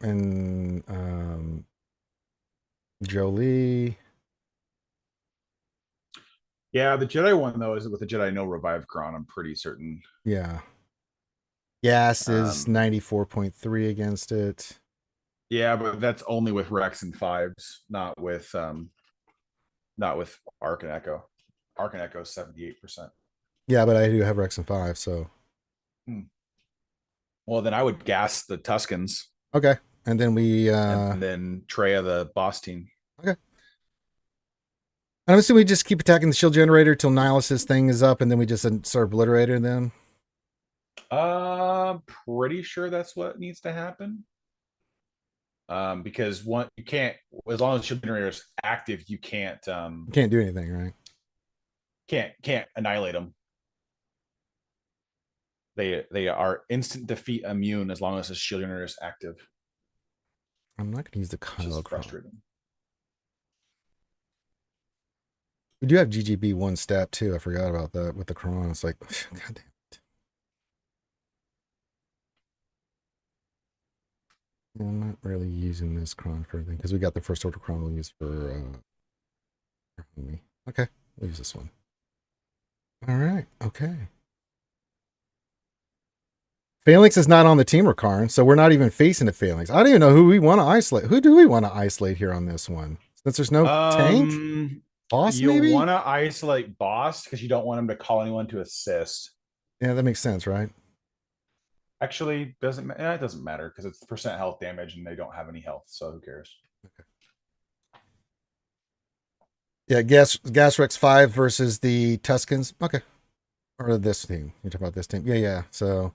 Jolie. Yeah, the Jedi one though is with the Jedi no revive cron. I'm pretty certain. Yeah. Gas is 94.3 against it. Yeah, but that's only with Rex and fives, not with Arc and Echo. Arc and Echo is 78%. Yeah, but I do have Rex and 5, so. Well, then I would gas the Tuskens. Okay. And then we and then Treya the boss team. Okay. I'm assuming we just keep attacking the shield generator till Nihilus's thing is up, and then we just start obliterating them. Pretty sure that's what needs to happen. Because you can't, as long as the shield generator is active, you can't you can't do anything, right? Can't annihilate them. They are instant defeat immune as long as the shield generator is active. I'm not gonna use the Kylo. Frustrating. We do have GGB one stat too. I forgot about that with the Quran. It's like, god damn it. Yeah, I'm not really using this Quran for anything because we got the first order Quran we'll use for me. Okay, we'll use this one. All right, okay. Phalanx is not on the team, Rakarn, so we're not even facing the Phalanx. I don't even know who we want to isolate. Who do we want to isolate here on this one? Since there's no tank? Boss, you maybe? want to isolate boss because you don't want him to call anyone to assist. Yeah, that makes sense, right? Actually, it doesn't matter because it's percent health damage and they don't have any health, so who cares? Okay. Yeah, Gas Rex 5 versus the Tuskens. Okay. Or this team. You're talking about this team. Yeah. So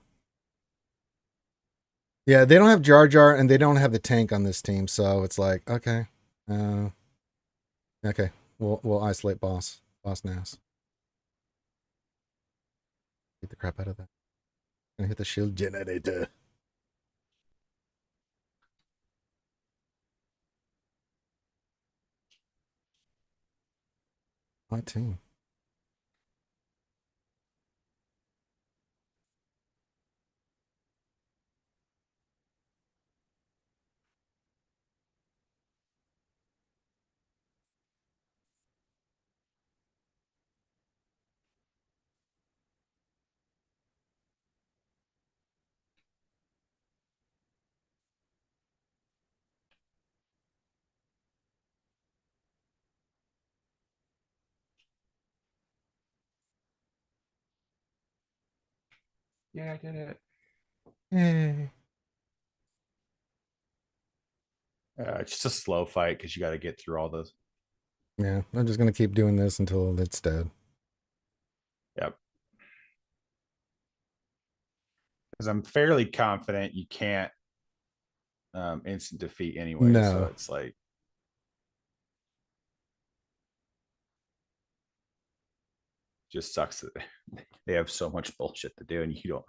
yeah, they don't have Jar Jar and they don't have the tank on this team, so it's like, okay. Okay. We'll isolate Boss Nass. Get the crap out of that. Gonna hit the shield generator. My team. Yeah, I did it. Yay. It's just a slow fight because you got to get through all those. Yeah, I'm just gonna keep doing this until it's dead. Yep. Because I'm fairly confident you can't instant defeat anyway. No. So it's like just sucks that they have so much bullshit to do and you don't.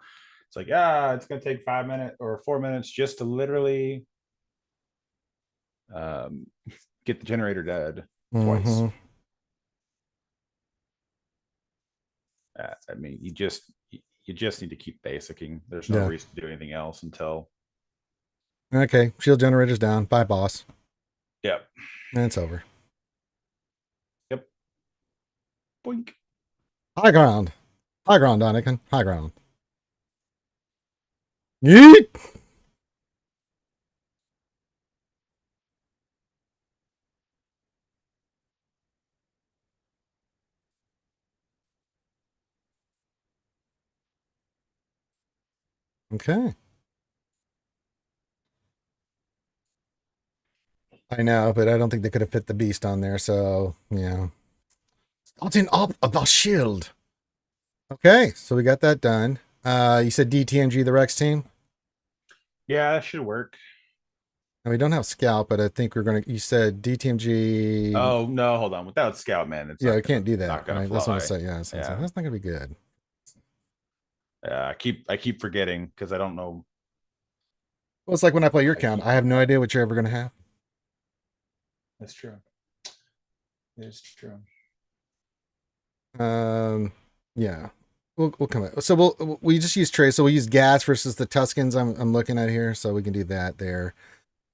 It's like, it's gonna take 5 minutes or 4 minutes just to literally get the generator dead twice. I mean, you just need to keep basicing. There's no reason to do anything else until Okay, shield generator's down. Bye, boss. Yep. And it's over. Yep. Boink. High ground. High ground, Anakin. High ground. Yeet! Okay. I know, but I don't think they could have fit the beast on there, so yeah. Starting up the shield. Okay, so we got that done. You said DTMG, the Rex team? Yeah, that should work. And we don't have Scout, but I think we're gonna. You said DTMG. Oh no, hold on. Without Scout, man, it's yeah, not we can't gonna, do that. not gonna Right? fly. That's what I say. Yeah, so Yeah. that's not gonna be good. Yeah, I keep forgetting because I don't know. Well, it's like when I play your I count. keep I have no idea what you're ever gonna have. That's true. It's true. Yeah, we'll come in. So we just use trace. So we use gas versus the Tuscans. I'm looking at here, so we can do that there.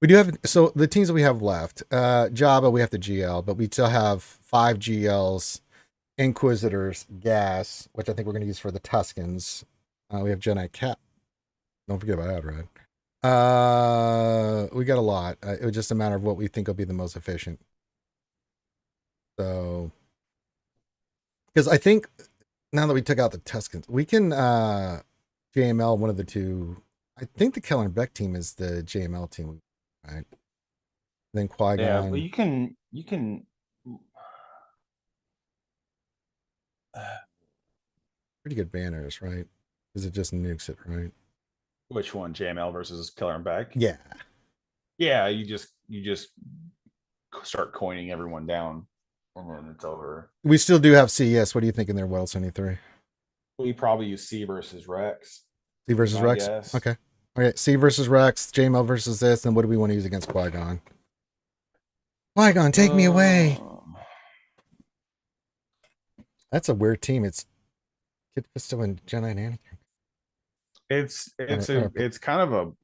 We do have so the teams that we have left. Jabba, we have the GL, but we still have 5 GLs, Inquisitors, gas, which I think we're going to use for the Tuscans. We have Jedi Cap. Don't forget about that, right? We got a lot. It was just a matter of what we think will be the most efficient. So, because I think now that we took out the Tuscans, we can JML one of the two. I think the Keller and Beck team is the JML team, right? Then Qui-Gon. Yeah, well, you can Pretty good banners, right? Because it just nukes it, right? which one, JML versus Killer and Beck? Yeah. Yeah, you just start coining everyone down, and then it's over. We still do have CS. What do you think in there, Well 73? We probably use C versus Rex. C versus my Rex? guess. Okay. Okay, C versus Rex, JML versus this, then what do we want to use against Qui-Gon? Qui-Gon, take me away. That's a weird team. It's Kid Fisto and Jedi and Anakin. It's kind of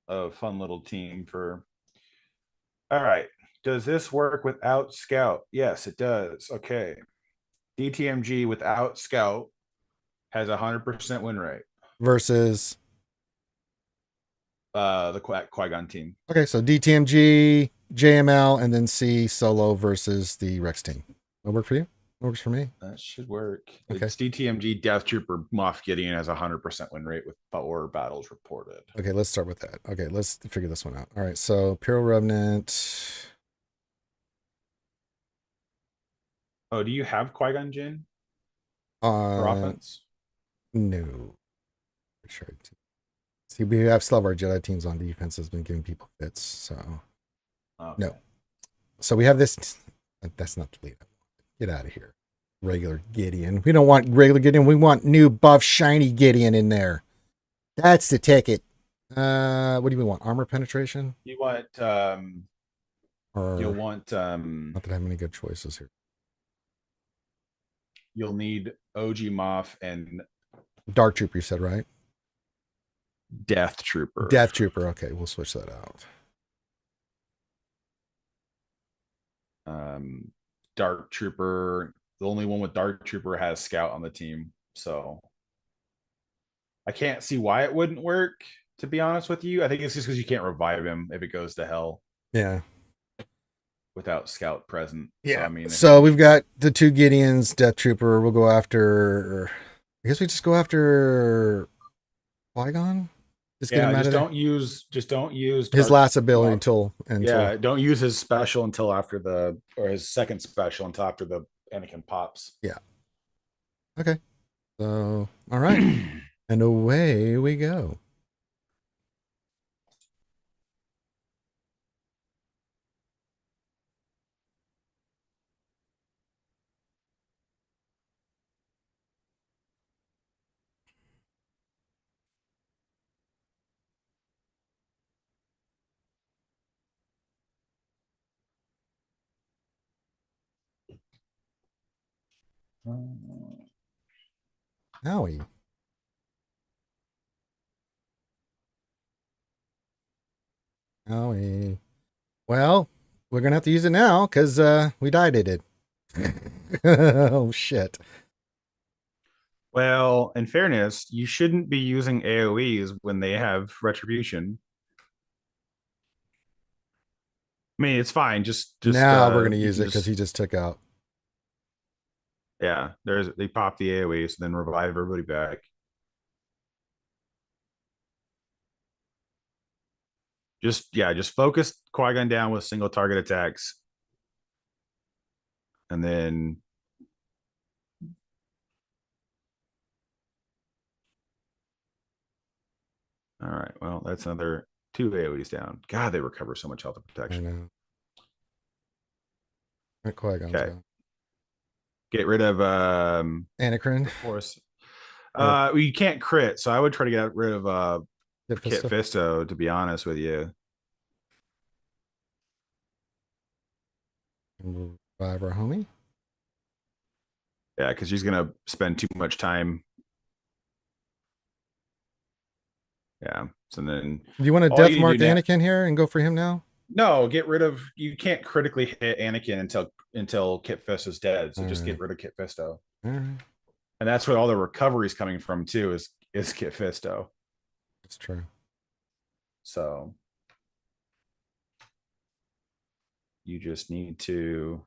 a fun little team for. All right. Does this work without Scout? Yes, it does. Okay. DTMG without Scout has 100% win rate. Versus The Qui-Gon team. okay, so DTMG, JML, and then C solo versus the Rex team. That work for you? That works for me. That should work. Okay. It's DTMG Death Trooper Moff Gideon has 100% win rate with 4 battles reported. Okay, let's start with that. Okay, let's figure this one out. All right, so Imperial Revenant. Oh, do you have Qui-Gon Jinn for Uh, offense? no. Sure. See, we have still have our Jedi teams on defense has been giving people fits, so Okay. no. So we have this. That's not the lead. Get out of here. Regular Gideon. We don't want regular Gideon. We want new buff shiny Gideon in there. That's the ticket. What do we want? Armor penetration? You want Or you'll want not that I have any good choices here. you'll need OG Moff and Dark Trooper, you said, right? Death Trooper. Death Trooper. Okay, we'll switch that out. Dark Trooper. The only one with Dark Trooper has Scout on the team, so I can't see why it wouldn't work. To be honest with you, I think it's just because you can't revive him if it goes to hell Yeah. without Scout present. Yeah. So, I mean, so we've got the 2 Gideons, Death Trooper. We'll go after. I guess we just go after Qui-Gon. Just get him out of there. Just don't use His Dark- last ability well, until yeah, don't use his special until after his second special until after the Anakin pops. Yeah. Okay. So all right. And away we go. Howie. Owie. Well, we're gonna have to use it now because we died it. Oh shit. Well, in fairness, you shouldn't be using AoEs when they have retribution. I mean, it's fine. Just Now we're gonna you use can it because he just took out. yeah. They pop the AoEs, then revive everybody back. Just focus Qui-Gon down with single target attacks, and then all right. Well, that's another 2 AoEs down. God, they recover so much health and I protection. know. That Qui-Gon's Okay. gone. Get rid of Anacron. Force. You can't crit, so I would try to get rid of Kit Fisto, to be honest with you. Revive our homie. Yeah, because she's gonna spend too much time. Yeah. So then Do you want to all death you mark do now- Anakin here and go for him now? No, get rid of. You can't critically hit Anakin until Kit Fisto's dead. So just get rid of Kit Fisto. All right. And that's where all the recovery is coming from too. Is Kit Fisto. That's true. So you just need to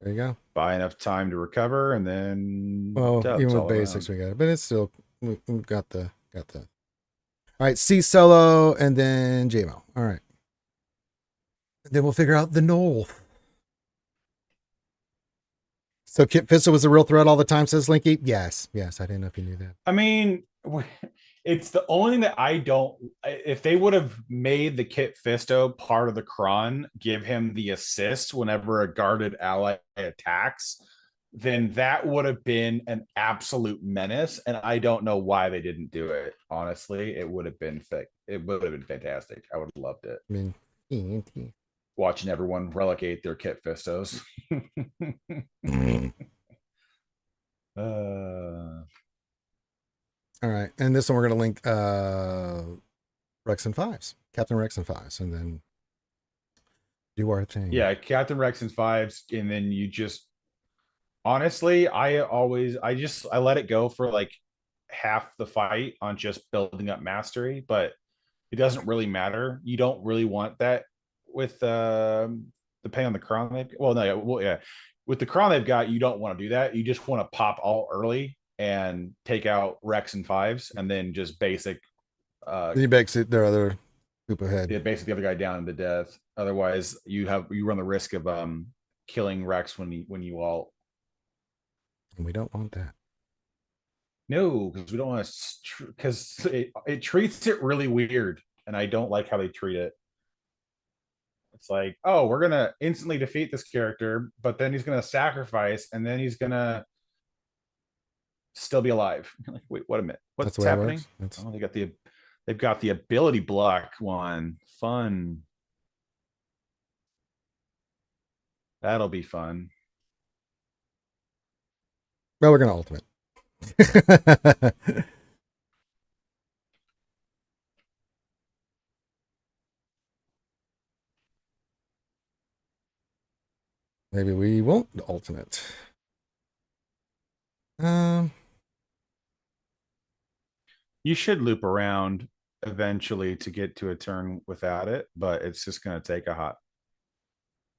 There you go. buy enough time to recover, and then Well, dubs even with all basics, around. we got it, but it's still we've got the. All right, C Solo and then JMO. All right. Then we'll figure out the Knoll. So Kit Fisto was a real threat all the time, says Linky. Yes, I didn't know if you knew that. I mean, it's the only thing that I don't. If they would have made the Kit Fisto part of the Kron, give him the assist whenever a guarded ally attacks, then that would have been an absolute menace. And I don't know why they didn't do it. Honestly, it would have been It would have been fantastic. I would have loved it. I mean, TNT. Watching everyone relegate their Kit Fistos. All right, and this one we're gonna link Rex and Fives, Captain Rex and Fives, and then do our thing. Yeah, Captain Rex and Fives, and then you just honestly, I let it go for like half the fight on just building up mastery, but it doesn't really matter. You don't really want that with depending on the crown they've with the crown they've got, you don't want to do that. You just want to pop all early and take out Rex and Fives, and then just basic He makes it their other group ahead. yeah, basic the other guy down to death. Otherwise, you run the risk of killing Rex when you all. And we don't want that. No, because we don't want to. Because it treats it really weird, and I don't like how they treat it. It's like, oh, we're gonna instantly defeat this character, but then he's gonna sacrifice, and then he's gonna still be alive. Like, wait, what a minute, what's happening? Oh, they've got the ability block one. Fun. That'll be fun. Well, we're gonna ultimate. Maybe we won't ultimate. You should loop around eventually to get to a turn without it, but it's just going to take a hot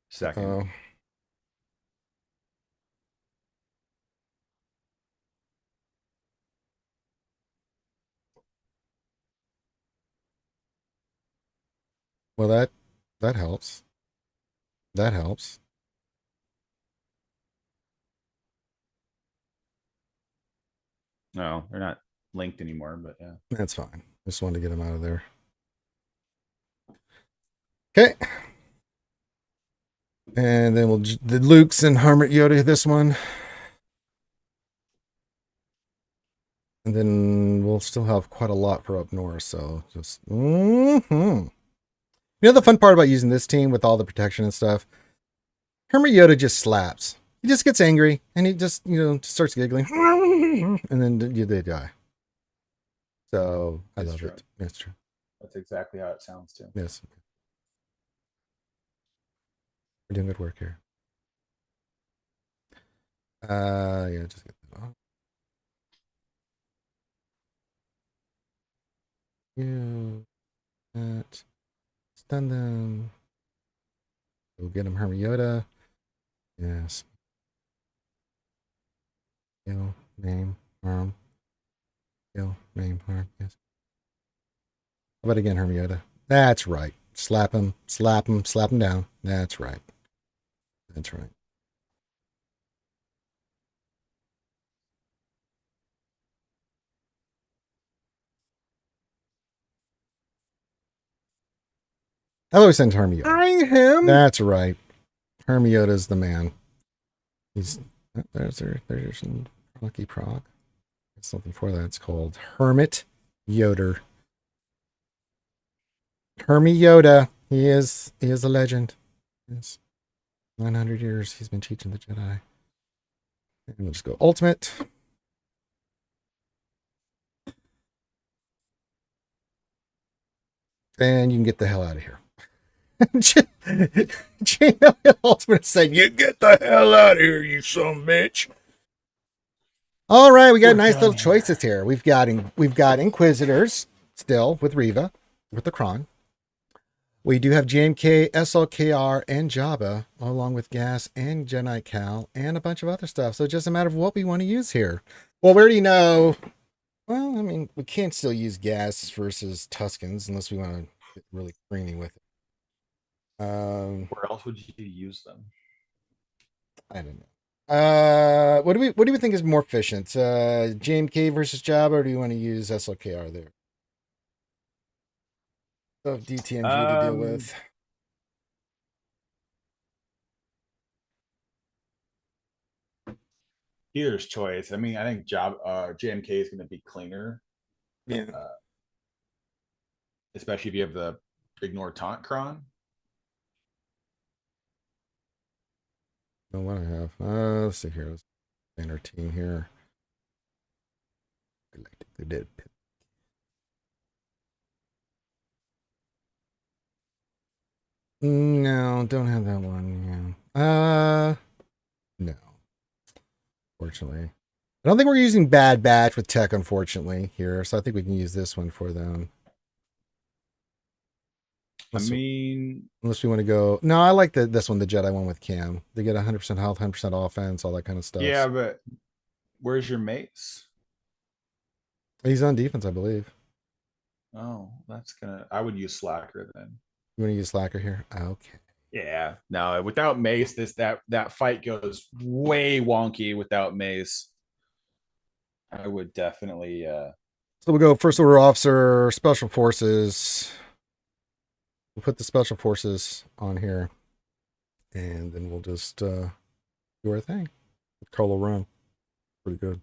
second. Well, that helps. That helps. No, they're not linked anymore, but yeah. That's fine. Just wanted to get him out of there. Okay. And then the Luke's and Hermit Yoda this one. And then we'll still have quite a lot for up north, so just You know the fun part about using this team with all the protection and stuff? Hermit Yoda just slaps. He just gets angry and he just, starts giggling. And then they die. So I love it. That's true. That's exactly how it sounds too. Yes. We're doing good work here. Yeah, just get that off. You that stun them. We'll get him Hermiota. Yes. Kill, name, harm. Kill, name, harm. Yes. How about again, Hermiota? That's right. Slap him, slap him, slap him down. That's right. That's right. I always send Hermiota. Bring him. That's right. Hermiota's the man. He's there's some lucky proc. There's something for that. It's called Hermit Yoder. Hermiota. He is a legend. Yes. 900 years he's been teaching the Jedi. And we'll just go ultimate. And you can get the hell out of here. Chain ultimate saying, "You get the hell out of here, you son of a bitch." All right, we got We're nice done little here. choices here. We've got Inquisitors still with Riva, with the Kron. We do have JMK, SLKR, and Jabba, along with Gas and Jedi Cal, and a bunch of other stuff. So it's just a matter of what we want to use here. Well, we already know. Well, I mean, we can't still use Gas versus Tuscans unless we want to get really creamy with it. Where else would you use them? I don't know. What do we think is more efficient? JMK versus Jabba, or do you want to use SLKR there? So DTMG to deal with. Here's choice. I mean, I think JMK is going to be cleaner, Yeah. especially if you have the ignore taunt cron. Know what I have. Let's see here. Let's in our team here. Galactically Dead. No, don't have that one. Yeah. No. Fortunately. I don't think we're using Bad Batch with tech, unfortunately, here. So I think we can use this one for them. Unless we want to go. No, I like this one, the Jedi one with Cam. They get 100% health, 100% offense, all that kind of stuff. Yeah, but where's your mace? He's on defense, I believe. Oh, I would use Slacker then. You want to use Slacker here? Okay. Yeah, no, without mace, that fight goes way wonky without mace. I would definitely So we'll go first order officer, special forces. We'll put the special forces on here. And then we'll just do our thing. Kylo Ren. Pretty good.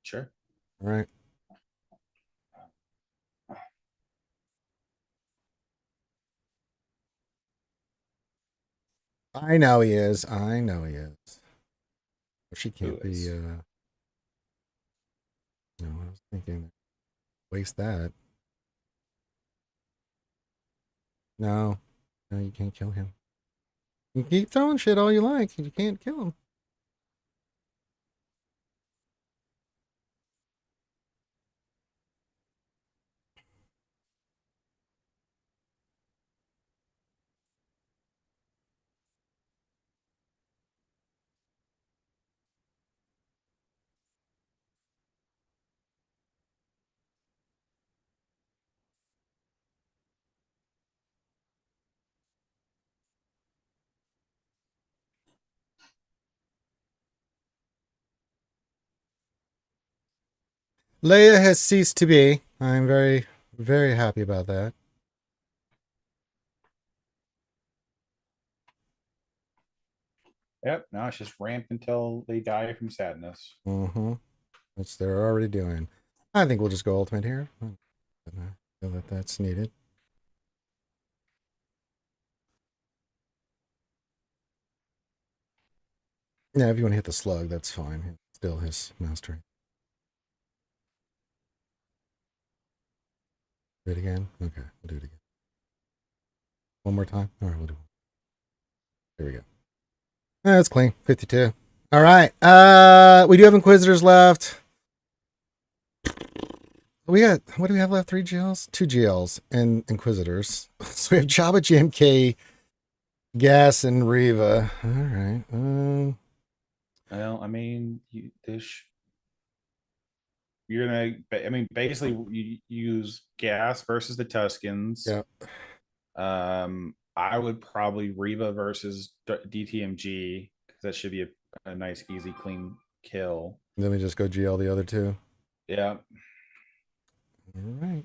sure. All right. I know he is. I know he is. She can't Who be is? no, I was thinking waste that. No. No, you can't kill him. You can keep throwing shit all you like. You can't kill him. Leia has ceased to be. I'm very, very happy about that. Yep. Now it's just ramp until they die from sadness. Mm-hmm. Which they're already doing. I think we'll just go ultimate here. I feel that that's needed. Yeah, if you want to hit the slug, that's fine. Still his mastery. Do it again? Okay, we'll do it again. One more time? All right, we'll do it. There we go. That's clean. 52. All right. We do have Inquisitors left. We got, what do we have left? 3 GLs? 2 GLs and Inquisitors. So we have Jabba, JMK, Gas, and Riva. All right. Well, I mean, you're gonna. I mean, basically, you use gas versus the Tuscans. Yeah. I would probably Reva versus DTMG because that should be a nice, easy, clean kill. Then we just go GL the other 2. Yeah. All right.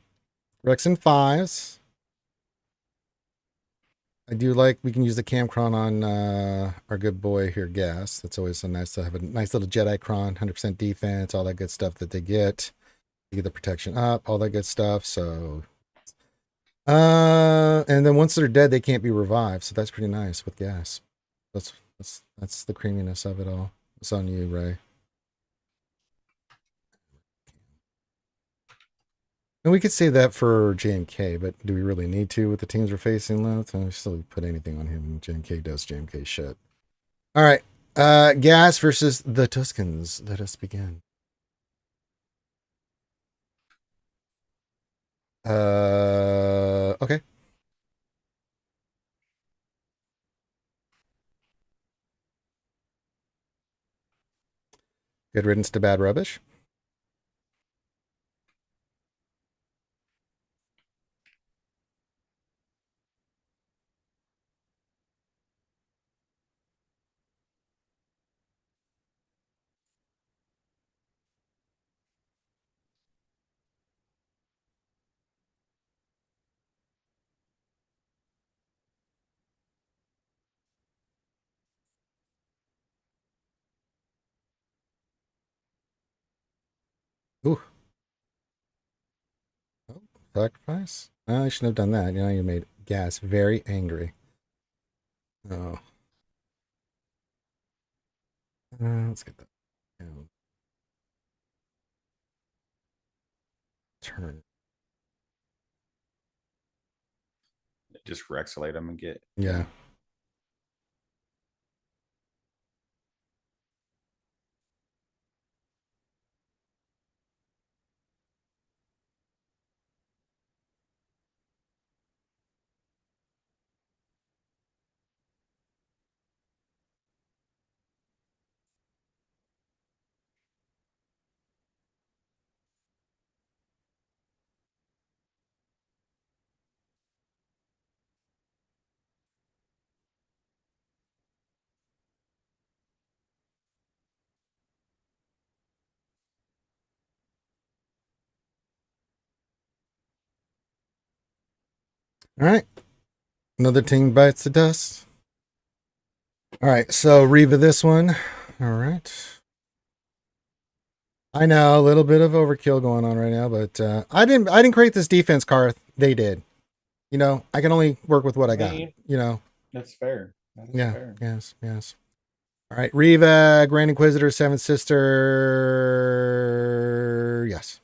Rex and 5s. I do like we can use the Camcron on our good boy here, Gas. That's always so nice to have a nice little Jedi Cron, 100% defense, all that good stuff that they get. You get the protection up, all that good stuff. So, and then once they're dead, they can't be revived. So that's pretty nice with Gas. That's the creaminess of it all. It's on you, Ray. And we could say that for JMK, but do we really need to with the teams we're facing left? I still put anything on him. JMK does JMK shit. All right. Gas versus the Tuscans. Let us begin. Okay. Good riddance to bad rubbish. Ooh. Oh, sacrifice? I shouldn't have done that. You know, you made Gas very angry. Oh. Let's get that down. Turn. Just Rexolate them and get. Yeah. All right. Another team bites the dust. All right. So Reva this one. All right. I know a little bit of overkill going on right now, but I didn't create this defense, Karth. They did. You know, I can only work with what I got. You know. That's fair. That's Yeah. fair. Yes. Yes. All right. Reva, Grand Inquisitor, Seventh Sister. Yes.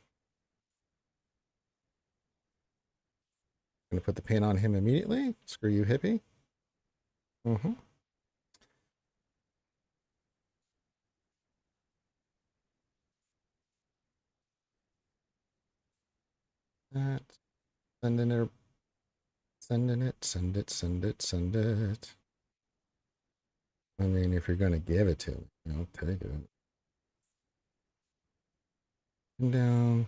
Gonna put the pin on him immediately. Screw you, hippie. Mm-hmm. That. Sending it. Sending it. Send it. Send it. Send it. I mean, if you're gonna give it to me, I'll take it. And down.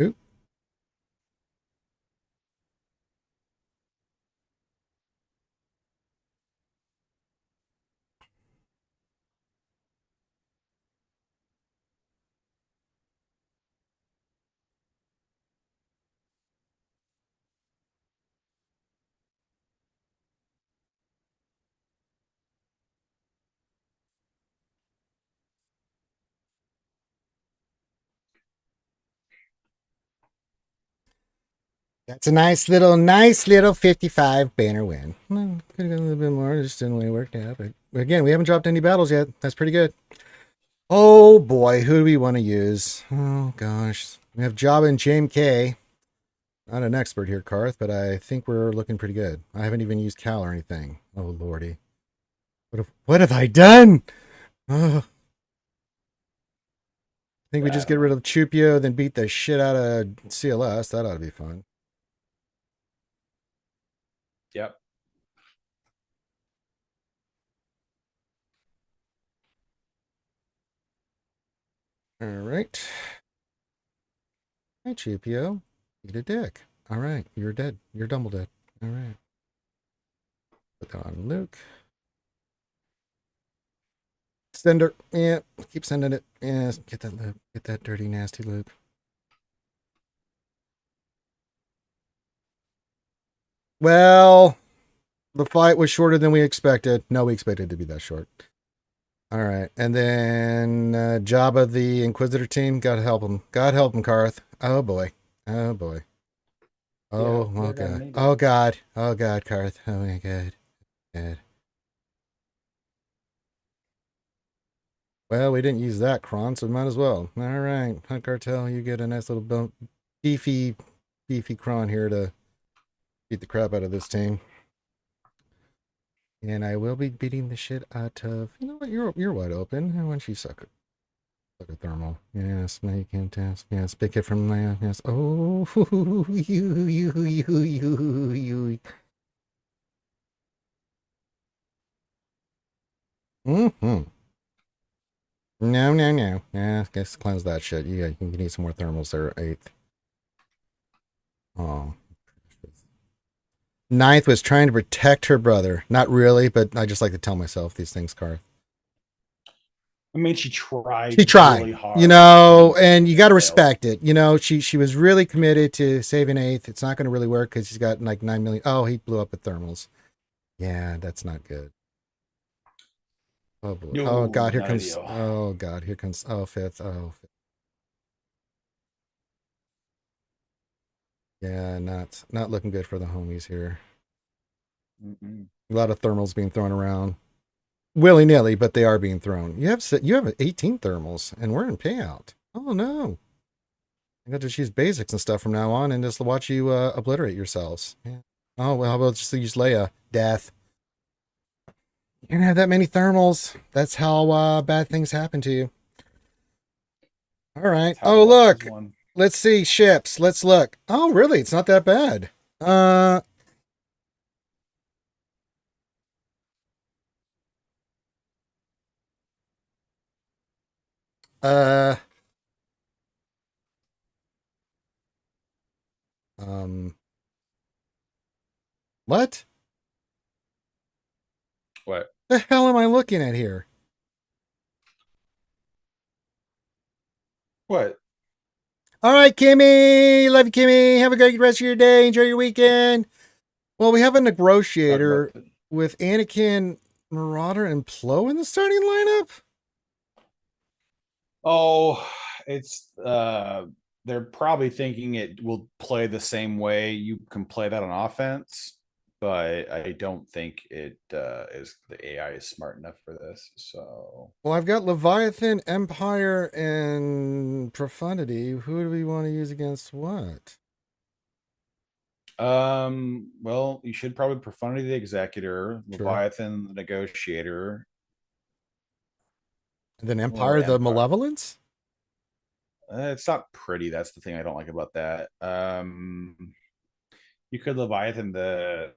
Oop. That's a nice little 55 banner win. Well, could have got a little bit more, just didn't really work out. But again, we haven't dropped any battles yet. That's pretty good. Oh boy, who do we want to use? Oh gosh. We have Jabba and James K. Not an expert here, Karth, but I think we're looking pretty good. I haven't even used Cal or anything. Oh lordy. What have I done? Oh. I think we just get rid of Chupio, then beat the shit out of CLS. That ought to be fun. Yep. All right. Hi, Chupio. Eat a dick. All right. You're dead. You're double dead. All right. Put that on Luke. Sender. Yeah. Keep sending it. Yeah. Get that Luke. Get that dirty, nasty Luke. Well, the fight was shorter than we expected. No, we expected it to be that short. All right. And then Jabba, the Inquisitor team. God help him. God help him, Karth. Oh, boy. Oh, boy. Oh, Yeah, oh, God. Oh, God. Oh, God, Karth. Oh, my God. God. Well, we didn't use that, Kron, so we might as well. All right. Hunt Cartel, you get a nice little beefy Kron here to beat the crap out of this team. And I will be beating the shit out of... You know what? You're wide open. Why don't you suck it? Suck a thermal. Yes, make him test. Yes, pick it from there. Yes. Oh, you. Mm-hmm. No. Yeah, guess cleanse that shit. Yeah, you can need some more thermals there, 8th. Oh. 9th was trying to protect her brother. Not really, but I just like to tell myself these things, Karth. I mean, she tried. She tried, really hard. you know, and you got to respect it. You know, she was really committed to saving 8th. It's not going to really work because she's got like 9 million. Oh, he blew up with thermals. Yeah, that's not good. Oh boy. No, Oh God, here not comes. ideal. Oh God, here comes. Oh, 5th. Oh, 5th. Yeah, not looking good for the homies here. Mm-mm. A lot of thermals being thrown around. Willy nilly, but they are being thrown. You have 18 thermals, and we're in payout. Oh no! I got to just use basics and stuff from now on, and just watch you obliterate yourselves. Yeah. Oh well, how about just use Leia? Death. You can't have that many thermals. That's how bad things happen to you. All right. Oh look, let's see ships. Let's look. Oh really? It's not that bad. Uh, what? What? The hell am I looking at here? What? All right, Kimmy. Love you, Kimmy. Have a great rest of your day. Enjoy your weekend. Well, we have a negotiator with Anakin, Marauder, and Plo in the starting lineup. Oh, it's they're probably thinking it will play the same way you can play that on offense, but I don't think it is the AI is smart enough for this. So Well, I've got Leviathan, Empire, and Profundity. Who do we want to use against what? well, you should probably Profundity the Executor, Sure. Leviathan the Negotiator, And then Empire, the Malevolence? It's not pretty. That's the thing I don't like about that. You could Leviathan that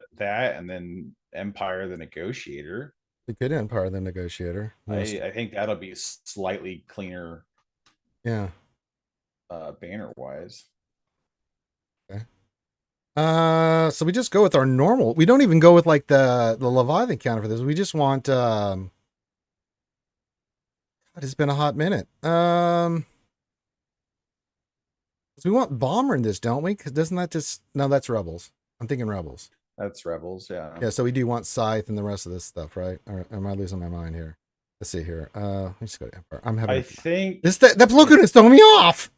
and then Empire the Negotiator. The good Empire, the Negotiator. I think that'll be slightly cleaner. Yeah. Banner wise. Okay. So we just go with our normal. We don't even go with like the Leviathan counter for this. We just want God, it's been a hot minute. So we want Bomber in this, don't we? Because doesn't that just... No, that's Rebels. I'm thinking Rebels. That's Rebels, yeah. Yeah, so we do want Scythe and the rest of this stuff, right? Or am I losing my mind here? Let's see here. Let me just go to Empire. I'm having... I think... That Plo Koon is throwing me off!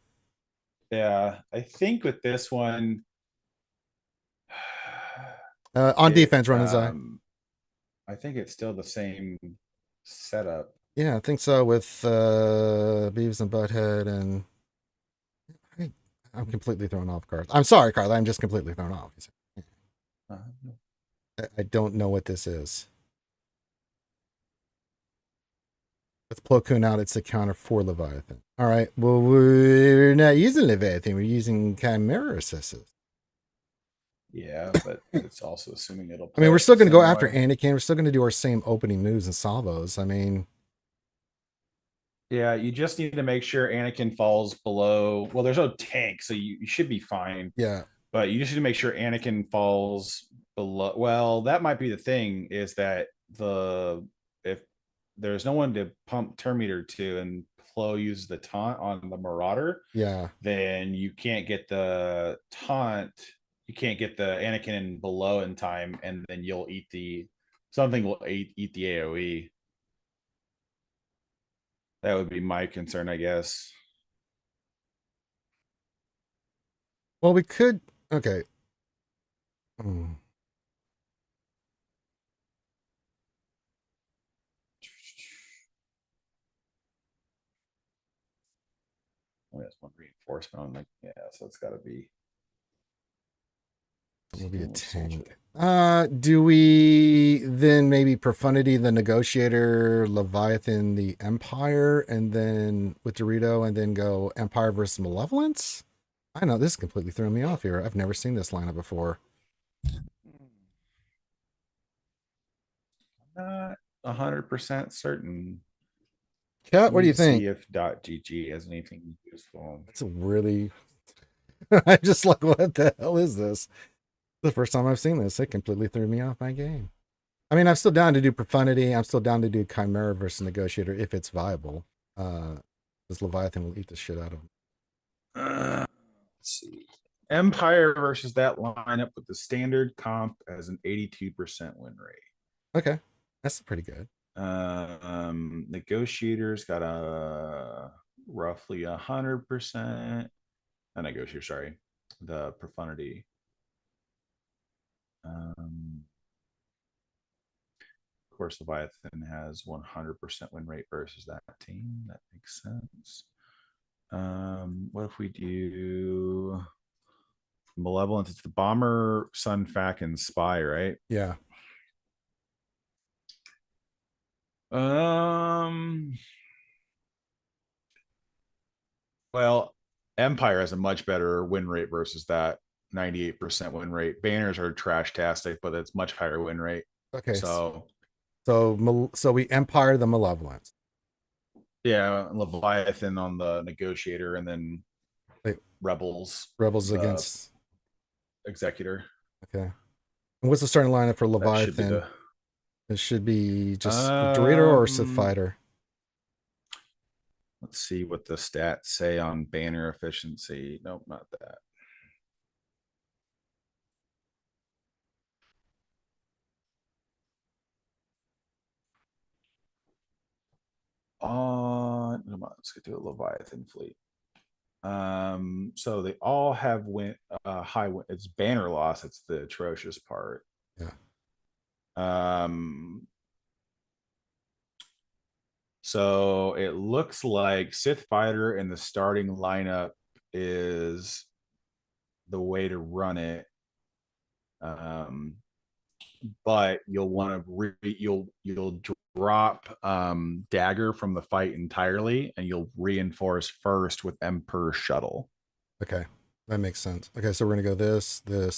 Yeah, I think with this one, On defense, run Zai. I think it's still the same setup. Yeah, I think so with Beavis and Butthead, and I'm completely thrown off, Carl. I'm sorry, Carl. I'm just completely thrown off. I don't know what this is. With Plo Koon out, it's a counter for Leviathan. All right. Well, we're not using Leviathan. We're using Chimera Assassin. Yeah, but it's also assuming it'll. I mean, we're play still going to the go same after way. Anakin. We're still going to do our same opening moves and salvos. I mean, Yeah, you just need to make sure Anakin falls below. Well, there's no tank, so you should be fine. yeah. But you just need to make sure Anakin falls below. Well, that might be the thing, is that if there's no one to pump turn meter to, and Plo uses the taunt on the Marauder, Yeah. then you can't get the taunt. You can't get the Anakin below in time, and then you'll eat something will eat the AOE. That would be my concern, I guess. Well, we could. Okay. Oh, that's one reinforcement. I'm like, yeah, so it's got to be. Will be a tank. Do we then maybe Profundity the Negotiator, Leviathan the Empire, and then with Dorito, and then go Empire versus Malevolence? I know this completely threw me off here. I've never seen this lineup before. Not 100% certain. Cat, what do you think? See if .gg has anything useful. It's a really. I'm just like, what the hell is this? The first time I've seen this, it completely threw me off my game. I mean, I'm still down to do Profundity. I'm still down to do Chimera versus Negotiator if it's viable. This Leviathan will eat the shit out of him. Let's see. Empire versus that lineup with the standard comp as an 82% win rate. Okay, that's pretty good. Negotiators got a roughly 100%. A negotiator, sorry, the Profundity. Of course, Leviathan has 100% win rate versus that team. That makes sense. What if we do Malevolence? It's the Bomber, Sun, Fac, and Spy, right? Yeah. Well, Empire has a much better win rate versus that 98% win rate. Banners are trash-tastic, but it's much higher win rate. Okay. So we Empire the Malevolence. Yeah, Leviathan on the Negotiator, and then Rebels against Executor. Okay. And what's the starting lineup for Leviathan? It should be just Dorito or Sith Fighter. Let's see what the stats say on banner efficiency. Nope, not that. Let's get to a Leviathan fleet. So they all have high win. It's banner loss. It's the atrocious part. Yeah. So it looks like Sith Fighter in the starting lineup is the way to run it. But you'll want to you'll drop Dagger from the fight entirely, and you'll reinforce first with Emperor Shuttle. Okay, that makes sense. Okay, so we're gonna go this, and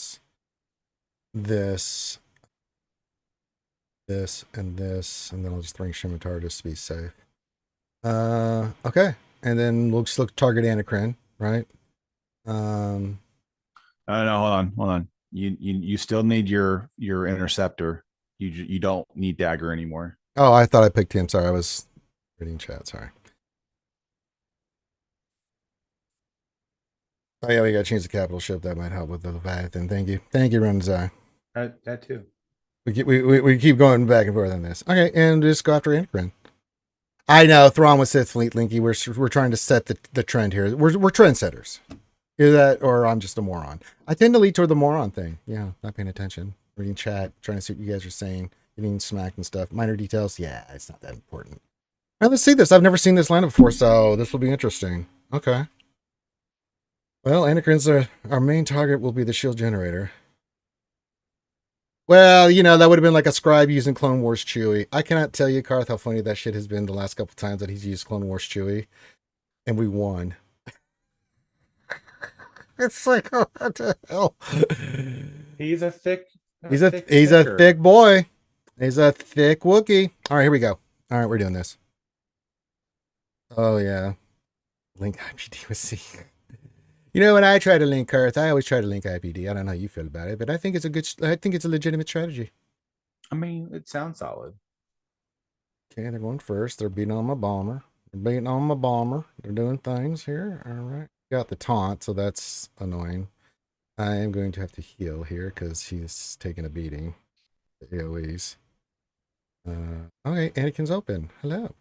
then I'll just bring Scimitar just to be safe. Okay, and then we'll just look target Anacrin, right? No, hold on. You still need your interceptor. You don't need Dagger anymore. Oh, I thought I picked him. Sorry, I was reading chat. Sorry. Oh yeah, we got to change the capital ship. That might help with the Leviathan. Thank you, Runzai. That too. We keep going back and forth on this. Okay, and just go after Anacrin. I know, Thrawn with Sith Fleet, Linky. We're trying to set the trend here. We're trendsetters. Either that, or I'm just a moron. I tend to lead toward the moron thing. Yeah, not paying attention. reading chat, trying to see what you guys are saying, getting smacked and stuff. Minor details, yeah, it's not that important. All right, let's see this. I've never seen this lineup before, so this will be interesting. Okay. Well, Anakin's our main target will be the shield generator. Well, you know, that would have been like a scribe using Clone Wars Chewie. I cannot tell you, Karth, how funny that shit has been the last couple times that he's used Clone Wars Chewie. And we won. It's like, oh, what the hell? He's a thick. He's a thick boy. He's a thick Wookiee. All right, here we go. All right, we're doing this. Oh yeah, link IPD with C. You know, when I try to link Earth, I always try to link IPD. I don't know how you feel about it, but I think it's a good. I think it's a legitimate strategy. I mean, it sounds solid. Okay, they're going first. They're beating on my bomber. They're beating on my bomber. They're doing things here. All right, got the taunt, so that's annoying. I am going to have to heal here because he's taking a beating. The AOE's. Okay, Anakin's open. Hello.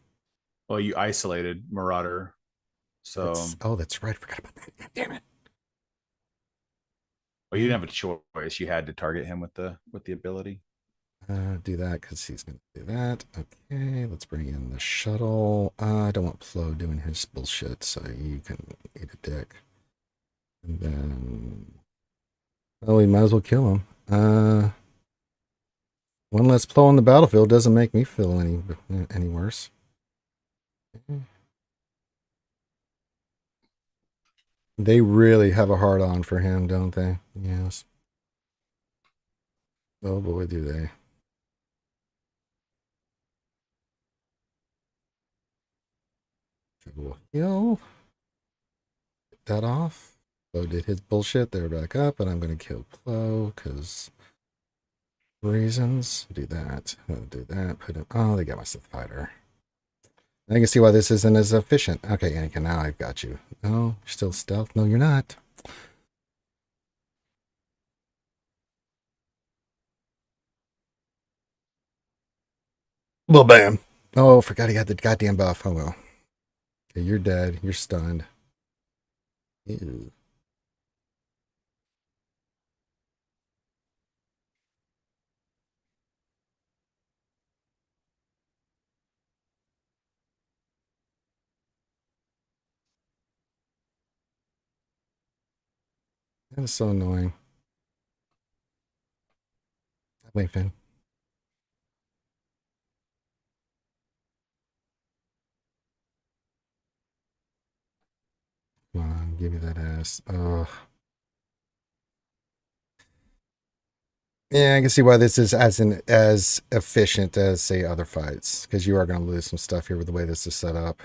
Well, you isolated Marauder, so That's right. I forgot about that. God damn it. well, you didn't have a choice. You had to target him with the ability. Do that because he's going to do that. Okay, let's bring in the shuttle. I don't want Plo doing his bullshit, so you can eat a dick. And then, oh, we might as well kill him. One less Plo on the battlefield doesn't make me feel any worse. They really have a hard on for him, don't they? Yes. Oh boy, do they. We'll heal. Get that off. Plo did his bullshit. They're back up, and I'm going to kill Plo because reasons. Do that. Do that. Put him. Oh, they got my Sith fighter. I can see why this isn't as efficient. Okay, Anakin, now I've got you. No, you're still stealth. No, you're not. Well, bam. Oh, forgot he had the goddamn buff. Oh, well. Okay, you're dead. You're stunned. Ew. That is so annoying. Wait, Finn. Come on, give me that ass. Ugh. Yeah, I can see why this is as efficient as, say, other fights, because you are going to lose some stuff here with the way this is set up.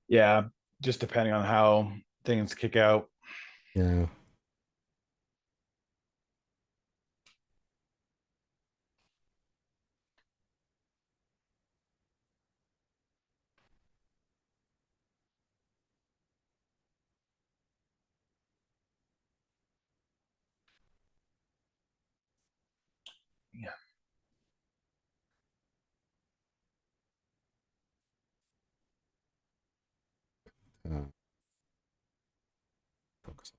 Yeah, just depending on how things kick out. Yeah. Yeah. Focus.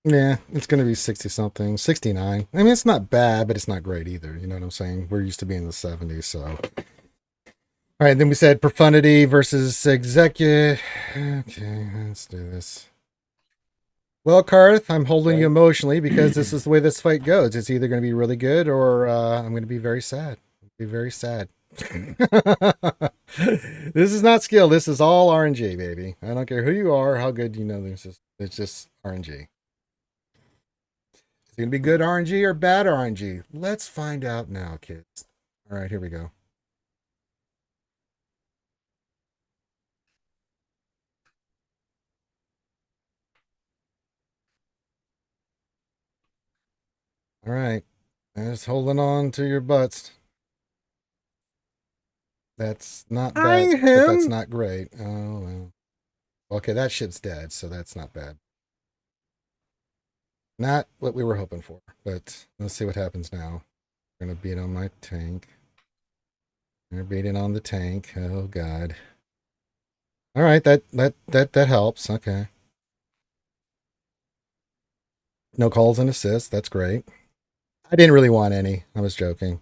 Yeah, it's going to be 60 something, 69. I mean, it's not bad, but it's not great either. You know what I'm saying? We're used to being in the 70s, so. All right, then we said profundity versus executive. Okay, let's do this. Well, Karth, I'm holding you emotionally because this is the way this fight goes. It's either going to be really good or I'm going to be very sad. Be very sad. This is not skill. This is all RNG, baby. I don't care who you are, how good you know this is. It's just RNG. It's going to be good RNG or bad RNG. Let's find out now, kids. All right, here we go. All right. Just holding on to your butts. That's not I bad, but that's him. not great. Oh, well. Okay, that ship's dead, so that's not bad. Not what we were hoping for, but let's see what happens now. We're gonna beat on my tank. They're beating on the tank. Oh God. All right, that helps. Okay. No calls and assists. That's great. I didn't really want any. I was joking.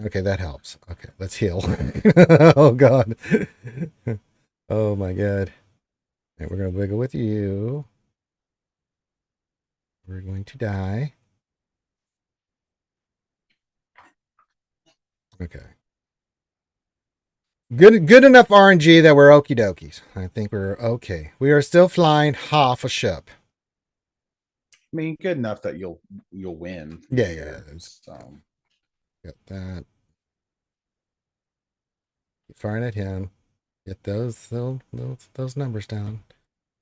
Okay, that helps. Okay, let's heal. Oh God. Oh my God. And we're gonna wiggle with you. We're going to die. Okay. Good enough RNG that we're okie dokies. I think we're okay. We are still flying half a ship. I mean, good enough that you'll win. Yeah, here, yeah. So Got that. Keep firing at him. Get those numbers down.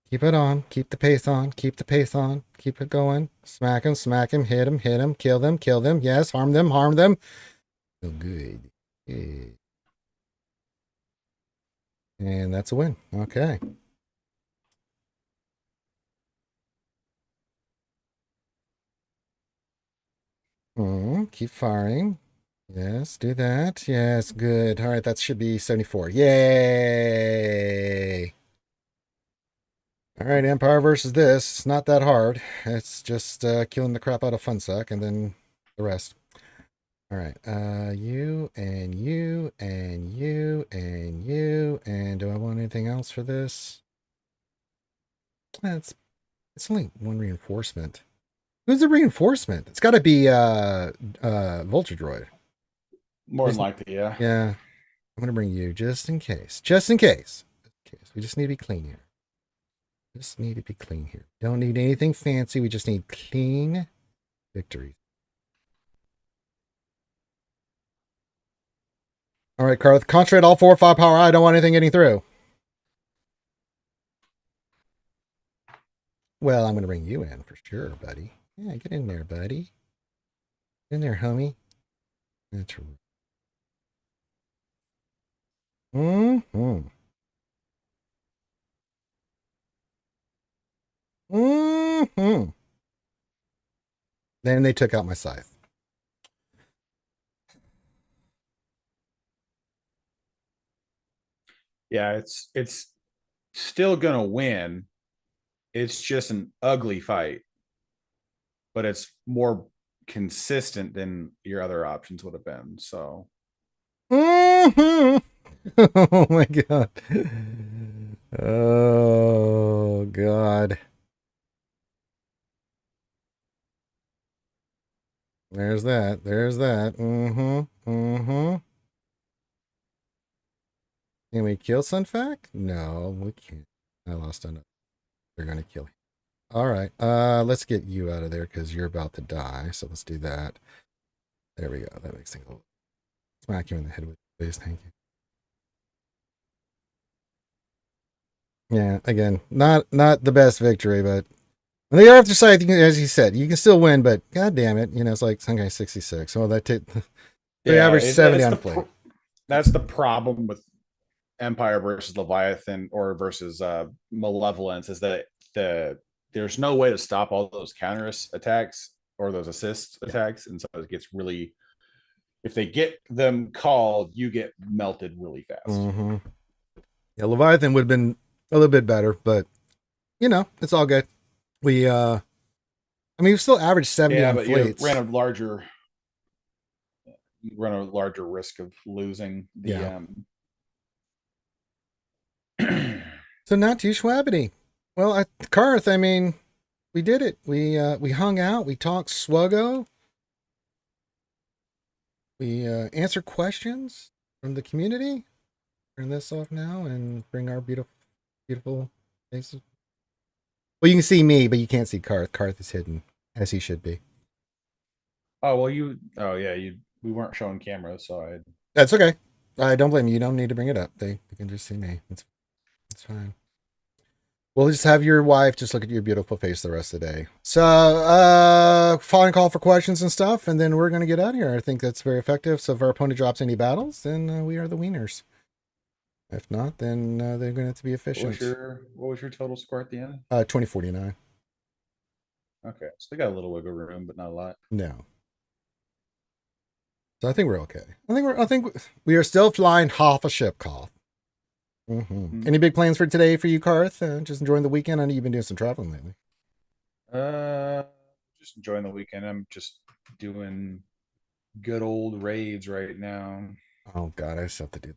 Keep it on. Keep the pace on. Keep the pace on. Keep it going. Smack him, hit him, kill them. Yes, harm them. Oh, good. Good. And that's a win. Okay. Keep firing. Yes, do that. Yes, good. All right, that should be 74. Yay! All right, Empire versus this. It's not that hard. It's just killing the crap out of Funsuck and then the rest. All right, you and you and you and you. And do I want anything else for this? It's only one reinforcement. Who's the reinforcement? It's got to be Vulture Droid. more than likely, yeah. Yeah, I'm gonna bring you just in case. Just in case. We just need to be clean here. Just need to be clean here. Don't need anything fancy. We just need clean victories. All right, Karth. Concentrate all 4 or 5 power. I don't want anything getting through. Well, I'm gonna bring you in for sure, buddy. Yeah, get in there, buddy. Get in there, homie. That's right. Mm-hmm. Mm-hmm. Then they took out my scythe. Yeah, it's still gonna win. It's just an ugly fight, but it's more consistent than your other options would have been. So Mm-hmm. Oh my God. Oh God. There's that. There's that. Mm-hmm. Mm-hmm. Can we kill Sunfac? No, we can't. I lost enough. They're gonna kill him. All right. Let's get you out of there because you're about to die. So let's do that. There we go. That makes things a little. Smack you in the head with it, please. Thank you. Yeah. Again, not the best victory, but when they are after sight, as you said, you can still win. But god damn it, it's like some guy 66. Well, they average 70 on fleet. That's the problem with Empire versus Leviathan or versus Malevolence is that there's no way to stop all those counter attacks or those assist attacks, and so it gets really. If they get them called, you get melted really fast. Mm-hmm. Yeah, Leviathan would have been a little bit better, but it's all good. We we still average 70 on fleets. You run a larger risk of losing the So not too schwabbity. Well, at Karth, we did it. We hung out, we talked SWGOH. We answer questions from the community. Turn this off now and bring our beautiful faces. Well, you can see me, but you can't see Karth. Karth is hidden, as he should be. Oh, well, we weren't showing cameras, so That's okay. I don't blame you. You don't need to bring it up. You can just see me. It's fine. We'll just have your wife just look at your beautiful face the rest of the day. So, following call for questions and stuff, and then we're going to get out of here. I think that's very effective. So if our opponent drops any battles, then we are the wieners. If not, then they're going to have to be efficient. What was your total score at the end? 2049. Okay, so they got a little wiggle room, but not a lot. No. So I think we're okay. I think we are still flying half a ship, Carl. Any big plans for today for you, Karth? Just enjoying the weekend. I know you've been doing some traveling lately. Just enjoying the weekend. I'm just doing good old raids right now. Oh God, I just have to do.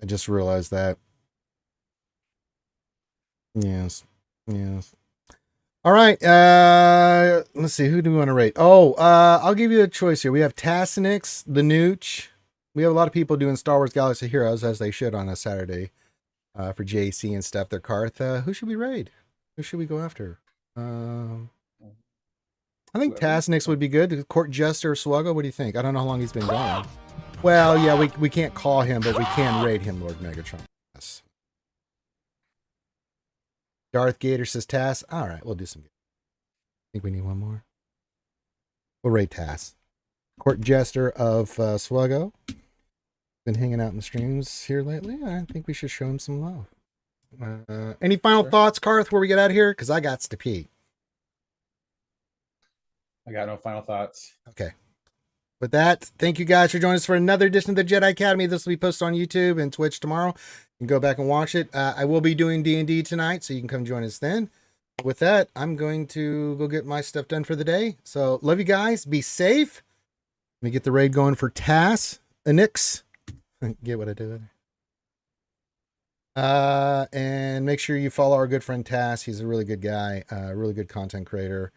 I just realized that. Yes. All right. Let's see. Who do we want to rate? Oh, I'll give you a choice here. We have Tassinix, the Nooch. We have a lot of people doing Star Wars Galaxy Heroes, as they should on a Saturday, for JC and stuff. Their Karth. Who should we raid? Who should we go after? I think Tassinix would be good. Court Jester SWGOH. What do you think? I don't know how long he's been gone. Well, yeah, we can't call him, but we can raid him, Lord Megatron. Yes. Darth Gator says Tass. All right, we'll do some. I think we need one more. We'll raid Tass. Court Jester of SWGOH. Been hanging out in the streams here lately. I think we should show him some love. Any final thoughts, Karth, before we get out of here? Because I got to pee. I got no final thoughts. Okay. With that, thank you guys for joining us for another edition of the Jedi Academy. This will be posted on YouTube and Twitch tomorrow. You can go back and watch it. I will be doing D&D tonight, so you can come join us then. With that, I'm going to go get my stuff done for the day. So, love you guys. Be safe. Let me get the raid going for Tass. Anix. Get what I did. And make sure you follow our good friend Tass. He's a really good guy, really good content creator.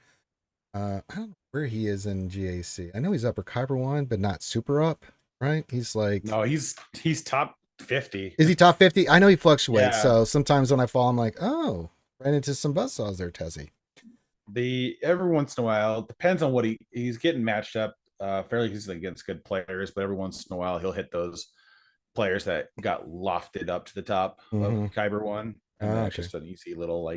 I don't know where he is in GAC. I know he's upper Kyber 1, but not super up, right? He's like... No, he's top 50. Is he top 50? I know he fluctuates. Yeah. So sometimes when I fall, I'm like, oh, ran into some buzzsaws there, Tezzy. Every once in a while, depends on what he's getting matched up fairly easily against good players, but every once in a while he'll hit those players that got lofted up to the top of Kyber 1. And that's just an easy little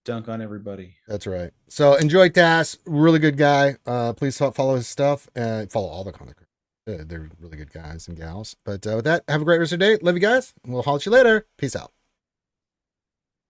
dunk on everybody. That's right. So enjoy Tass. Really good guy. Please follow his stuff and follow all the content. They're really good guys and gals. But with that, have a great rest of your day. Love you guys. And we'll holler at you later. Peace out.